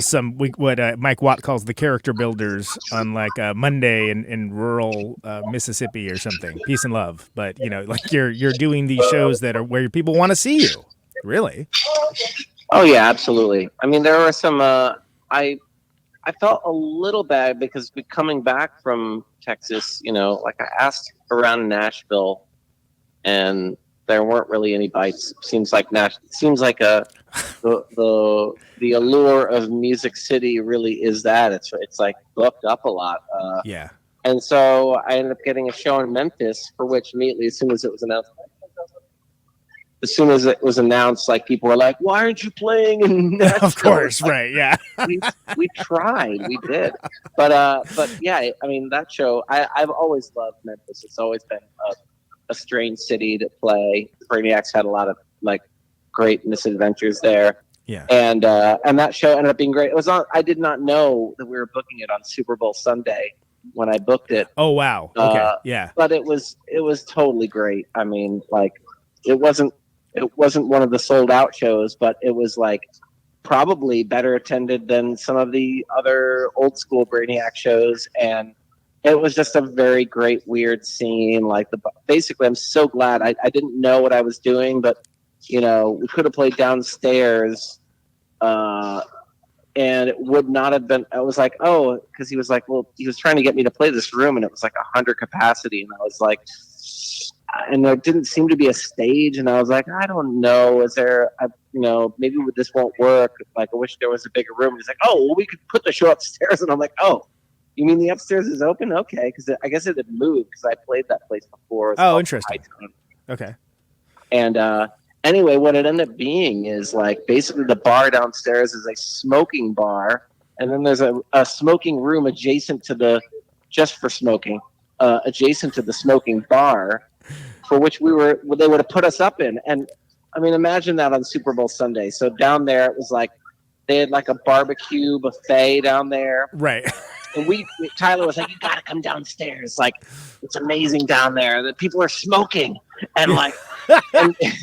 what Mike Watt calls the character builders on like a Monday in rural Mississippi or something. Peace and love. But, you know, like you're doing these shows that are where people want to see you. Really? Oh yeah, absolutely. I mean, there were some, I felt a little bad because coming back from Texas, you know, like I asked around Nashville and there weren't really any bites. Seems like the allure of Music City really is that it's like booked up a lot. Yeah. And so I ended up getting a show in Memphis, for which immediately as soon as it was announced, like people were like, "Why aren't you playing in Nashville?" Of course, right? Yeah. we tried, we did, but yeah, I mean that show. I've always loved Memphis. It's always been a strange city to play. Brainiacs had a lot of like great misadventures there. Yeah. And that show ended up being great. It was on. I did not know that we were booking it on Super Bowl Sunday when I booked it. Oh wow. Okay. Yeah. But it was totally great. I mean, like it wasn't one of the sold out shows, but it was like probably better attended than some of the other old school Brainiac shows. And it was just a very great, weird scene. Like basically, I'm so glad I didn't know what I was doing, but you know, we could have played downstairs, and it would not have been. I was like, oh, because he was like, well, he was trying to get me to play this room, and it was like 100 capacity, and I was like, and there didn't seem to be a stage, and I was like, I don't know, is there, you know, maybe this won't work. Like, I wish there was a bigger room. And he's like, oh, well, we could put the show upstairs, and I'm like, oh, you mean the upstairs is open? Okay, because I guess it had moved because I played that place before. Oh, interesting. Okay. And anyway, what it ended up being is like basically the bar downstairs is a smoking bar, and then there's a smoking room adjacent to just for smoking, adjacent to the smoking bar, for which they would have put us up in. And I mean, imagine that on Super Bowl Sunday. So down there, it was like they had like a barbecue buffet down there, right? And Tyler was like, "You gotta come downstairs. Like, it's amazing down there. The people are smoking, and like, and it's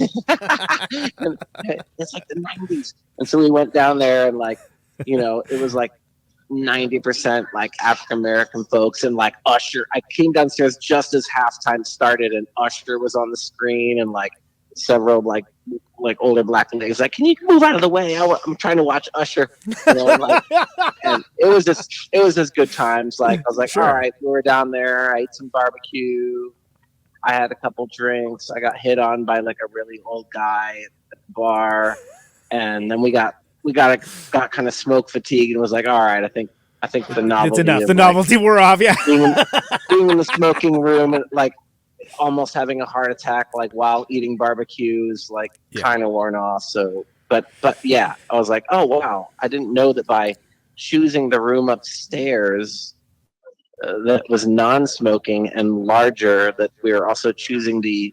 like the 90s." And so we went down there, and like, you know, it was like 90% like African American folks, and like Usher. I came downstairs just as halftime started, and Usher was on the screen, and like several like older black ladies like, can you move out of the way? I'm trying to watch Usher. You know, and it was just good times. Like I was like, sure. All right, we were down there. I ate some barbecue. I had a couple drinks. I got hit on by like a really old guy at the bar, and then we got kind of smoke fatigue and was like, all right, I think the novelty. It's enough. The novelty wore off. Yeah. being in the smoking room and like almost having a heart attack like while eating barbecues, like kind of worn off. So, but yeah, I was like, oh wow, I didn't know that by choosing the room upstairs that was non-smoking and larger, that we were also choosing I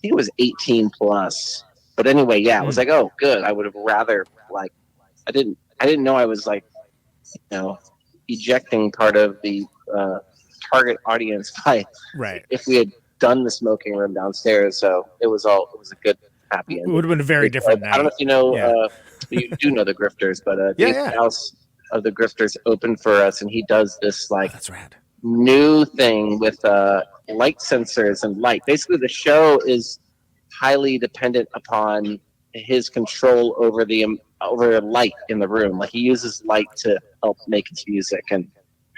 think it was 18 plus. But anyway, yeah, I was like, oh, good. I would have rather like, I didn't know I was like, you know, ejecting part of the target audience by right. If we had done the smoking room downstairs. So it was a happy It ending. would have been a very different night. I don't know if you know, Yeah. you do know the Grifters, but Yeah, Dave yeah. House of the Grifters opened for us, and he does this like that's rad. new thing with light sensors and light. Basically, the show is highly dependent upon his control over over light in the room. Like he uses light to help make his music, and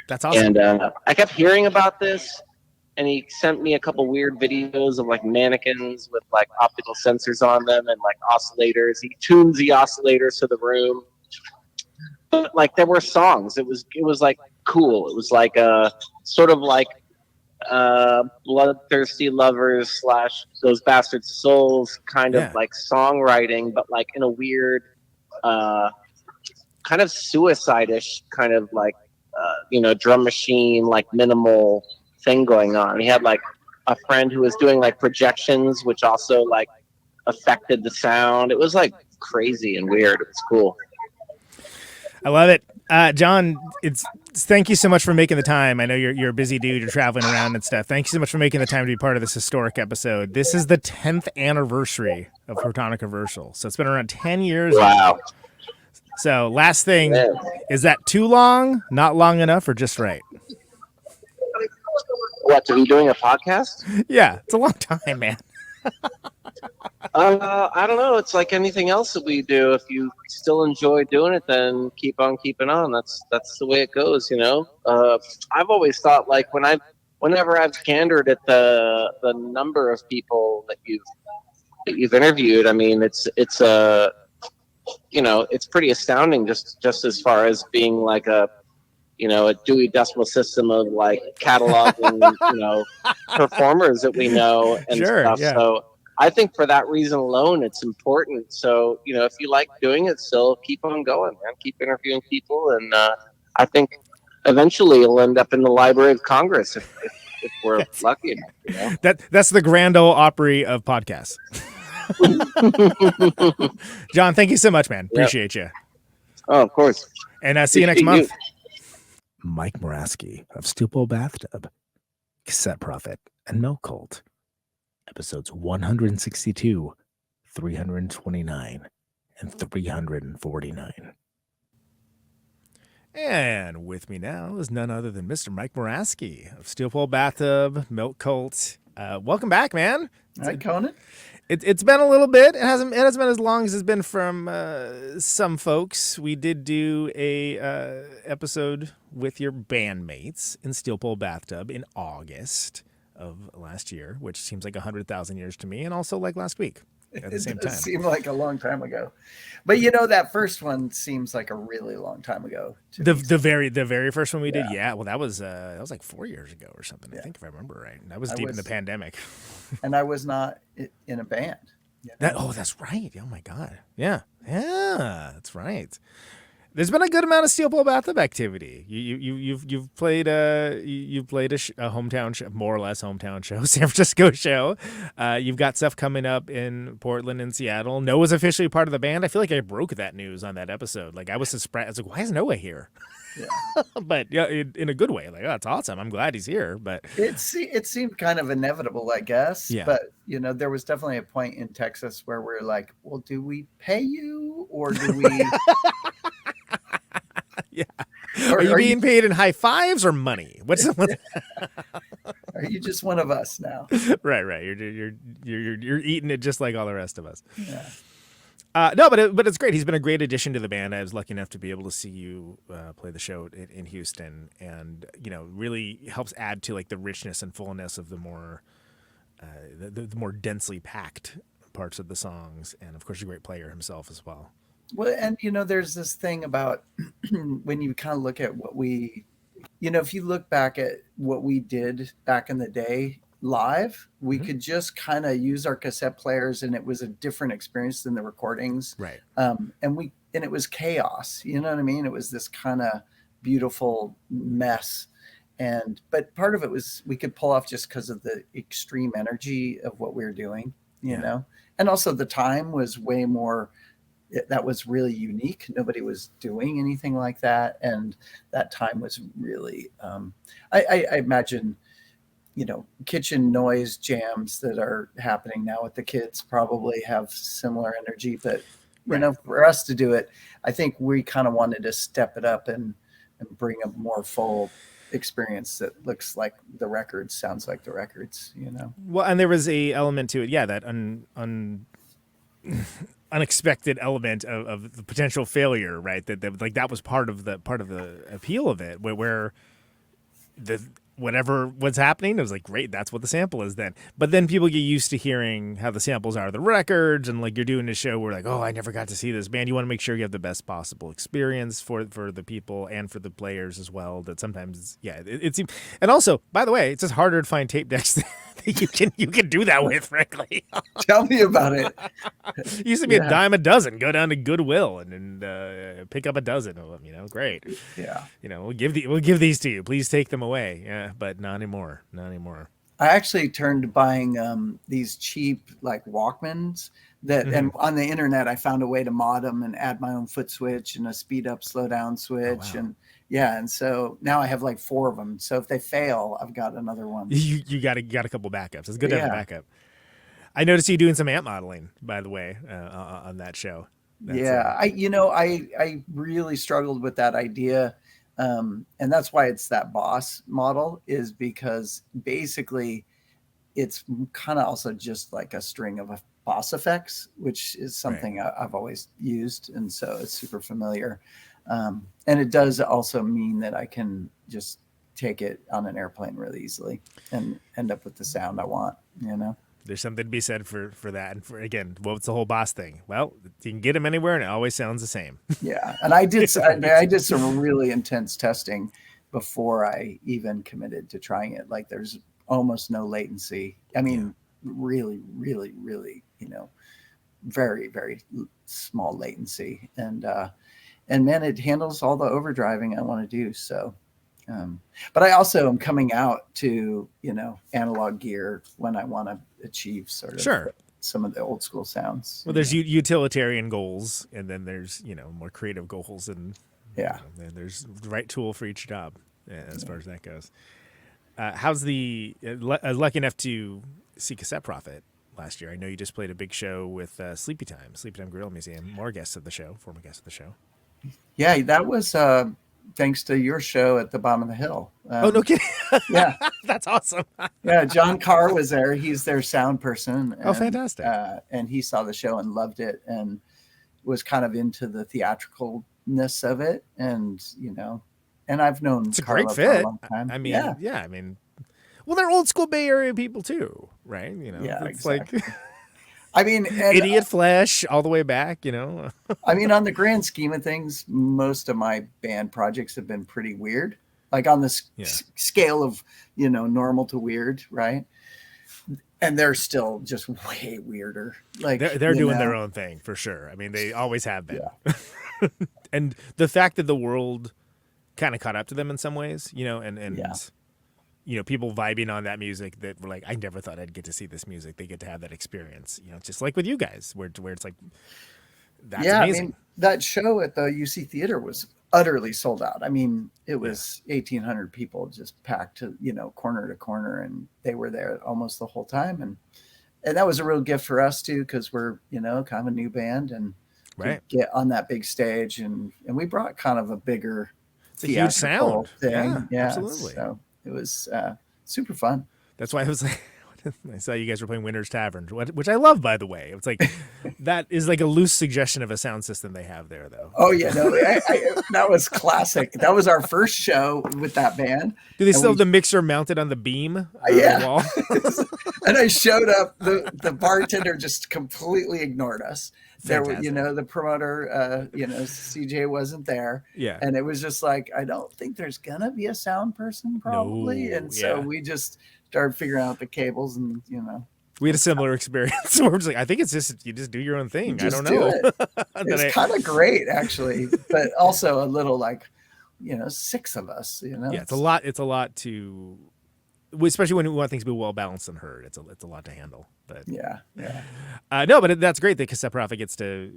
that's awesome. And I kept hearing about this, and he sent me a couple weird videos of like mannequins with like optical sensors on them and like oscillators. He tunes the oscillators to the room. But like there were songs. It was like cool. It was like sort of like Bloodthirsty Lovers / Those Bastard Souls kind of like songwriting, but like in a weird kind of suicide-ish kind of like drum machine, like minimal thing going on. He had like a friend who was doing like projections, which also like affected the sound. It was like crazy and weird. It was cool. I love it. John, thank you so much for making the time. I know you're a busy dude. You're traveling around and stuff. Thank you so much for making the time to be part of this historic episode. This is the 10th anniversary of Protonic Reversal. So it's been around 10 years. Wow. So last thing, is that too long, not long enough, or just right? What, to be doing a podcast? Yeah, it's a long time, man. I don't know. It's like anything else that we do. If you still enjoy doing it, then keep on keeping on. That's the way it goes, you know. I've always thought like whenever I've candored at the number of people that you've interviewed, I mean, it's it's pretty astounding just as far as being like a Dewey Decimal System of like cataloging, performers that we know and stuff. Yeah. So I think for that reason alone, it's important. So, if you like doing it still, keep on going, man. Keep interviewing people. And I think eventually it'll end up in the Library of Congress if we're lucky enough. That's the Grand Ole Opry of podcasts. John, thank you so much, man. Appreciate you. Oh, of course. And see you next month. Mike Morasky of Stupol Bathtub, Cassette Prophet, and Milk Cult. Episodes 162, 329, and 349. And with me now is none other than Mr. Mike Morasky of Stupol Bathtub, Milk Cult. Welcome back, man. Hi, Conan. It's been a little bit. It hasn't been as long as it's been from some folks. We did do a episode with your bandmates in Stupol Bathtub in August of last year, which seems like 100,000 years to me, and also like last week at the same time. It seemed like a long time ago, but that first one seems like a really long time ago. The very first one we did, well, that was like 4 years ago or something. I think if I remember right. That was deep in the pandemic. And I was not in a band. That's right. Oh my God. Yeah, that's right. There's been a good amount of Stupol Bathtub activity. You've played a hometown show, more or less hometown show, San Francisco show. You've got stuff coming up in Portland and Seattle. Noah's officially part of the band. I feel like I broke that news on that episode. Like I was surprised. I was like, why is Noah here? Yeah. But in a good way. Like, oh, that's awesome. I'm glad he's here. But it seemed kind of inevitable, I guess. Yeah. But there was definitely a point in Texas where we're like, well, do we pay you or do we? Yeah. Are you being paid in high fives or money? Are you just one of us now? Right. You're eating it just like all the rest of us. Yeah. No, but it's great. He's been a great addition to the band. I was lucky enough to be able to see you play the show in Houston, and really helps add to like the richness and fullness of the more the more densely packed parts of the songs. And of course, a great player himself as well. Well, and there's this thing about when you kind of look at what we, if you look back at what we did back in the day live, we could just kind of use our cassette players, and it was a different experience than the recordings. Right. And it was chaos. You know what I mean? It was this kind of beautiful mess. But part of it was we could pull off just because of the extreme energy of what we were doing, you know, and also the time was way more. That was really unique. Nobody was doing anything like that. And that time was really, I imagine kitchen noise jams that are happening now with the kids probably have similar energy, but for us to do it, I think we kind of wanted to step it up and bring a more full experience that looks like the records, sounds like the records, Well, and there was a element to it, that unexpected element of the potential failure, right? That was part of the appeal of it, where whatever was happening, it was like, great, that's what the sample is then. But then people get used to hearing how the samples are the records, and like you're doing a show where like, oh, I never got to see this band. You want to make sure you have the best possible experience for the people and for the players as well. That sometimes, it's and also, by the way, it's just harder to find tape decks that you can do that with, frankly. Tell me about it. It used to be a dime a dozen. Go down to Goodwill and pick up a dozen of them. Great. Yeah. We'll give these to you. Please take them away. Yeah, but not anymore. I actually turned to buying these cheap like Walkmans that, and on the internet I found a way to mod them and add my own foot switch and a speed up, slow down switch, and so now I have like 4 of them. So if they fail, I've got another one. You got a couple backups. It's good to have a backup. I noticed you doing some amp modeling, by the way, on that show. I really struggled with that idea. And that's why it's that boss model, is because basically it's kind of also just like a string of boss effects, which is something I've always used. And so it's super familiar. And it does also mean that I can just take it on an airplane really easily and end up with the sound I want, There's something to be said for that. And for, again, what's the whole boss thing? Well, you can get them anywhere and it always sounds the same. Yeah. And I did some really intense testing before I even committed to trying it. Like there's almost no latency. I mean, really, really, really, very, very small latency. And man, it handles all the overdriving I want to do. So, but I also am coming out to, analog gear when I want to achieve sort of some of the old school sounds. Well, there's utilitarian goals, and then there's, more creative goals, and and there's the right tool for each job as far as that goes. How's lucky enough to see Cassette Prophet last year? I know you just played a big show with Sleepy Time Gorilla Museum, former guest of the show. Yeah, that was thanks to your show at the bottom of the hill. Oh, no kidding. Yeah. That's awesome. Yeah. John Carr was there. He's their sound person. And, fantastic. And he saw the show and loved it and was kind of into the theatricalness of it. And, and I've known it's a Carla great fit. For a long time. I mean, well, they're old school Bay Area people too, right? It's exactly. like, I mean, Idiot Flesh all the way back, I mean, on the grand scheme of things, most of my band projects have been pretty weird, like on this scale of, normal to weird, right? And they're still just way weirder. Like they're doing their own thing for sure. I mean, they always have been. Yeah. And the fact that the world kind of caught up to them in some ways, and people vibing on that music that were like, I never thought I'd get to see this music. They get to have that experience, just like with you guys, where it's like, that's amazing. I mean, that show at the UC Theater was utterly sold out. I mean, it was 1,800 people just packed to, corner to corner, and they were there almost the whole time. And that was a real gift for us too, because we're, kind of a new band and get on that big stage. And we brought kind of a bigger, it's a huge sound thing. Yeah, absolutely. So it was super fun. That's why I was like, I saw you guys were playing Winter's Tavern, which I love, by the way. It's like, that is like a loose suggestion of a sound system they have there, though. Oh, yeah. No, that was classic. That was our first show with that band. Do they still have the mixer mounted on the beam? Yeah. The wall? And I showed up. The bartender just completely ignored us. There were, the promoter, CJ wasn't there. Yeah. And it was just like, I don't think there's going to be a sound person probably. No, and so we just started figuring out the cables and, We had a similar experience where we're just like, I think it's just, you just do your own thing. I don't know. It's kind of great, actually, but also a little like, 6 of us, Yeah, it's a lot to, especially when we want things to be well balanced and heard. It's a lot to handle. But yeah. No, but that's great that Cassette Prophet gets to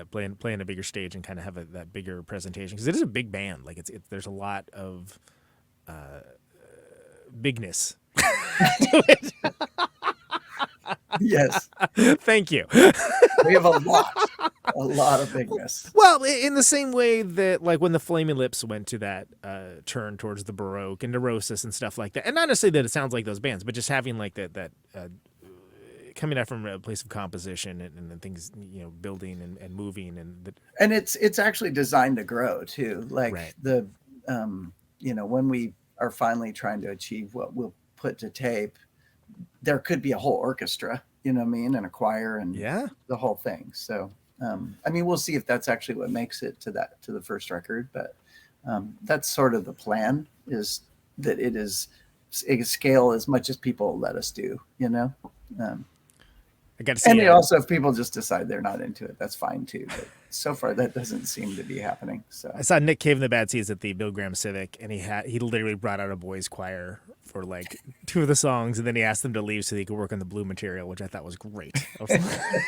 play in a bigger stage and kind of have that bigger presentation, because it is a big band. Like there's a lot of bigness Yes. Thank you. We have a lot of bigness. Well, in the same way that, like, when the Flaming Lips went to that turn towards the Baroque and Neurosis and stuff like that, and not necessarily that it sounds like those bands, but just having like that coming out from a place of composition and things, you know, building and moving and it's actually designed to grow too. Like the you know, when we are finally trying to achieve what we'll put to tape, there could be a whole orchestra, you know what I mean, and a choir and the whole thing. So I mean, we'll see if that's actually what makes it to the first record, but that's sort of the plan, is that it is a scale as much as people let us do, you know. I got to see. And also, if people just decide they're not into it, that's fine too. But so far, that doesn't seem to be happening. So I saw Nick Cave and the Bad Seeds at the Bill Graham Civic, and he literally brought out a boys' choir for like 2 of the songs, and then he asked them to leave so they could work on the blue material, which I thought was great.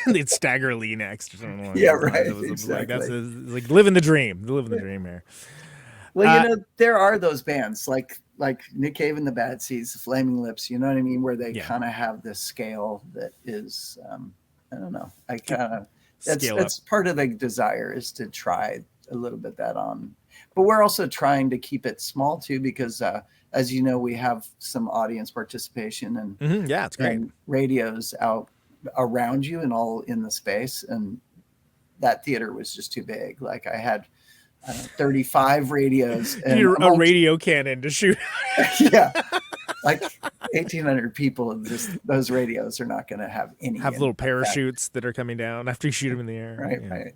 They'd Stagger Lee next. Or something like yeah, that. right. Exactly. Like, that's like living the dream. Living the dream here. Well, you know, there are those bands like Nick Cave and the Bad Seeds, the Flaming Lips, you know what I mean, where they kind of have this scale that is, I don't know. I kind of that's part of the desire, is to try a little bit that on, but we're also trying to keep it small too, because as you know, we have some audience participation and yeah, it's great. And radios out around you and all in the space, and that theater was just too big. Like I had 35 radios and a radio cannon to shoot. Yeah, like 1,800 people, and just those radios are not going to have any. Have little parachutes that are coming down after you shoot them in the air. Right.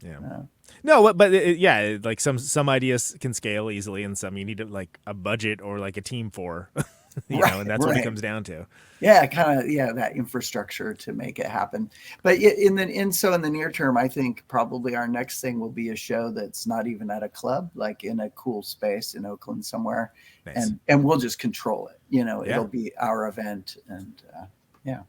Yeah. No, but yeah, like some ideas can scale easily, and some you need like a budget or like a team for, you know, and that's what it comes down to. Yeah, kind of, that infrastructure to make it happen. But in the near term, I think probably our next thing will be a show that's not even at a club, like in a cool space in Oakland somewhere, nice. and we'll just control it. You know, it'll be our event, and yeah.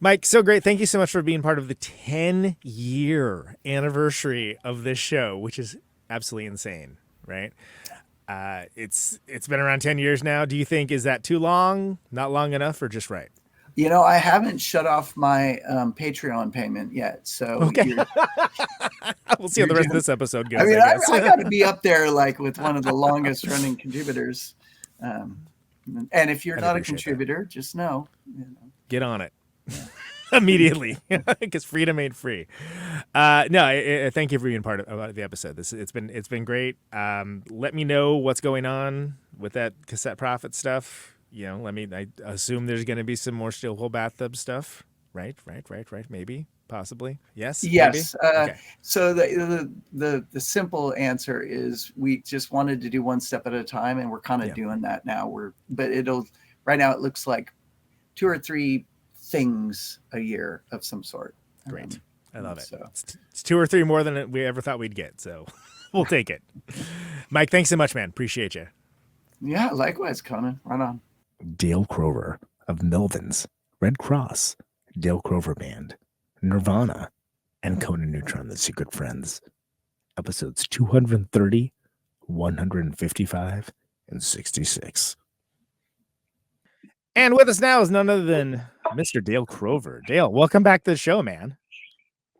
Mike, so great. Thank you so much for being part of the 10-year anniversary of this show, which is absolutely insane, right? It's been around 10 years now. Do you think, is that too long, not long enough, or just right? You know, I haven't shut off my Patreon payment yet, so okay. We'll see how the rest of this episode goes. I mean, I got to be up there like with one of the longest running contributors. And if you're not a contributor, just know, get on it. Immediately, because freedom ain't free. No, thank you for being part of the episode. It's been great. Let me know what's going on with that Cassette Prophet stuff. You know, I assume there's going to be some more Steel Hole Bathtub stuff. Right. Maybe, possibly. Yes. Okay. So the simple answer is we just wanted to do one step at a time, and we're kind of doing that now. Right now it looks like 2 or 3 things a year of some sort. Great. I love it. So. It's 2 or 3 more than we ever thought we'd get. So we'll take it. Mike, thanks so much, man. Appreciate you. Yeah, likewise, Conan. Right on. Dale Crover of Melvins, Red Cross, Dale Crover Band, Nirvana, and Conan Neutron, The Secret Friends. Episodes 230, 155, and 66. And with us now is none other than Mr. Dale Crover. Dale, welcome back to the show, man.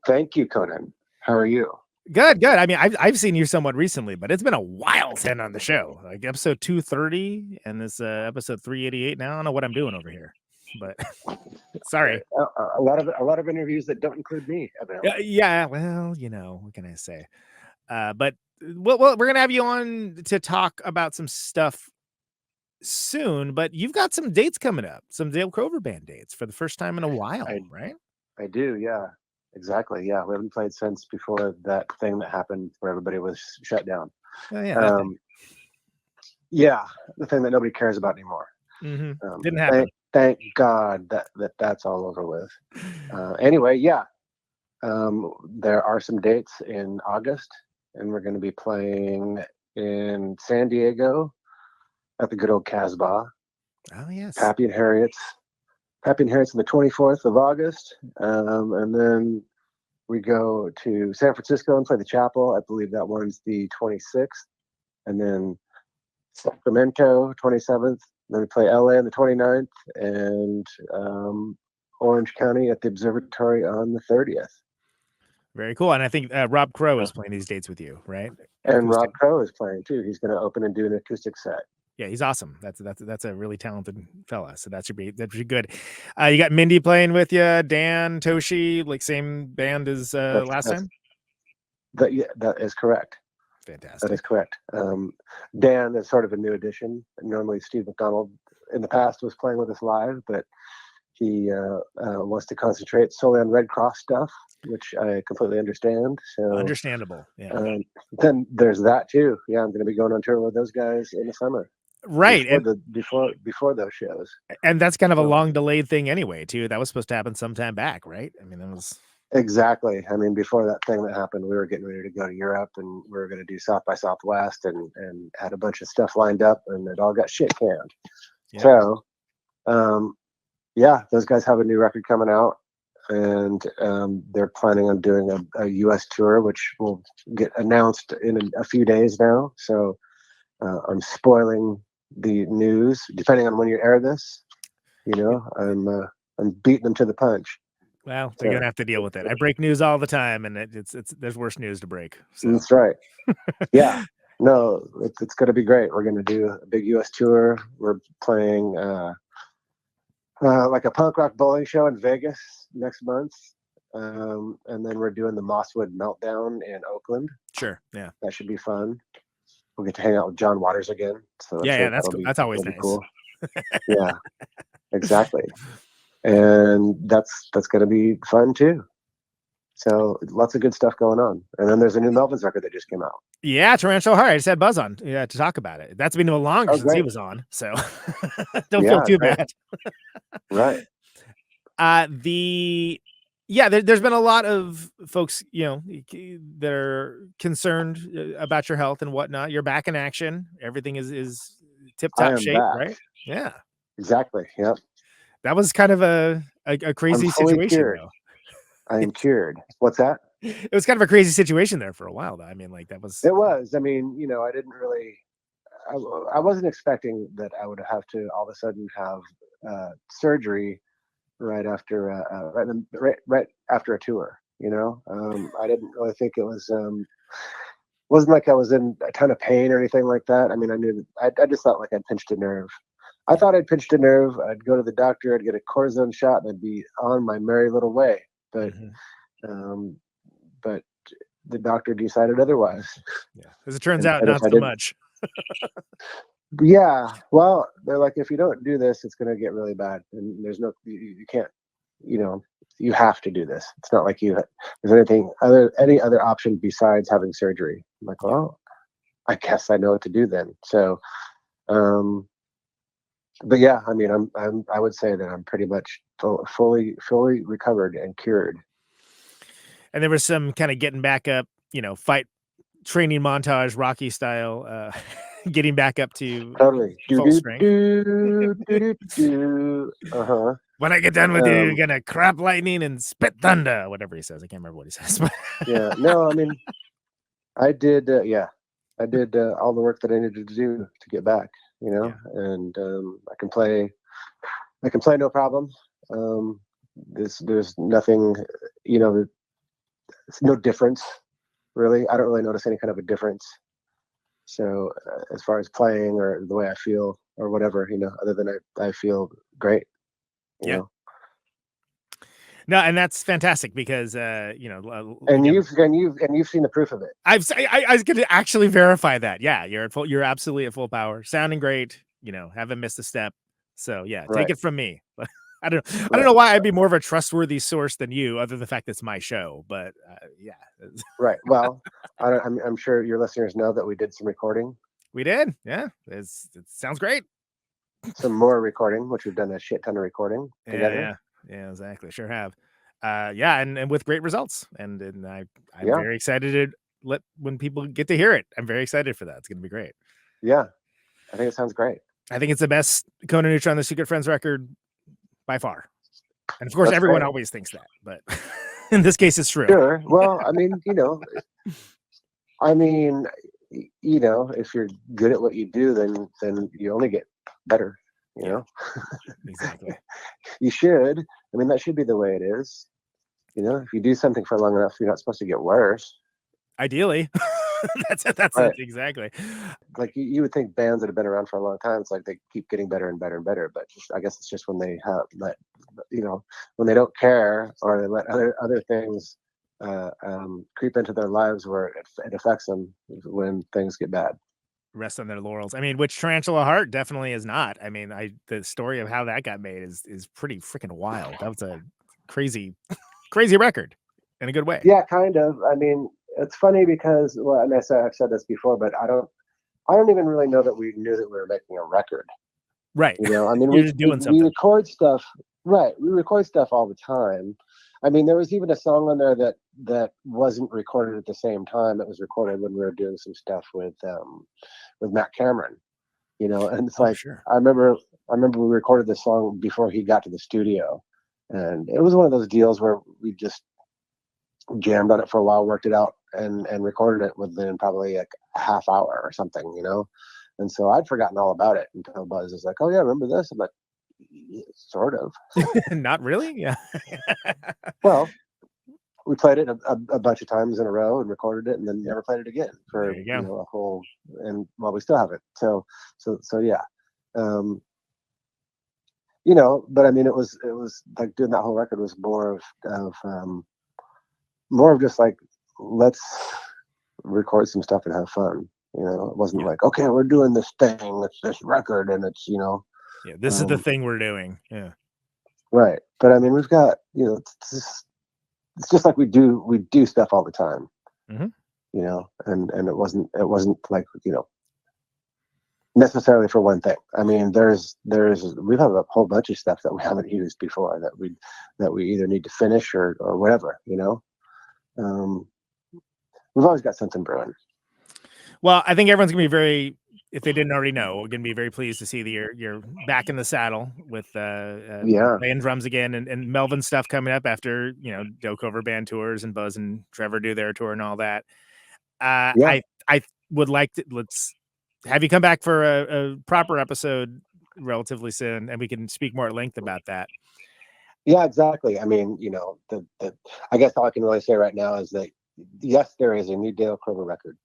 Thank you, Conan. How are you? Good. I mean, I've seen you somewhat recently, but it's been a while since on the show. Like episode 230 and this episode 388. Now I don't know what I'm doing over here, but sorry. A lot of interviews that don't include me. Yeah. Well, you know, what can I say? But we're gonna have you on to talk about some stuff soon, but you've got some dates coming up, some Dale Crover Band dates for the first time in a while, right? I do, yeah, exactly. Yeah, we haven't played since before that thing that happened where everybody was shut down. Yeah, the thing that nobody cares about anymore. Didn't happen. Thank God that's all over with. Anyway, yeah, there are some dates in August, and we're going to be playing in San Diego at the good old Casbah. Oh yes. Pappy and Harriet's on the 24th of August. And then we go to San Francisco and play the Chapel. I believe that one's the 26th. And then Sacramento, 27th. Then we play LA on the 29th and Orange County at the Observatory on the 30th. Very cool. And I think Rob Crow is playing these dates with you, right? And Rob Crow is playing too. He's going to open and do an acoustic set. Yeah, he's awesome. That's a really talented fella. So that should be good. You got Mindy playing with you, Dan, Toshi, like same band as last time. That is correct. Fantastic. That is correct. Dan is sort of a new addition. Normally, Steve McDonald in the past was playing with us live, but he wants to concentrate solely on Red Cross stuff, which I completely understand. So understandable. Yeah. Then there's that too. Yeah, I'm going to be going on tour with those guys in the summer. Right. Before those shows. And that's kind of a long delayed thing anyway, too. That was supposed to happen sometime back, right? I mean, that was exactly. I mean, before that thing that happened, we were getting ready to go to Europe and we were going to do South by Southwest and had a bunch of stuff lined up and it all got shit canned. Yeah. So, yeah, those guys have a new record coming out and they're planning on doing a US tour, which will get announced in a few days now. So I'm spoiling the news depending on when you air this. You know, I'm beating them to the punch. Well, they're gonna have to deal with it. I break news all the time, and it's there's worse news to break. So. That's right. Yeah, no, it's gonna be great. We're gonna do a big U.S. tour. We're playing like a punk rock bowling show in Vegas next month, and then we're doing the Mosswood Meltdown in Oakland. Sure, yeah, that should be fun. We'll get to hang out with John Waters again. So that's always nice. Cool. Yeah, exactly. And that's going to be fun too. So lots of good stuff going on. And then there's a new Melvins record that just came out. Yeah, Torrential Heart. I just had Buzz on to talk about it. That's been a long since he was on, so don't feel too bad. Right. There's been a lot of folks, that are concerned about your health and whatnot. You're back in action. Everything is tip top shape, back. Right? Yeah. Exactly. Yep. That was kind of a crazy situation, though. I am cured. What's that? It was kind of a crazy situation there for a while, though. I mean, like that was. It was. I mean, I didn't really. I wasn't expecting that I would have to all of a sudden have surgery right after a tour. I didn't really think it was. Wasn't like I was in a ton of pain or anything like that. I mean, I knew that I just thought like I'd pinched a nerve. I thought I'd pinched a nerve. I'd go to the doctor. I'd get a cortisone shot, and I'd be on my merry little way. But, but the doctor decided otherwise. Yeah, as it turns out, not so much. Yeah, well, they're like, if you don't do this, it's going to get really bad, and there's no, you can't, you have to do this. It's not like there's any other option besides having surgery. I'm like, well, I guess I know what to do then. So, but yeah, I mean, I would say that I'm pretty much fully recovered and cured. And there was some kind of getting back up, fight training montage, Rocky style, getting back up to totally full strength. When I get done with you, you're gonna crap lightning and spit thunder, whatever he says. I can't remember what he says. Yeah, no, I mean, I did all the work that I needed to do to get back. And I can play no problem. There's nothing, it's no difference really. I don't really notice any kind of a difference. So as far as playing or the way I feel or whatever, other than I feel great. Yeah. No, and that's fantastic because and you've seen the proof of it. I was going to actually verify that. Yeah, you're absolutely at full power, sounding great. Haven't missed a step. So yeah, take it from me. I don't know why I'd be more of a trustworthy source than you, other than the fact that it's my show. But yeah, right. Well, I'm sure your listeners know that we did some recording. We did. Yeah, it sounds great. Some more recording, which we've done a shit ton of recording together. Yeah, exactly. Sure have. And with great results. And I'm very excited to when people get to hear it. I'm very excited for that. It's going to be great. Yeah, I think it sounds great. I think it's the best Conan Neutron, the Secret Friends record by far. And of course, That's everyone great. always thinks that, but in this case, it's true. Sure. Well, I mean, if you're good at what you do, then you only get better. You know, exactly. You should. I mean, that should be the way it is. You know, if you do something for long enough, you're not supposed to get worse. Ideally, that's Right. it, exactly. Like you would think bands that have been around for a long time, it's like they keep getting better and better and better. But I guess it's just when they when they don't care or they let other things creep into their lives where it affects them when things get bad. Rest on their laurels. I mean, which Tarantula Heart definitely is not. I mean, the story of how that got made is pretty freaking wild. That was a crazy record in a good way. Yeah, kind of. I mean, it's funny because, well, and I've said this before, but I don't even really know that we knew that we were making a record. Right. You know, I mean, You're just doing something. We record stuff. Right. We record stuff all the time. I mean, there was even a song on there that wasn't recorded at the same time. It was recorded when we were doing some stuff with Matt Cameron, you know, and it's sure. I remember we recorded this song before he got to the studio, and it was one of those deals where we just jammed on it for a while, worked it out, and recorded it within probably like a half hour or something, you know. And so I'd forgotten all about it until Buzz was like, "Oh yeah, remember this?" I'm like, "Sort of." Not really. Yeah. Well, we played it a bunch of times in a row and recorded it, and then never played it again for a whole. And well, we still have it. So yeah. You know, but I mean, it was like doing that whole record was more of just like, let's record some stuff and have fun. You know, it wasn't like, okay, we're doing this thing, it's this record, and it's, you know. Yeah, this is the thing we're doing. Yeah. Right. But I mean, we've got, you know, it's just like we do stuff all the time. Mm-hmm. You know, and it wasn't like, you know, necessarily for one thing. I mean, we've had a whole bunch of stuff that we haven't used before that we either need to finish or whatever, you know. We've always got something brewing. Well, I think everyone's gonna be very, if they didn't already know, we're gonna be very pleased to see that you're back in the saddle with playing drums again, and Melvin stuff coming up after, you know, Crover band tours and Buzz and Trevor do their tour and all that. I would like to let's have you come back for a proper episode relatively soon, and we can speak more at length about that. Yeah, exactly. I mean, you know, I guess all I can really say right now is that yes, there is a new Crover record.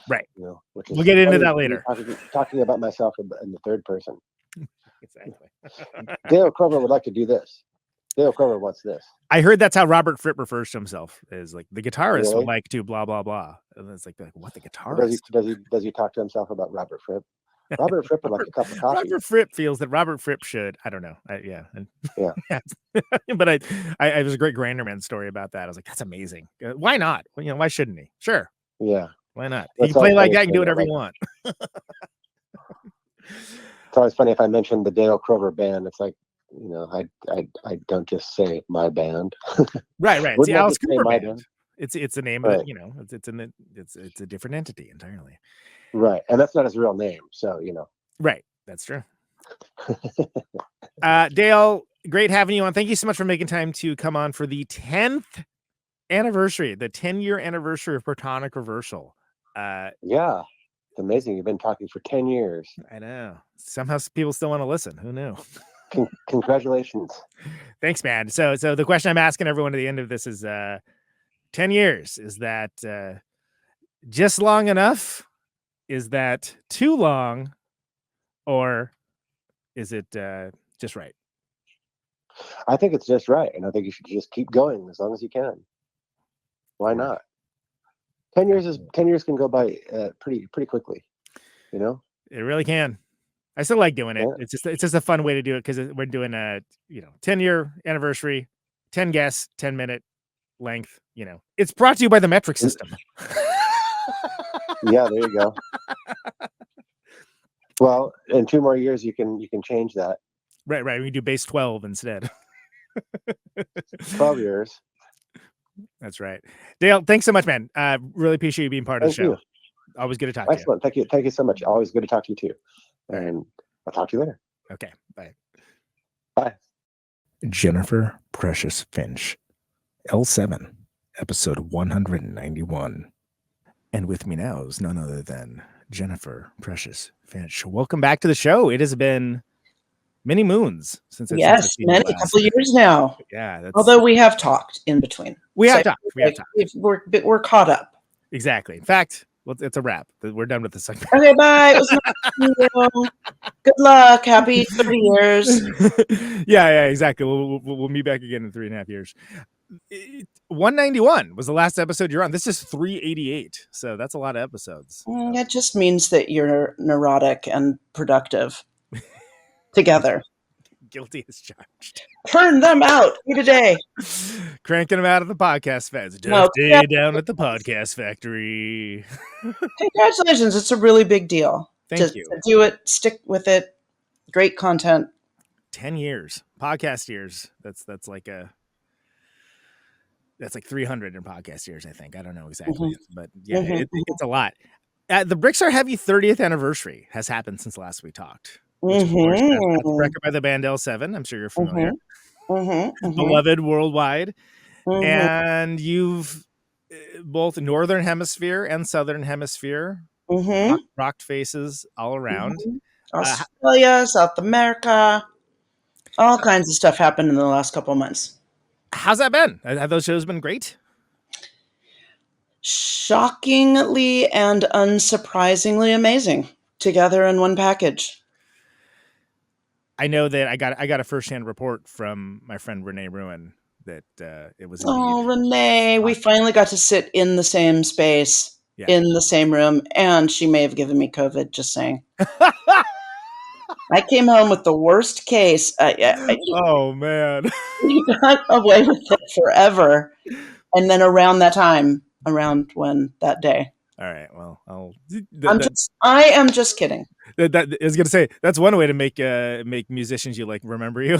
Right. You know, which we'll get into that later. Talking about myself in the third person. Exactly. Crover would like to do this. Crover wants this. I heard that's how Robert Fripp refers to himself, is like the guitarist Really? would like to blah blah blah. And it's like what, the guitarist? Does he talk to himself about Robert Fripp? Robert Fripp would like a cup of coffee. Robert Fripp feels that Robert Fripp should. I don't know. Yeah. But I was a great Granderman story about that. I was like, that's amazing. Why not? Well, you know, why shouldn't he? Sure. Yeah. Why not? You can play like that. You can do whatever you want. It's always funny if I mention the Dale Crover band. It's like, you know, I don't just say my band. Right. It's the Alice Cooper band. Band. It's a name of it. You know, it's a different entity entirely. Right, and that's not his real name. So you know. Right. That's true. Dale, great having you on. Thank you so much for making time to come on for the 10th anniversary, the 10-year anniversary of Protonic Reversal. Yeah, it's amazing. You've been talking for 10 years. I know. Somehow people still want to listen. Who knew? Congratulations. Thanks, man. So the question I'm asking everyone at the end of this is 10 years. Is that just long enough? Is that too long? Or is it just right? I think it's just right. And I think you should just keep going as long as you can. Why not? 10 years can go by pretty quickly, you know. It really can. I still like doing it. Yeah. It's just a fun way to do it because we're doing a 10-year anniversary, 10 guests, 10-minute length. You know, it's brought to you by the metric system. Yeah, there you go. Well, in 2 more years, you can change that. Right. We do base 12 instead. 12 years. That's right. Dale, thanks so much, man. Really appreciate you being part of the show. You. Always good to talk to you. Excellent. Thank you so much. Always good to talk to you too. And I'll talk to you later. Okay. Bye. Bye. Jennifer Precious Finch, L7, episode 191. And with me now is none other than Jennifer Precious Finch. Welcome back to the show. It has been Many moons since I've Yes, seen you a last. couple of years now. Yeah, that's... Although we have talked in between. We have So talked. We have talked. We're caught up. Exactly. In fact, well, it's a wrap. We're done with the segment. Okay, bye. It was nice to meet you. Good luck. Happy 30 years. Yeah, exactly. We'll meet back again in 3.5 years. 191 was the last episode you're on. This is 388, so that's a lot of episodes. That just means that you're neurotic and productive together. Guilty as charged. Turn them out today. Cranking them out of the podcast feds. No, Day down at the podcast factory. Congratulations. It's a really big deal. Thank you. To do it, stick with it. Great content. 10 years. Podcast years. That's like 300 in podcast years, I think. I don't know exactly. But yeah, it's a lot. The Bricks Are Heavy 30th anniversary has happened since last we talked. Which, of course, that's a record by the band L7. I'm sure you're familiar. Beloved worldwide. And you've both Northern Hemisphere and Southern Hemisphere rocked faces all around. Australia, South America, all kinds of stuff happened in the last couple of months. How's that been? Have those shows been great? Shockingly and unsurprisingly amazing together in one package. I know that I got a firsthand report from my friend Renee Ruin that it was. Oh, Renee, we finally got to sit in the same space, in the same room, and she may have given me COVID, just saying. I came home with the worst case. Oh, man. You got away with it forever. And then around that time, that day. All right. Well, I am just kidding. I was gonna say that's one way to make musicians you like remember you.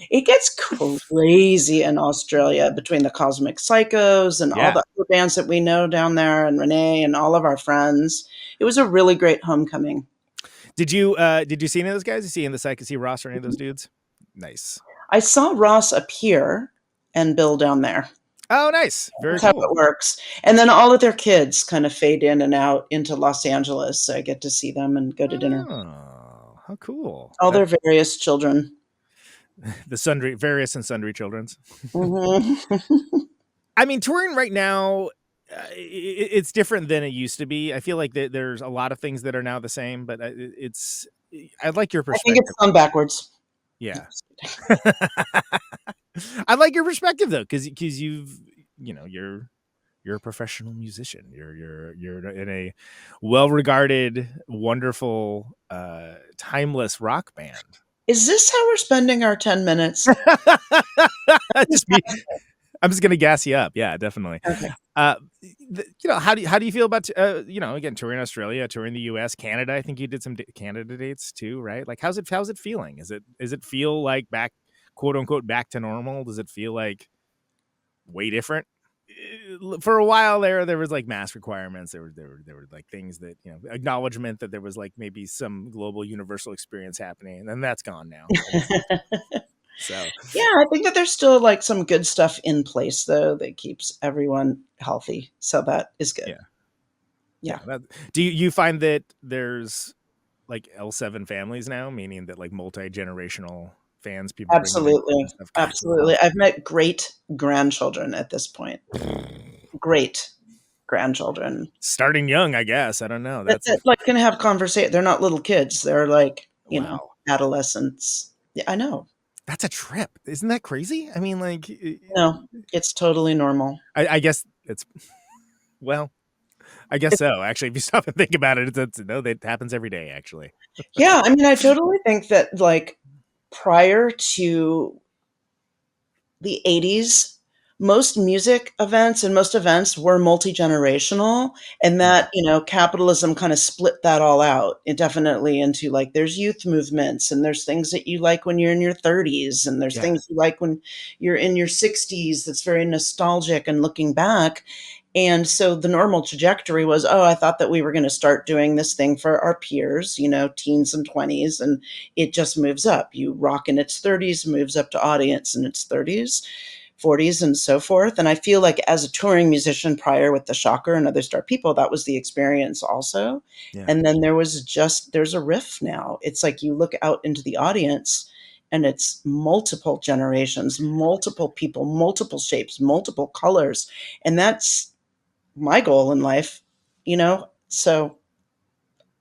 It gets crazy in Australia between the Cosmic Psychos and all the other bands that we know down there, and Renee and all of our friends. It was a really great homecoming. Did you see any of those guys? Did you see Ross or any of those dudes? Nice. I saw Ross up here and Bill down there. Oh, nice. Very That's cool. how it works. And then all of their kids kind of fade in and out into Los Angeles. So I get to see them and go to dinner. Oh, how cool. All their various children. The various and sundry children's. I mean, touring right now, it's different than it used to be. I feel like there's a lot of things that are now the same, but I'd like your perspective. I think it's gone backwards. Yeah. I like your perspective though, because you're a professional musician. You're in a well-regarded, wonderful, timeless rock band. Is this how we're spending our 10 minutes? I'm just gonna gas you up. Yeah, definitely. Okay. How do you feel about again, touring Australia, touring the US, Canada? I think you did some Canada dates too, right? Like how's it feeling? Is it feel like back, quote unquote, back to normal? Does it feel like way different? For a while there was like mask requirements. There were like things that, acknowledgement that there was like maybe some global universal experience happening, and then that's gone now. So yeah, I think that there's still like some good stuff in place though that keeps everyone healthy. So that is good. Yeah. Do you find that there's like L7 families now, meaning that like multi-generational fans, people? Absolutely. Absolutely. I've met great grandchildren at this point. Great grandchildren. Starting young, I guess. I don't know. That's like can have conversation. They're not little kids. They're like, adolescents. Yeah, I know. That's a trip. Isn't that crazy? I mean, like, no, it's totally normal. I guess I guess so. Actually, if you stop and think about it, that happens every day, actually. Yeah. I mean, I totally think that like prior to the 80s, most music events and most events were multi-generational, and that, capitalism kind of split that all out definitely into like, there's youth movements and there's things that you like when you're in your 30s and there's things you like when you're in your 60s. That's very nostalgic and looking back. And so the normal trajectory was, I thought that we were going to start doing this thing for our peers, teens and 20s, and it just moves up. You rock in its 30s, moves up to audience in its 30s. 40s and so forth. And I feel like as a touring musician prior with the Shocker and Other Star People, that was the experience also. Yeah. And then there's a riff now. It's like you look out into the audience and it's multiple generations, multiple people, multiple shapes, multiple colors. And that's my goal in life, so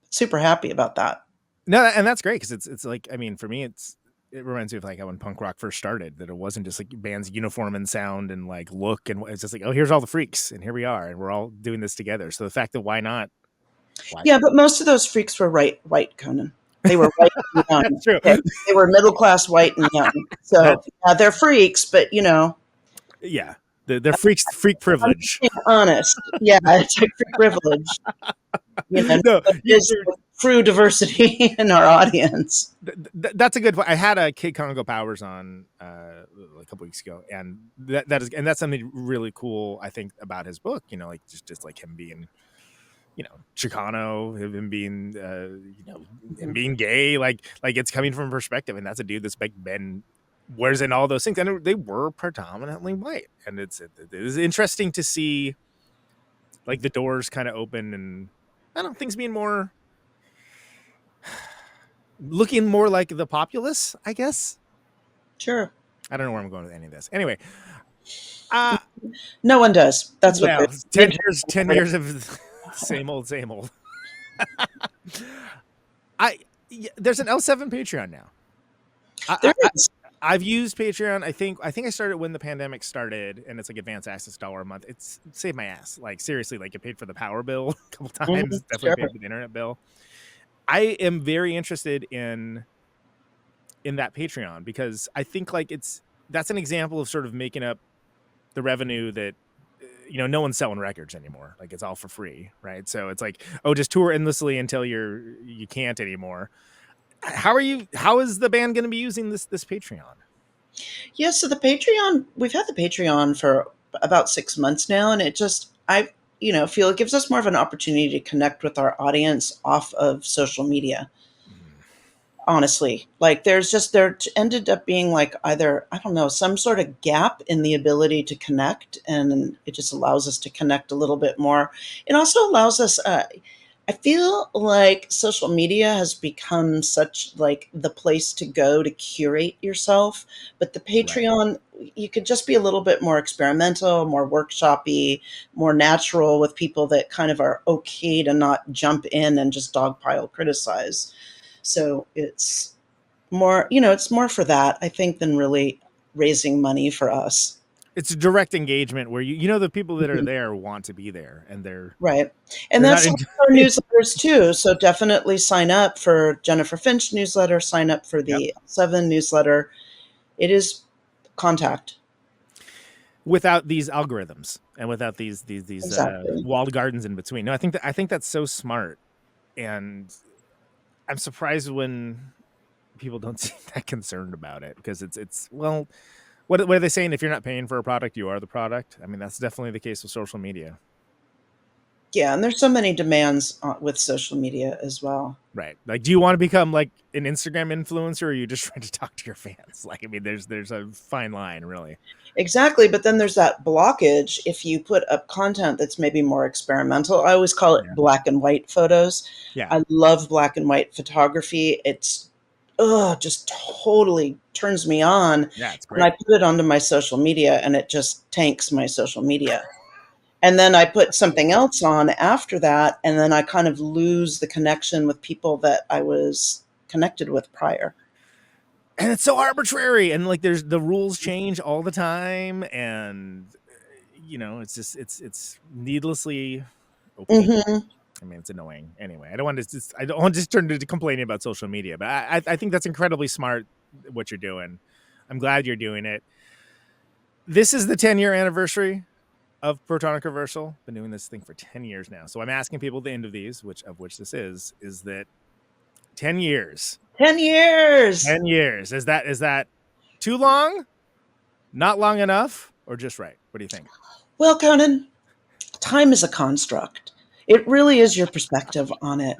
super happy about that. No, and that's great because it's like, I mean, for me, it reminds me of like how when punk rock first started, that it wasn't just like bands uniform and sound and like look, and it's just like, oh, here's all the freaks and here we are and we're all doing this together. So the fact that why not? Yeah, but most of those freaks were white, Conan. They were white and young. That's true. They were middle class, white and young. So they're freaks, but yeah, they're freak privilege. I'm being honest, yeah, it's like freak privilege. No, there's true diversity in our audience. That's a good point. I had a Kid Congo Powers on a couple weeks ago, and that's something really cool, I think, about his book. Like just like him being, Chicano, him being, him being gay, like it's coming from a perspective, and that's a dude that's been wears in all those things, and they were predominantly white, and it is interesting to see, like the doors kind of open, and I don't know, things being more. Looking more like the populace, I guess. Sure. I don't know where I'm going with any of this. Anyway, no one does. That's what 10 years of same old. There's an L7 Patreon now. I've used Patreon. I think I started when the pandemic started, and it's like advanced access $1 a month. It's saved my ass. Like seriously, like it paid for the power bill a couple times. Definitely paid for the internet bill. I am very interested in that Patreon because I think like that's an example of sort of making up the revenue that, no one's selling records anymore. Like it's all for free. Right. So it's like, oh, just tour endlessly until you can't anymore. How is the band going to be using this Patreon? Yeah. So we've had the Patreon for about 6 months now. And it just, feel it gives us more of an opportunity to connect with our audience off of social media. Honestly, like there ended up being like either, I don't know, some sort of gap in the ability to connect, and it just allows us to connect a little bit more. It also allows us, I feel like social media has become such like the place to go to curate yourself, but the Patreon, you could just be a little bit more experimental, more workshop-y, more natural with people that kind of are okay to not jump in and just dogpile criticize. So it's more, it's more for that, I think, than really raising money for us. It's a direct engagement where the people that are there want to be there, and they're right. And that's our newsletters too. So definitely sign up for Jennifer Finch newsletter, sign up for the 7 newsletter. It is contact. Without these algorithms and without these walled gardens in between. No, I think that's so smart, and I'm surprised when people don't seem that concerned about it, because it's well, what are they saying? If you're not paying for a product, you are the product. I mean, that's definitely the case with social media. Yeah, and there's so many demands with social media as well. Right. Like, do you want to become like an Instagram influencer, or are you just trying to talk to your fans? Like, I mean, there's a fine line, really. Exactly, but then there's that blockage if you put up content that's maybe more experimental. I always call it black and white photos. Yeah. I love black and white photography. It's just totally turns me on. Yeah, it's great. And I put it onto my social media, and it just tanks my social media. And then I put something else on after that, and then I kind of lose the connection with people that I was connected with prior. And it's so arbitrary, and like the rules change all the time, and it's just it's needlessly open. Mm-hmm. I mean, it's annoying. Anyway, I don't want to just turn to complaining about social media, but I think that's incredibly smart what you're doing. I'm glad you're doing it. This is the 10-year anniversary of Protonic Reversal. Been doing this thing for 10 years now. So I'm asking people at the end of these, which this is that 10 years. 10 years. 10 years. Is that too long? Not long enough? Or just right? What do you think? Well, Conan, time is a construct. It really is your perspective on it.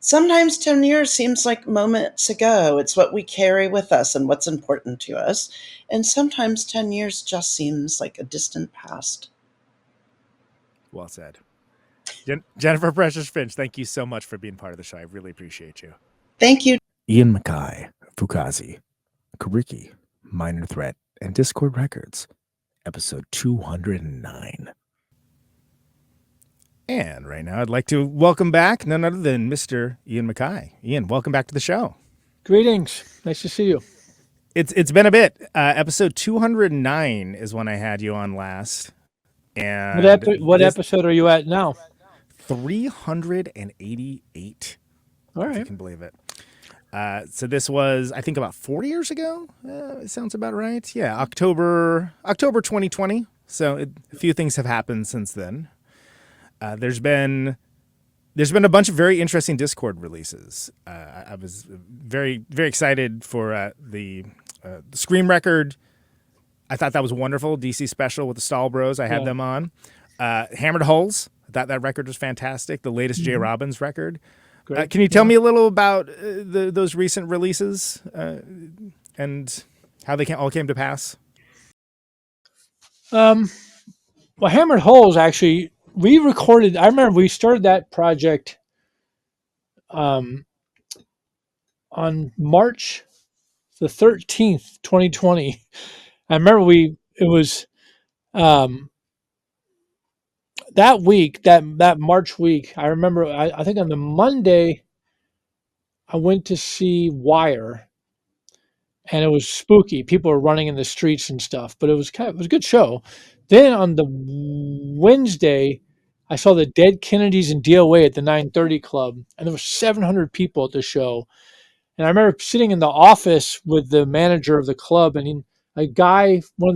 Sometimes 10 years seems like moments ago. It's what we carry with us and what's important to us. And sometimes 10 years just seems like a distant past. Well said. Jennifer Precious Finch, thank you so much for being part of the show. I really appreciate you. Thank you. Ian MacKaye, Fugazi, Kariki, Minor Threat, and Discord Records, episode 209. And right now I'd like to welcome back none other than Mr. Ian MacKaye. Ian, welcome back to the show. Greetings. Nice to see you. It's been a bit. Episode 209 is when I had you on last. And what episode are you at now? 388. All right. If you can believe it. So this was, I think, about 4 years ago. It sounds about right. Yeah, October 2020. So a few things have happened since then. There's been a bunch of very interesting Discord releases. I was very, very excited for the Scream record. I thought that was wonderful. DC Special with the Stahl Bros. I had them on. Hammered Hulls. I thought that record was fantastic. The latest J. Robbins record. Can you tell me a little about those recent releases and how they all came to pass? Well, Hammered Hulls, actually, we recorded, I remember we started that project on March the 13th, 2020. I remember it was that week, that March week, I remember, I think on the Monday, I went to see Wire, and it was spooky. People were running in the streets and stuff, but it was a good show. Then on the Wednesday, I saw the Dead Kennedys and DOA at the 930 Club, and there were 700 people at the show. And I remember sitting in the office with the manager of the club, and one of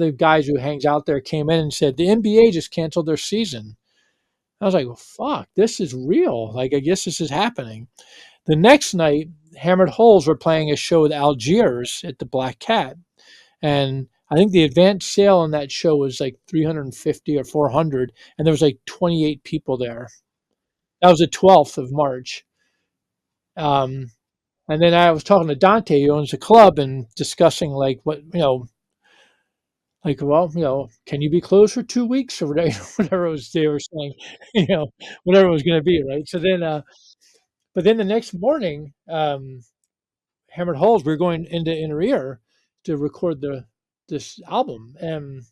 the guys who hangs out there came in and said, the NBA just canceled their season. I was like, well, fuck, this is real. Like, I guess this is happening. The next night, Hammered Hulls were playing a show with Algiers at the Black Cat. And I think the advance sale on that show was like 350 or 400, and there was like 28 people there. That was the 12th of March. And then I was talking to Dante, who owns the club, and discussing like can you be closed for 2 weeks or whatever they were saying, whatever it was going to be, right? So then, but then the next morning, Hammered Hulls, we were going into Inner Ear to record this album, and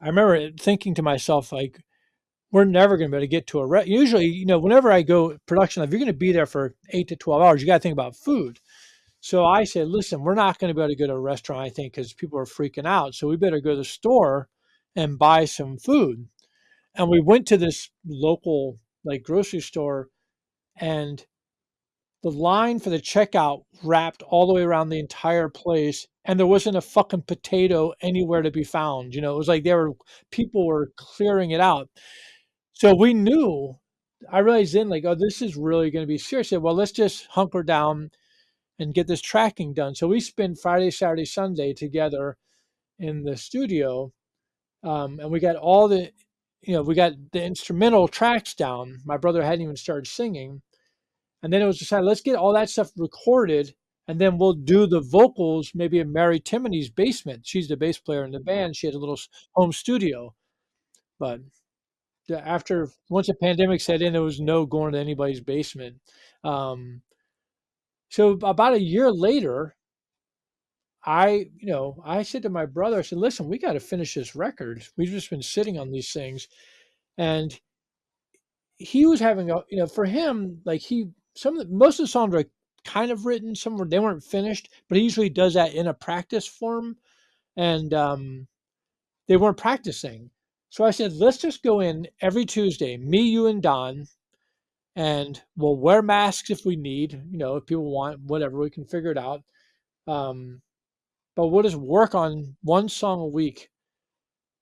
I remember thinking to myself, like, we're never going to be able to get to usually, whenever I go production, if you're going to be there for 8 to 12 hours, you got to think about food. So I said, listen, we're not going to be able to go to a restaurant, I think, because people are freaking out. So we better go to the store and buy some food. And we went to this local grocery store, and the line for the checkout wrapped all the way around the entire place, and there wasn't a fucking potato anywhere to be found. It was like people were clearing it out. So we knew, I realized then, oh, this is really going to be serious. I said, well, let's just hunker down and get this tracking done. So we spent Friday, Saturday, Sunday together in the studio, and we got we got the instrumental tracks down. My brother hadn't even started singing. And then it was decided, let's get all that stuff recorded, and then we'll do the vocals maybe in Mary Timony's basement. She's the bass player in the band. She had a little home studio. But once the pandemic set in, there was no going to anybody's basement. So about a year later, I said to my brother, I said, listen, we got to finish this record. We've just been sitting on these things. And he was having for him, most of the songs were kind of written, they weren't finished, but he usually does that in a practice form, and they weren't practicing. So I said, let's just go in every Tuesday, me, you, and Don, and we'll wear masks if we need, if people want, whatever, we can figure it out. But we'll just work on one song a week.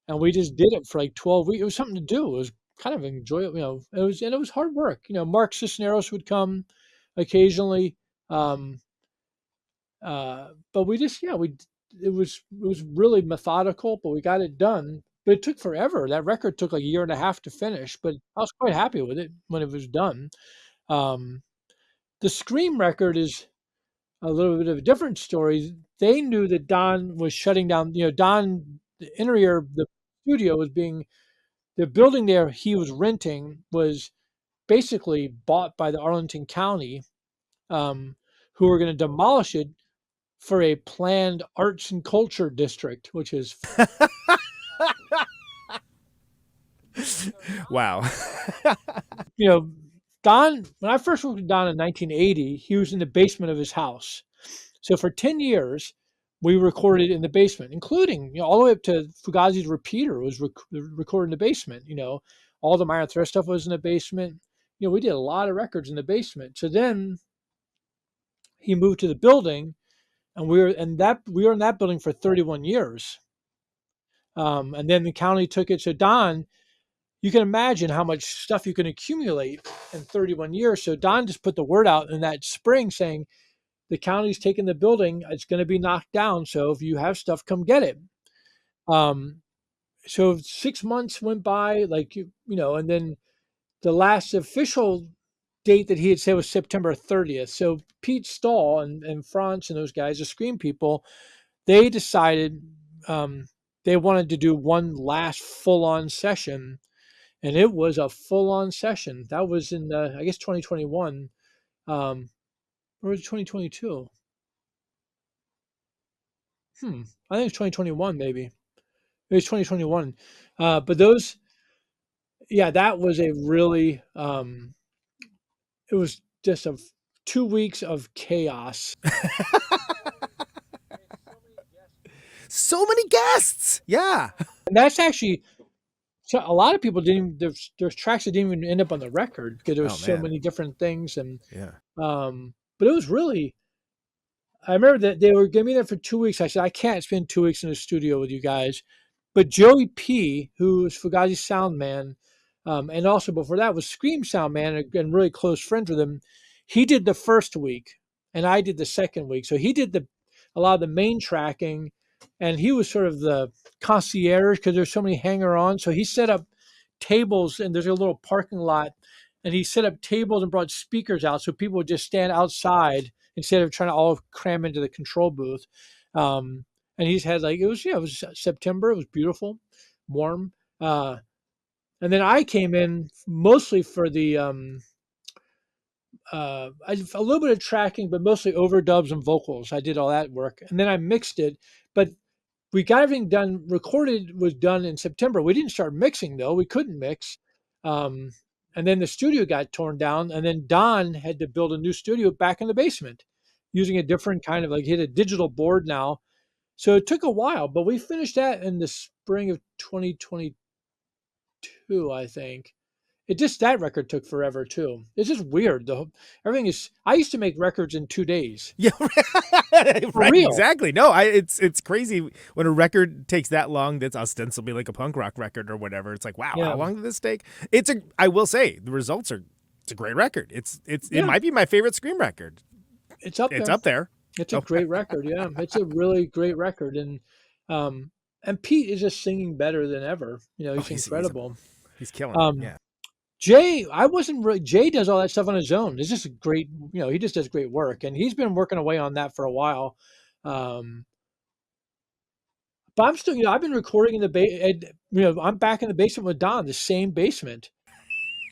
And we just did it for 12 weeks. It was something to do. It was kind of enjoyable, it was hard work. Mark Cisneros would come occasionally. But we just, it was really methodical, but we got it done. But it took forever. That record took a year and a half to finish, but I was quite happy with it when it was done. The Scream record is a little bit of a different story. They knew that Don was shutting down. Don, the interior of the studio was the building there he was renting was basically bought by the Arlington County, who were going to demolish it for a planned arts and culture district, which is wow. Don, when I first worked with Don in 1980, he was in the basement of his house. So for 10 years, we recorded in the basement, including, all the way up to Fugazi's Repeater was recorded in the basement. All the Minor Threat stuff was in the basement. We did a lot of records in the basement. So then he moved to the building, and we were in that building for 31 years. And then the county took it. So Don, you can imagine how much stuff you can accumulate in 31 years. So Don just put the word out in that spring saying, the county's taking the building. It's going to be knocked down. So if you have stuff, come get it. So 6 months went by, and then the last official date that he had said was September 30th. So Pete Stahl and Franz and those guys, the Scream people, they decided they wanted to do one last full-on session. And it was a full-on session. That was in, I guess, 2021. Or was it 2022? I think it's 2021, maybe. It was 2021. But those, that was a really, it was just 2 weeks of chaos. So many guests. Yeah. And that's actually, so a lot of people didn't even, there's tracks that didn't even end up on the record because there was so many different things. And, but it was really, I remember that they were going to be there for 2 weeks. I said, I can't spend 2 weeks in the studio with you guys. But Joey P., who was Fugazi's sound man, and also before that was Scream sound man and really close friends with him, he did the first week and I did the second week. So he did a lot of the main tracking, and he was sort of the concierge because there's so many hanger-ons. So he set up tables, and there's a little parking lot, and he set up tables and brought speakers out so people would just stand outside instead of trying to all cram into the control booth. And he's had it was September. It was beautiful, warm. And then I came in mostly for the, a little bit of tracking, but mostly overdubs and vocals. I did all that work. And then I mixed it, but we got everything done. Recorded was done in September. We didn't start mixing though. We couldn't mix. And then the studio got torn down, and then Don had to build a new studio back in the basement using a different kind of he had a digital board now. So it took a while, but we finished that in the spring of 2022, I think. That record took forever too. It's just weird. Everything is, I used to make records in 2 days. Yeah, right. Real. Exactly. No, it's crazy when a record takes that long. That's ostensibly like a punk rock record or whatever. It's like, wow, how long did this take? I will say the results it's a great record. It might be my favorite Scream record. It's up there. It's a great record. Yeah. It's a really great record. And Pete is just singing better than ever. He's incredible. He's killing it. Yeah. Jay, Jay does all that stuff on his own. It's just a great, he just does great work, and he's been working away on that for a while. But I'm still, I've been recording in I'm back in the basement with Don, the same basement.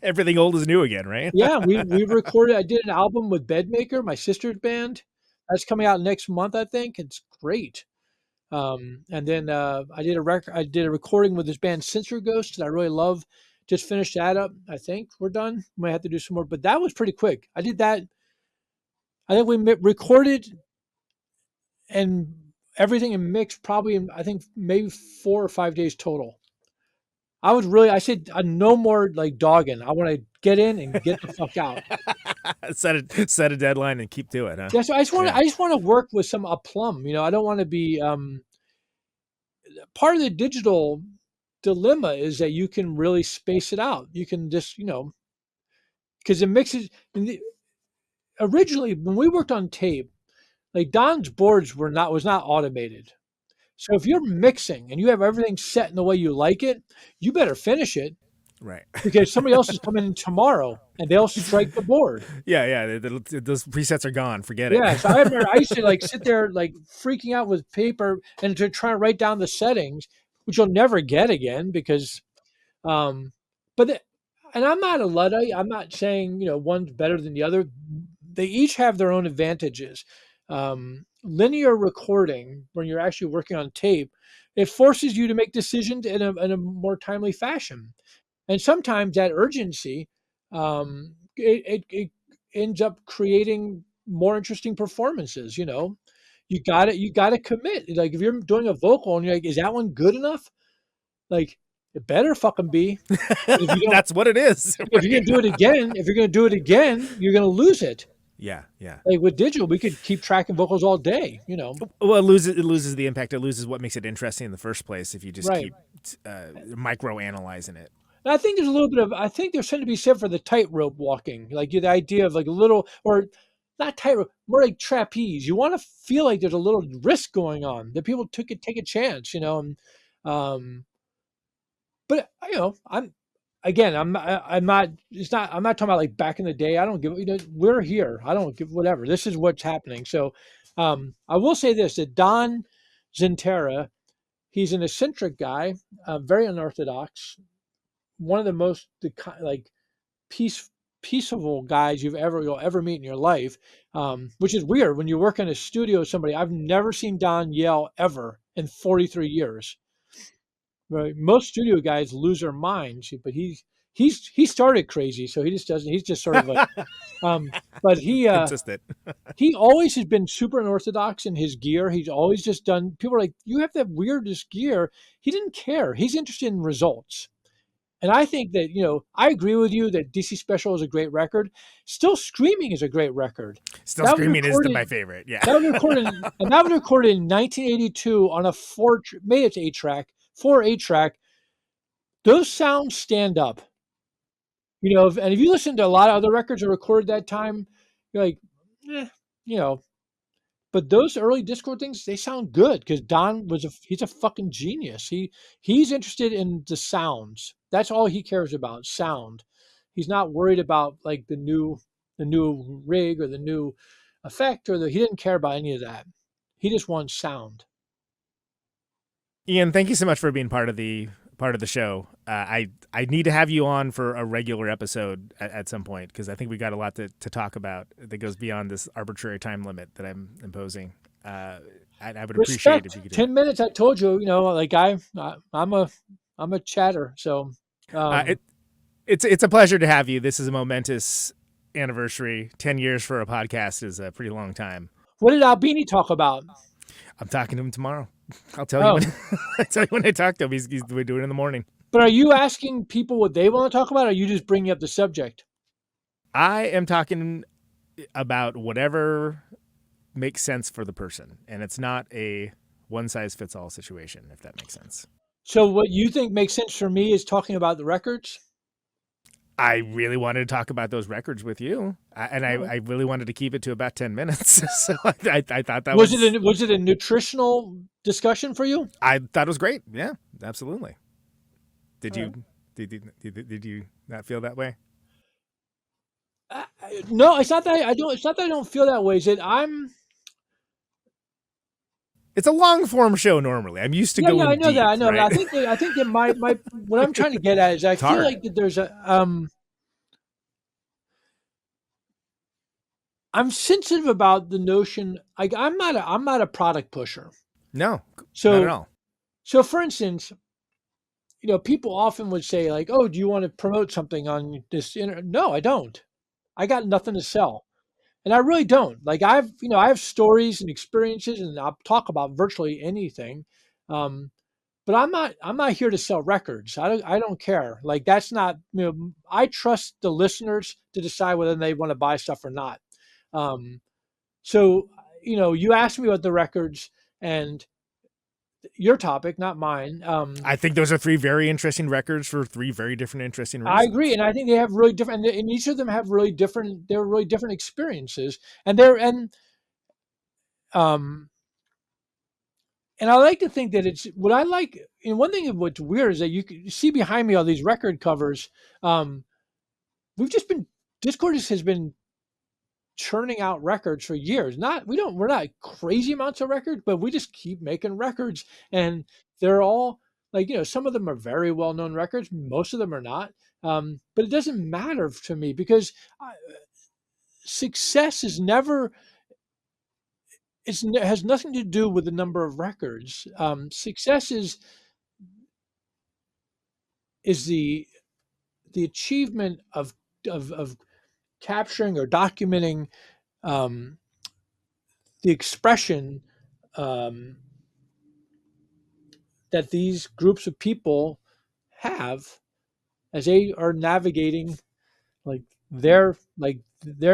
Everything old is new again, right? Yeah, we recorded. I did an album with Bedmaker, my sister's band. That's coming out next month, I think. It's great. And then I did a recording with this band Censor Ghost that I really love. Just finished that up. I think we're done. Might have to do some more, but that was pretty quick. I did that. I think we recorded and everything and mixed probably in, I think maybe 4 or 5 days total. I said no more dogging. I want to get in and get the fuck out. set a deadline and keep to it, huh? Yeah, so I just want to work with some aplomb. I don't want to be part of the digital dilemma is that you can really space it out. You can just, because it mixes. Originally, when we worked on tape, Don's boards was not automated. So if you're mixing and you have everything set in the way you like it, you better finish it. Right. Because somebody else is coming in tomorrow and they'll strike the board. Yeah. Those presets are gone. Forget it. Yeah. So I used to like sit there like freaking out with paper and to try to write down the settings, which you'll never get again because, and I'm not a Luddite. I'm not saying, one's better than the other. They each have their own advantages. Linear recording, when you're actually working on tape, it forces you to make decisions in a more timely fashion. And sometimes that urgency, it ends up creating more interesting performances. You got to commit. Like if you're doing a vocal and you're like, is that one good enough? Like it better fucking be. If you That's what it is. If you're gonna do it again, you're gonna lose it. Yeah. Like with digital, we could keep tracking vocals all day. Well, it loses the impact. It loses what makes it interesting in the first place if you just keep micro analyzing it. And I think there's a little bit of, I think there's something to be said for the tightrope walking, like the idea of like a little, or not tightrope, more like trapeze. You want to feel like there's a little risk going on, that people take a chance, but I'm not talking about like back in the day. I don't give, we're here. I don't give whatever. This is what's happening. So, I will say this, that Don Zentera, he's an eccentric guy, very unorthodox, one of the most peaceful guys you'll ever meet in your life, which is weird when you work in a studio with somebody. I've never seen Don yell ever in 43 years. Right, most studio guys lose their minds, but he started crazy, so he just doesn't. He's just sort of like, but he consistent. He always has been super unorthodox in his gear. He's always just done. People are like, you have the weirdest gear. He didn't care. He's interested in results. And I think that, I agree with you that DC Special is a great record. Still Screaming is a great record. Still Screaming is my favorite. Yeah. That was recorded in 1982 on a 8-track. Those sounds stand up. And if you listen to a lot of other records that were recorded that time, you're like, but those early Discord things, they sound good because Don he's a fucking genius. He's interested in the sounds. That's all he cares about, sound. He's not worried about like the new rig or the new effect he didn't care about any of that. He just wants sound. Ian, thank you so much for being part of the show. I need to have you on for a regular episode at some point because I think we got a lot to talk about that goes beyond this arbitrary time limit that I'm imposing. I would appreciate it if you could. 10 minutes. I told you, like I'm a chatter. So it's a pleasure to have you. This is a momentous anniversary. 10 years for a podcast is a pretty long time. What did Albini talk about? I'm talking to him tomorrow. I'll tell you when I talk to him. We're doing it in the morning. But are you asking people what they want to talk about, or are you just bringing up the subject? I am talking about whatever makes sense for the person, and it's not a one-size-fits-all situation, if that makes sense. So what you think makes sense for me is talking about the records? I really wanted to talk about those records with you, I really wanted to keep it to about 10 minutes. So I thought that was it a nutritional discussion for you? I thought it was great. Yeah, absolutely. Did you not feel that way? No, it's not that I don't. It's not that I don't feel that way. Is it It's a long form show normally. I'm used to going. Yeah, I know deep, that. I know. Right? I think that my what I'm trying to get at is I feel like that there's I'm sensitive about the notion. Like I'm not a product pusher. No, not at all. So, for instance, people often would say like, "Oh, do you want to promote something on this?" No, I don't. I got nothing to sell, and I really don't. Like I have stories and experiences, and I'll talk about virtually anything. But I'm not here to sell records. I don't care. Like that's not. I trust the listeners to decide whether they want to buy stuff or not. So you asked me about the records and your topic, not mine. I think those are three very interesting records for three very different, interesting reasons. I agree, and I think they have really different, and each of them have really different. They're really different experiences, and And I like to think that it's what I like. And one thing of what's weird is that you can see behind me all these record covers. We've just been Discord has been churning out records for years. We're not crazy amounts of records, but we just keep making records, and they're all like, some of them are very well known records. Most of them are not. But it doesn't matter to me because success is never. It has nothing to do with the number of records. Success is the achievement of capturing or documenting the expression that these groups of people have as they are navigating their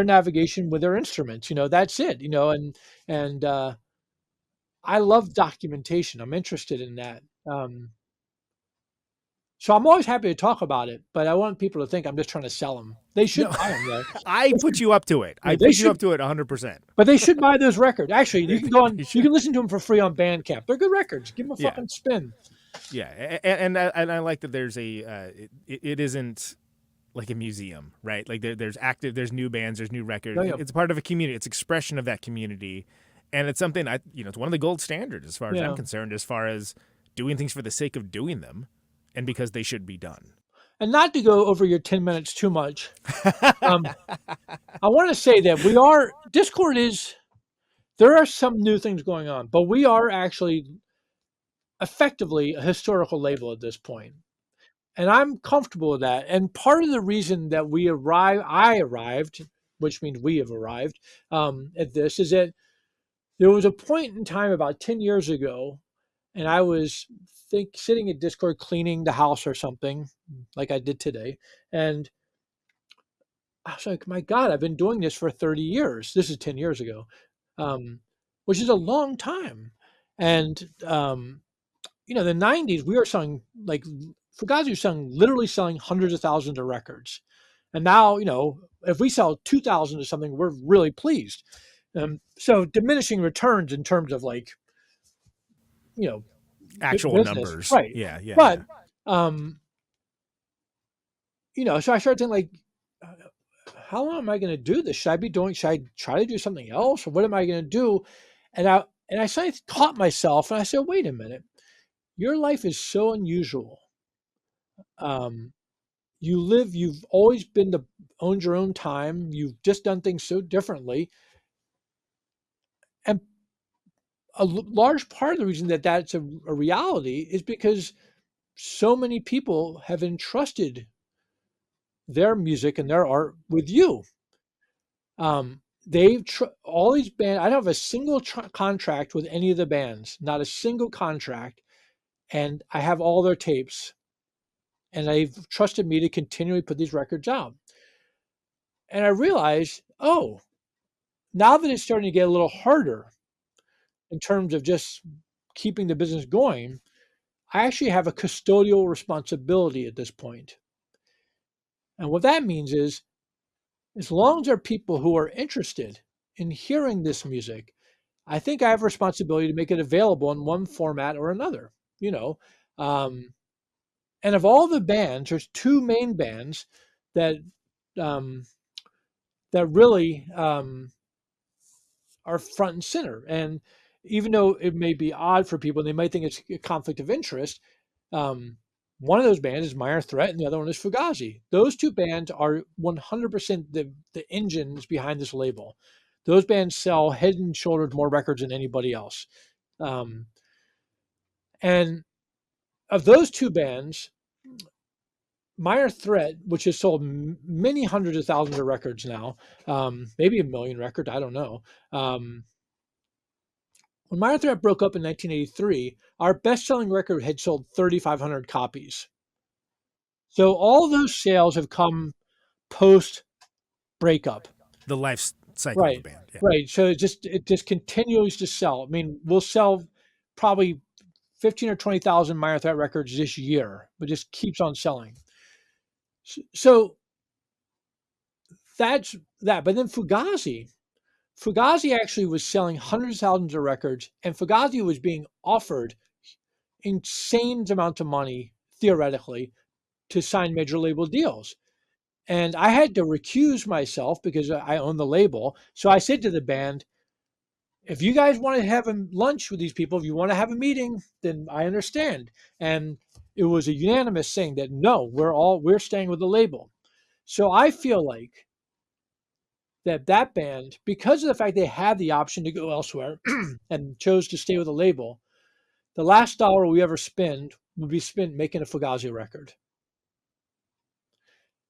navigation with their instruments. That's it. And I love documentation. I'm interested in that. So I'm always happy to talk about it, but I want people to think I'm just trying to sell them. They should buy them, though. I put you up to it. I put you up to it 100%. But they should buy those records. Actually, you can go on. You can listen to them for free on Bandcamp. They're good records. Give them a fucking spin. Yeah, and I like that there's it isn't like a museum, right? Like there's new bands, there's new records. Oh, yeah. It's part of a community. It's expression of that community, and it's something it's one of the gold standards as far as I'm concerned, as far as doing things for the sake of doing them, and because they should be done. And not to go over your 10 minutes too much, I want to say that Discord there are some new things going on, but we are actually effectively a historical label at this point. And I'm comfortable with that. And part of the reason that I arrived, which means we have arrived at this, is that there was a point in time about 10 years ago, and I was sitting at Discord cleaning the house or something like I did today. And I was like, my God, I've been doing this for 30 years. This is 10 years ago, which is a long time. And, the 90s, we were selling, Fugazi was literally selling hundreds of thousands of records. And now, if we sell 2,000 or something, we're really pleased. So diminishing returns in terms of actual business. Numbers. Right. Yeah. But, so I started thinking how long am I going to do this? Should I try to do something else? Or what am I going to do? And I suddenly caught myself and I said, wait a minute, your life is so unusual. You've always owned your own time. You've just done things so differently. And a large part of the reason that that's a reality is because so many people have entrusted their music and their art with you. All these bands, I don't have a single contract with any of the bands, not a single contract. And I have all their tapes. And they've trusted me to continually put these records out. And I realized, now that it's starting to get a little harder in terms of just keeping the business going, I actually have a custodial responsibility at this point. And what that means is, as long as there are people who are interested in hearing this music, I think I have a responsibility to make it available in one format or another, and of all the bands, there's two main bands that really are front and center. And even though it may be odd for people, they might think it's a conflict of interest. One of those bands is Minor Threat, and the other one is Fugazi. Those two bands are 100% the engines behind this label. Those bands sell head and shoulders more records than anybody else. And of those two bands, Minor Threat, which has sold many hundreds of thousands of records now, maybe 1 million records, I don't know. When Minor Threat broke up in 1983, our best-selling record had sold 3,500 copies. So all those sales have come post-breakup. The life cycle of the band. Yeah. Right. So it just continues to sell. I mean, we'll sell probably 15 or 20,000 Minor Threat records this year, but just keeps on selling. So that's that. But then Fugazi Fugazi actually was selling hundreds of thousands of records, and Fugazi was being offered insane amounts of money, theoretically, to sign major label deals. And I had to recuse myself because I own the label. So I said to the band, if you guys want to have a lunch with these people, if you want to have a meeting, then I understand. And it was a unanimous thing that no, we're staying with the label. So I feel like that band, because of the fact they had the option to go elsewhere and chose to stay with the label, the last dollar we ever spend would be spent making a Fugazi record.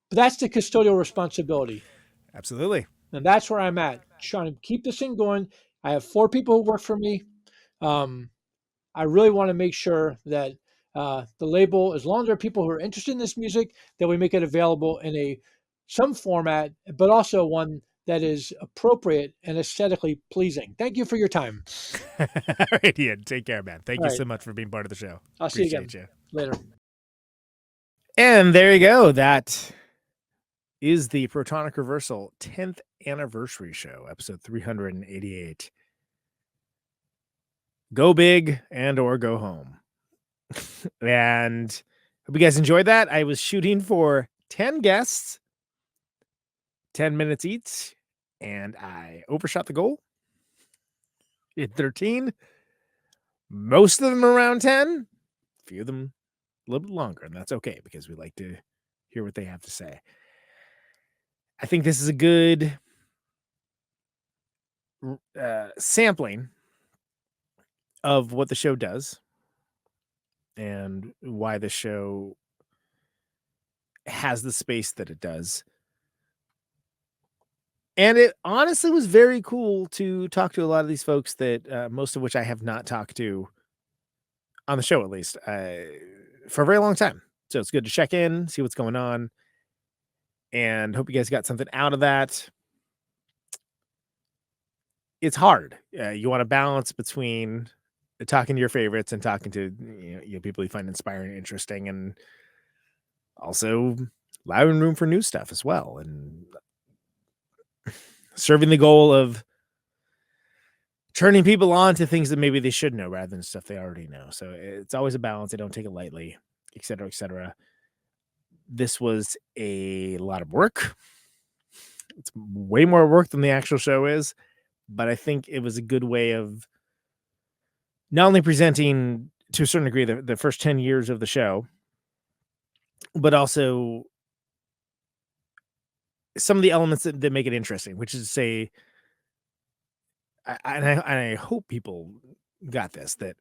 But that's the custodial responsibility. Absolutely. And that's where I'm at, trying to keep this thing going. I have 4 people who work for me. I really want to make sure that the label, as long as there are people who are interested in this music, that we make it available in some format, but also one that is appropriate and aesthetically pleasing. Thank you for your time. All right, Ian. Take care, man. Thank All you right. so much for being part of the show. I'll see you Appreciate again later. And there you go. That is the Protonic Reversal 10th anniversary show, episode 388. Go big and or go home. And hope you guys enjoyed that. I was shooting for 10 guests, 10 minutes each, and I overshot the goal. Hit 13. Most of them around 10. A few of them a little bit longer, and that's okay because we like to hear what they have to say. I think this is a good sampling of what the show does and why the show has the space that it does. And it honestly was very cool to talk to a lot of these folks that most of which I have not talked to on the show, at least for a very long time. So it's good to check in, see what's going on, and hope you guys got something out of that. It's hard. You want to balance between talking to your favorites and talking to people you find inspiring and interesting, and also allowing room for new stuff as well, and serving the goal of turning people on to things that maybe they should know rather than stuff they already know. So it's always a balance. I don't take it lightly, et cetera, et cetera. This was a lot of work. It's way more work than the actual show is, but I think it was a good way of not only presenting to a certain degree the first 10 years of the show, but also some of the elements that make it interesting, which is to say, I hope people got this, that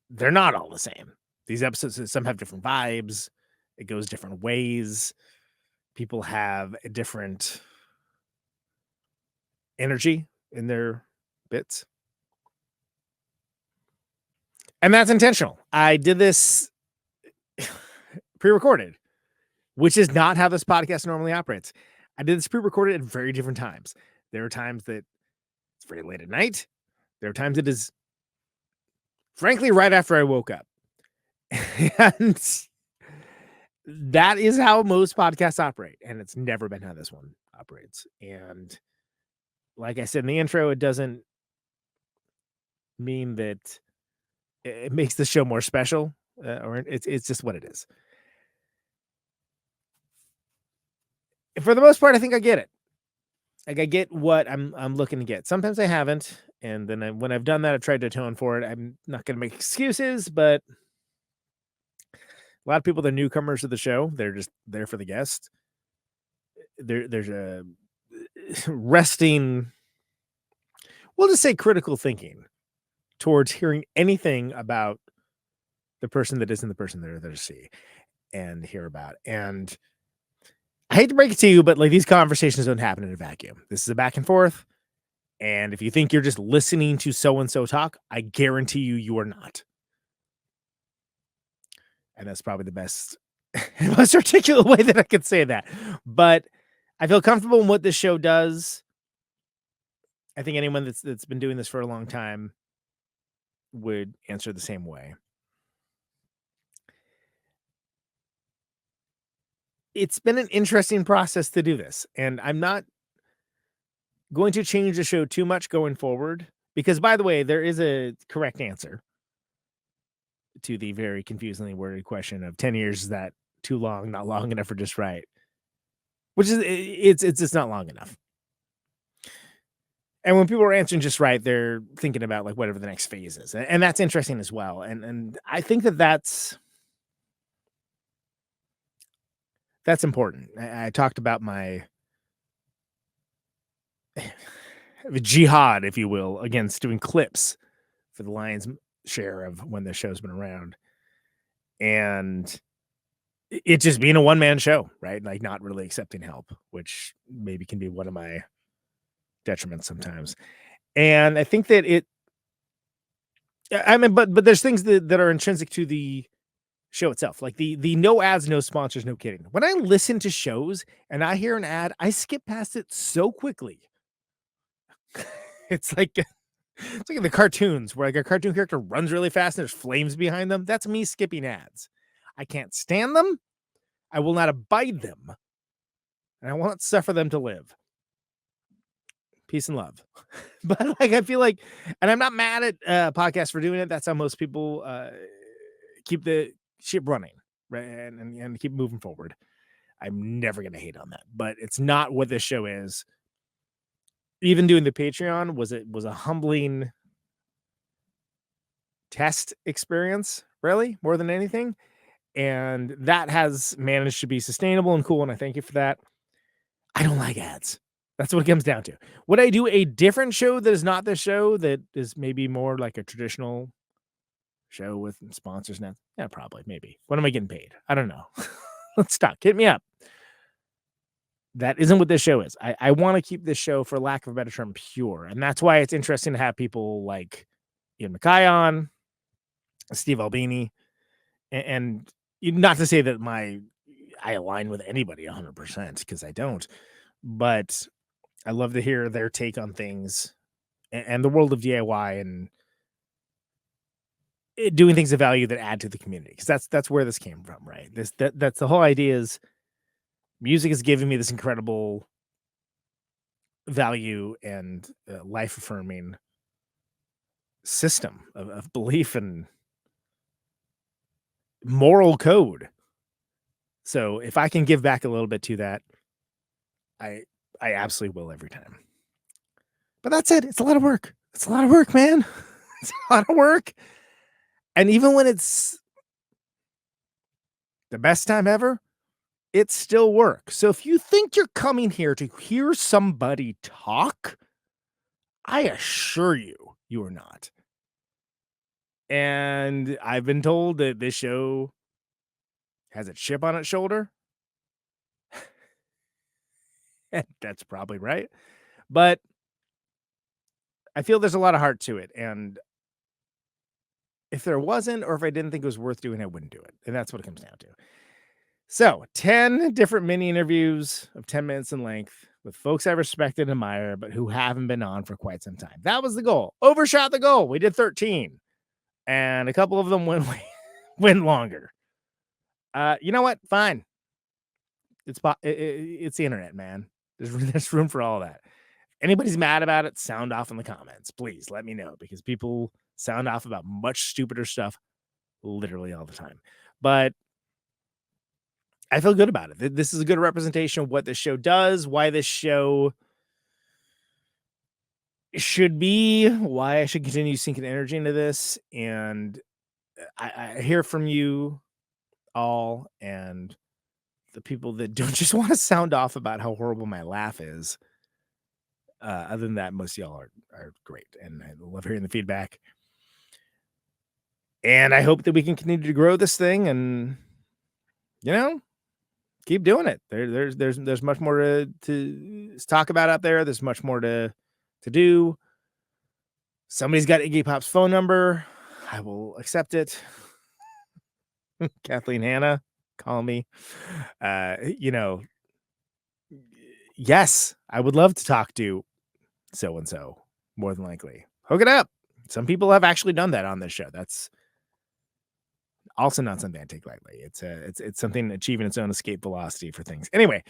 they're not all the same. These episodes, some have different vibes. It goes different ways. People have a different energy in their bits. And that's intentional. I did this pre-recorded, which is not how this podcast normally operates. I did this pre-recorded at very different times. There are times that it's very late at night. There are times it is, frankly, right after I woke up. And that is how most podcasts operate. And it's never been how this one operates. And like I said in the intro, it doesn't mean that it makes the show more special, or it's just what it is. And for the most part, I think I get it. Like I get what I'm looking to get. Sometimes I haven't, and then when I've done that, I've tried to atone for it. I'm not going to make excuses, but a lot of people, they're newcomers to the show. They're just there for the guest. There's a resting, we'll just say critical thinking towards hearing anything about the person that isn't the person they're there to see and hear about. And I hate to break it to you, but like these conversations don't happen in a vacuum. This is a back and forth. And if you think you're just listening to so-and-so talk, I guarantee you are not. And that's probably the best, most articulate way that I could say that. But I feel comfortable in what this show does. I think anyone that's been doing this for a long time would answer the same way. It's been an interesting process to do this, and I'm not going to change the show too much going forward. Because, by the way, there is a correct answer to the very confusingly worded question of 10 years, is that too long, not long enough, or just right? Which is, it's not long enough. And when people are answering just right, they're thinking about like whatever the next phase is. And that's interesting as well. And I think that's important. I talked about my jihad, if you will, against doing clips for the lion's share of when the show's been around. And it just being a one-man show, right? Like not really accepting help, which maybe can be one of my detriments sometimes. And I think that but there's things that are intrinsic to the show itself, like the no ads, no sponsors, no kidding. When I listen to shows and I hear an ad, I skip past it so quickly. It's like in the cartoons where like a cartoon character runs really fast and there's flames behind them. That's me skipping ads. I can't stand them. I will not abide them. And I won't suffer them to live. Peace and love. But like, I feel like, and I'm not mad at podcasts for doing it. That's how most people keep the ship running, right? And keep moving forward. I'm never going to hate on that, but it's not what this show is. Even doing the Patreon was a humbling test experience, really, more than anything. And that has managed to be sustainable and cool. And I thank you for that. I don't like ads. That's what it comes down to. Would I do a different show that is not this show, that is maybe more like a traditional show with sponsors now? Yeah, probably, maybe. When am I getting paid? I don't know. Let's talk. Hit me up. That isn't what this show is. I want to keep this show, for lack of a better term, pure. And that's why it's interesting to have people like MacKaye on, Steve Albini, and not to say that I align with anybody 100%, because I don't, but I love to hear their take on things and the world of DIY and doing things of value that add to the community. Because that's where this came from, right? That's the whole idea. Is music is giving me this incredible value and life affirming system of belief and moral code. So if I can give back a little bit to that, I absolutely will every time. But that's it. It's a lot of work. It's a lot of work, man. It's a lot of work. And even when it's the best time ever, it's still work. So if you think you're coming here to hear somebody talk, I assure you, you are not. And I've been told that this show has a chip on its shoulder. And that's probably right. But I feel there's a lot of heart to it. And if there wasn't, or if I didn't think it was worth doing, I wouldn't do it. And that's what it comes down to. So 10 different mini interviews of 10 minutes in length with folks I respect and admire, but who haven't been on for quite some time. That was the goal. Overshot the goal. We did 13. And a couple of them went longer. You know what? Fine. It's the internet, man. There's room for all that. Anybody's mad about it, sound off in the comments. Please let me know, because people sound off about much stupider stuff literally all the time. But I feel good about it. This is a good representation of what this show does, why this show should be, why I should continue sinking energy into this. And I hear from you all, and the people that don't just want to sound off about how horrible my laugh is. Other than that, most of y'all are great, and I love hearing the feedback. And I hope that we can continue to grow this thing, and keep doing it. There's much more to talk about out there. There's much more to do. Somebody's got Iggy Pop's phone number. I will accept it. Kathleen Hanna, call me. Yes, I would love to talk to so-and-so, more than likely. Hook it up. Some people have actually done that on this show. That's also not something I take lightly. It's something achieving its own escape velocity for things. Anyway,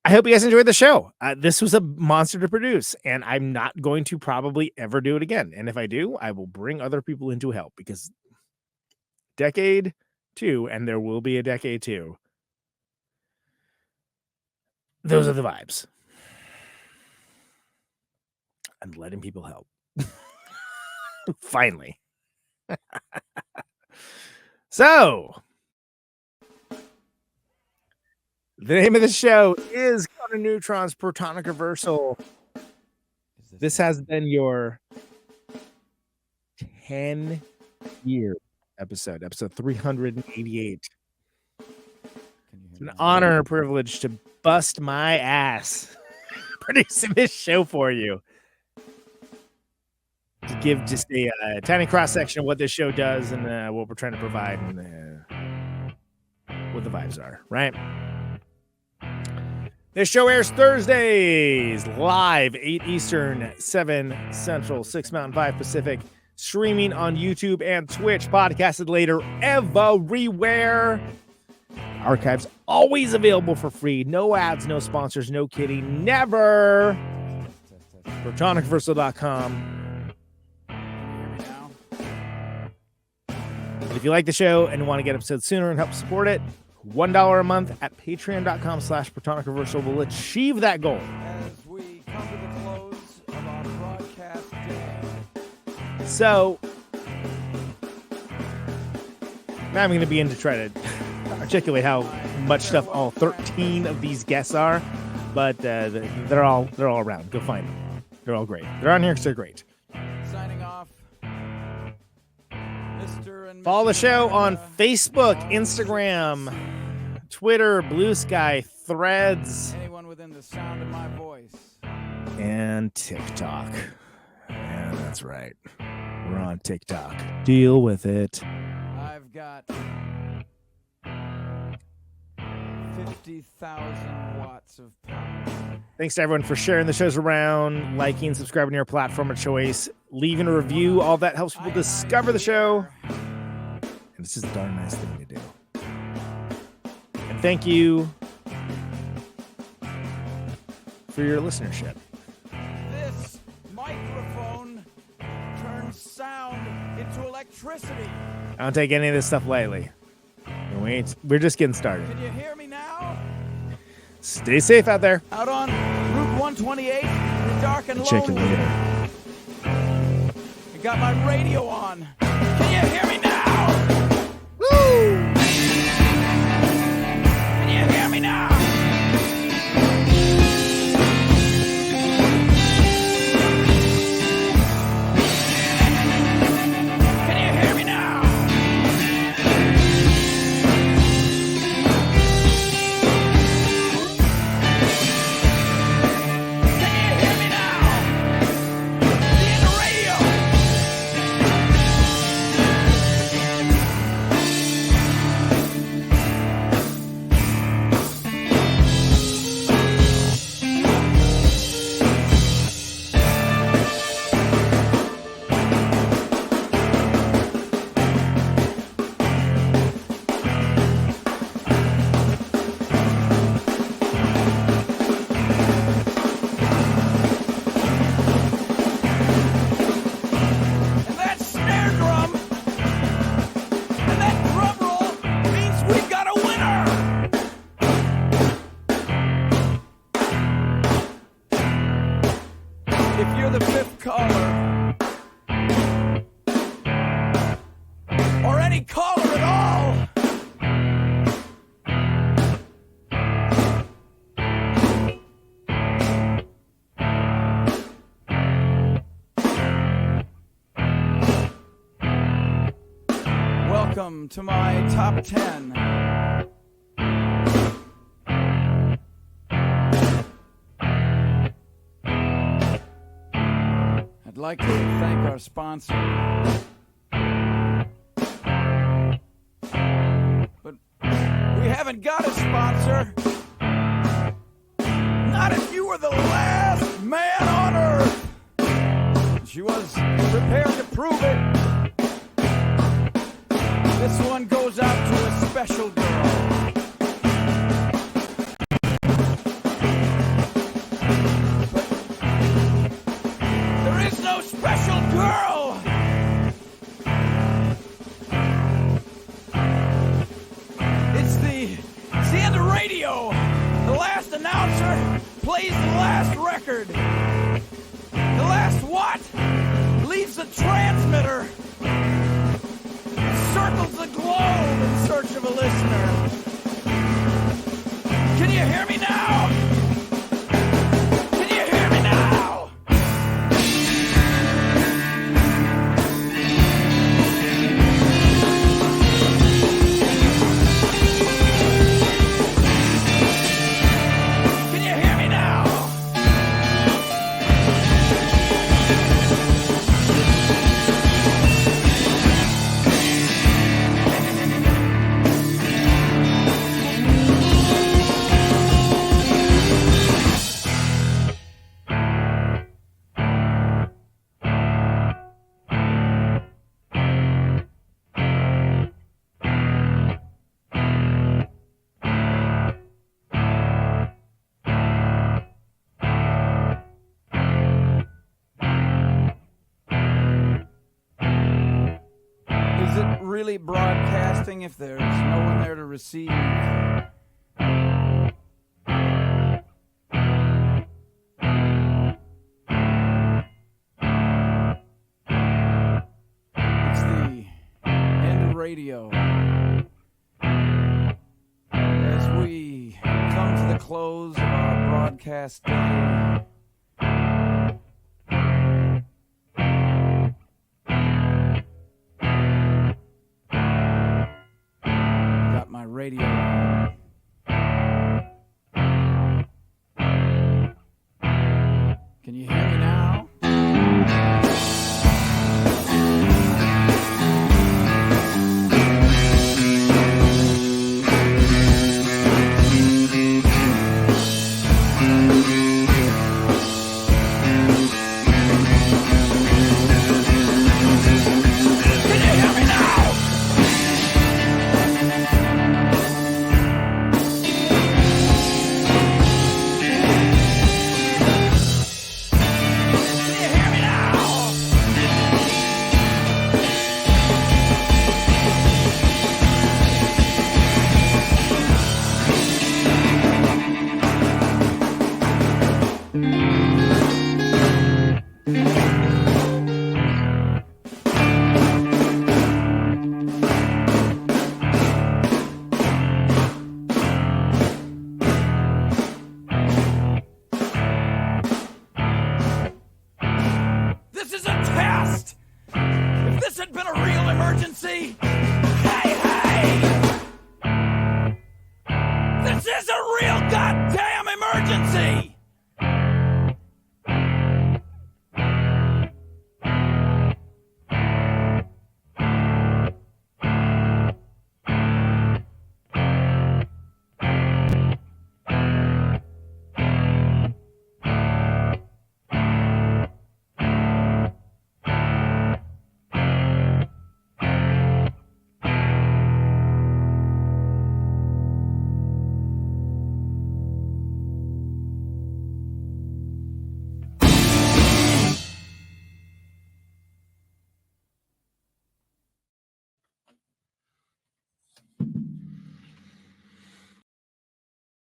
I hope you guys enjoyed the show. This was a monster to produce, and I'm not going to probably ever do it again. And if I do, I will bring other people in to help, because decade 2, and there will be a decade 2. Those are the vibes. I'm letting people help. Finally. So, the name of the show is Conan Neutron's Protonic Reversal. This has been your 10-year episode 388. It's an honor and a privilege to bust my ass producing this show for you. To give just a tiny cross-section of what this show does and what we're trying to provide and what the vibes are, right? This show airs Thursdays, live, 8 Eastern, 7 Central, 6 Mountain, 5 Pacific, streaming on YouTube and Twitch, podcasted later everywhere. Archives always available for free. No ads, no sponsors, no kidding, never. ProtonicVersal.com. If you like the show and want to get episodes sooner and help support it, $1 a month at patreon.com/ProtonicReversal will achieve that goal. As we come to the close of our broadcast day. So, now I'm going to begin to try to articulate how much stuff all 13 of these guests are, but they're all around. Go find them. They're all great. They're on here because they're great. Signing off. Follow the show on Facebook, Instagram, Twitter, Blue Sky, Threads, anyone within the sound of my voice, and TikTok. Yeah, that's right. We're on TikTok. Deal with it. I've got 50,000 watts of power. Thanks to everyone for sharing the shows around, liking, subscribing to your platform of choice, leaving a review. All that helps people discover the show. And this is a darn nice thing to do. And thank you for your listenership. This microphone turns sound into electricity. I don't take any of this stuff lightly. We're just getting started. Can you hear me now? Stay safe out there. Out on Route 128, in the dark and Check it lonely. later. I got my radio on. Can you hear me now? Woo! Can you hear me now? Can you hear me now? Welcome to my top 10. I'd like to thank our sponsor. But we haven't got a sponsor. Not if you were the last man on Earth. She was prepared to prove it. This one goes out to a special girl. record. The last what? Leaves the transmitter. Circles the globe in search of a listener. Can you hear me now? Can you hear me now? Can you hear me now? Is it really broadcasting if there's no one there to receive? It's the end of radio. As we come to the close of our broadcast day, got my radio on. Can you hear me now? This is a test! If this had been a real emergency, hey! This is a real goddamn emergency!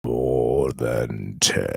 More than 10.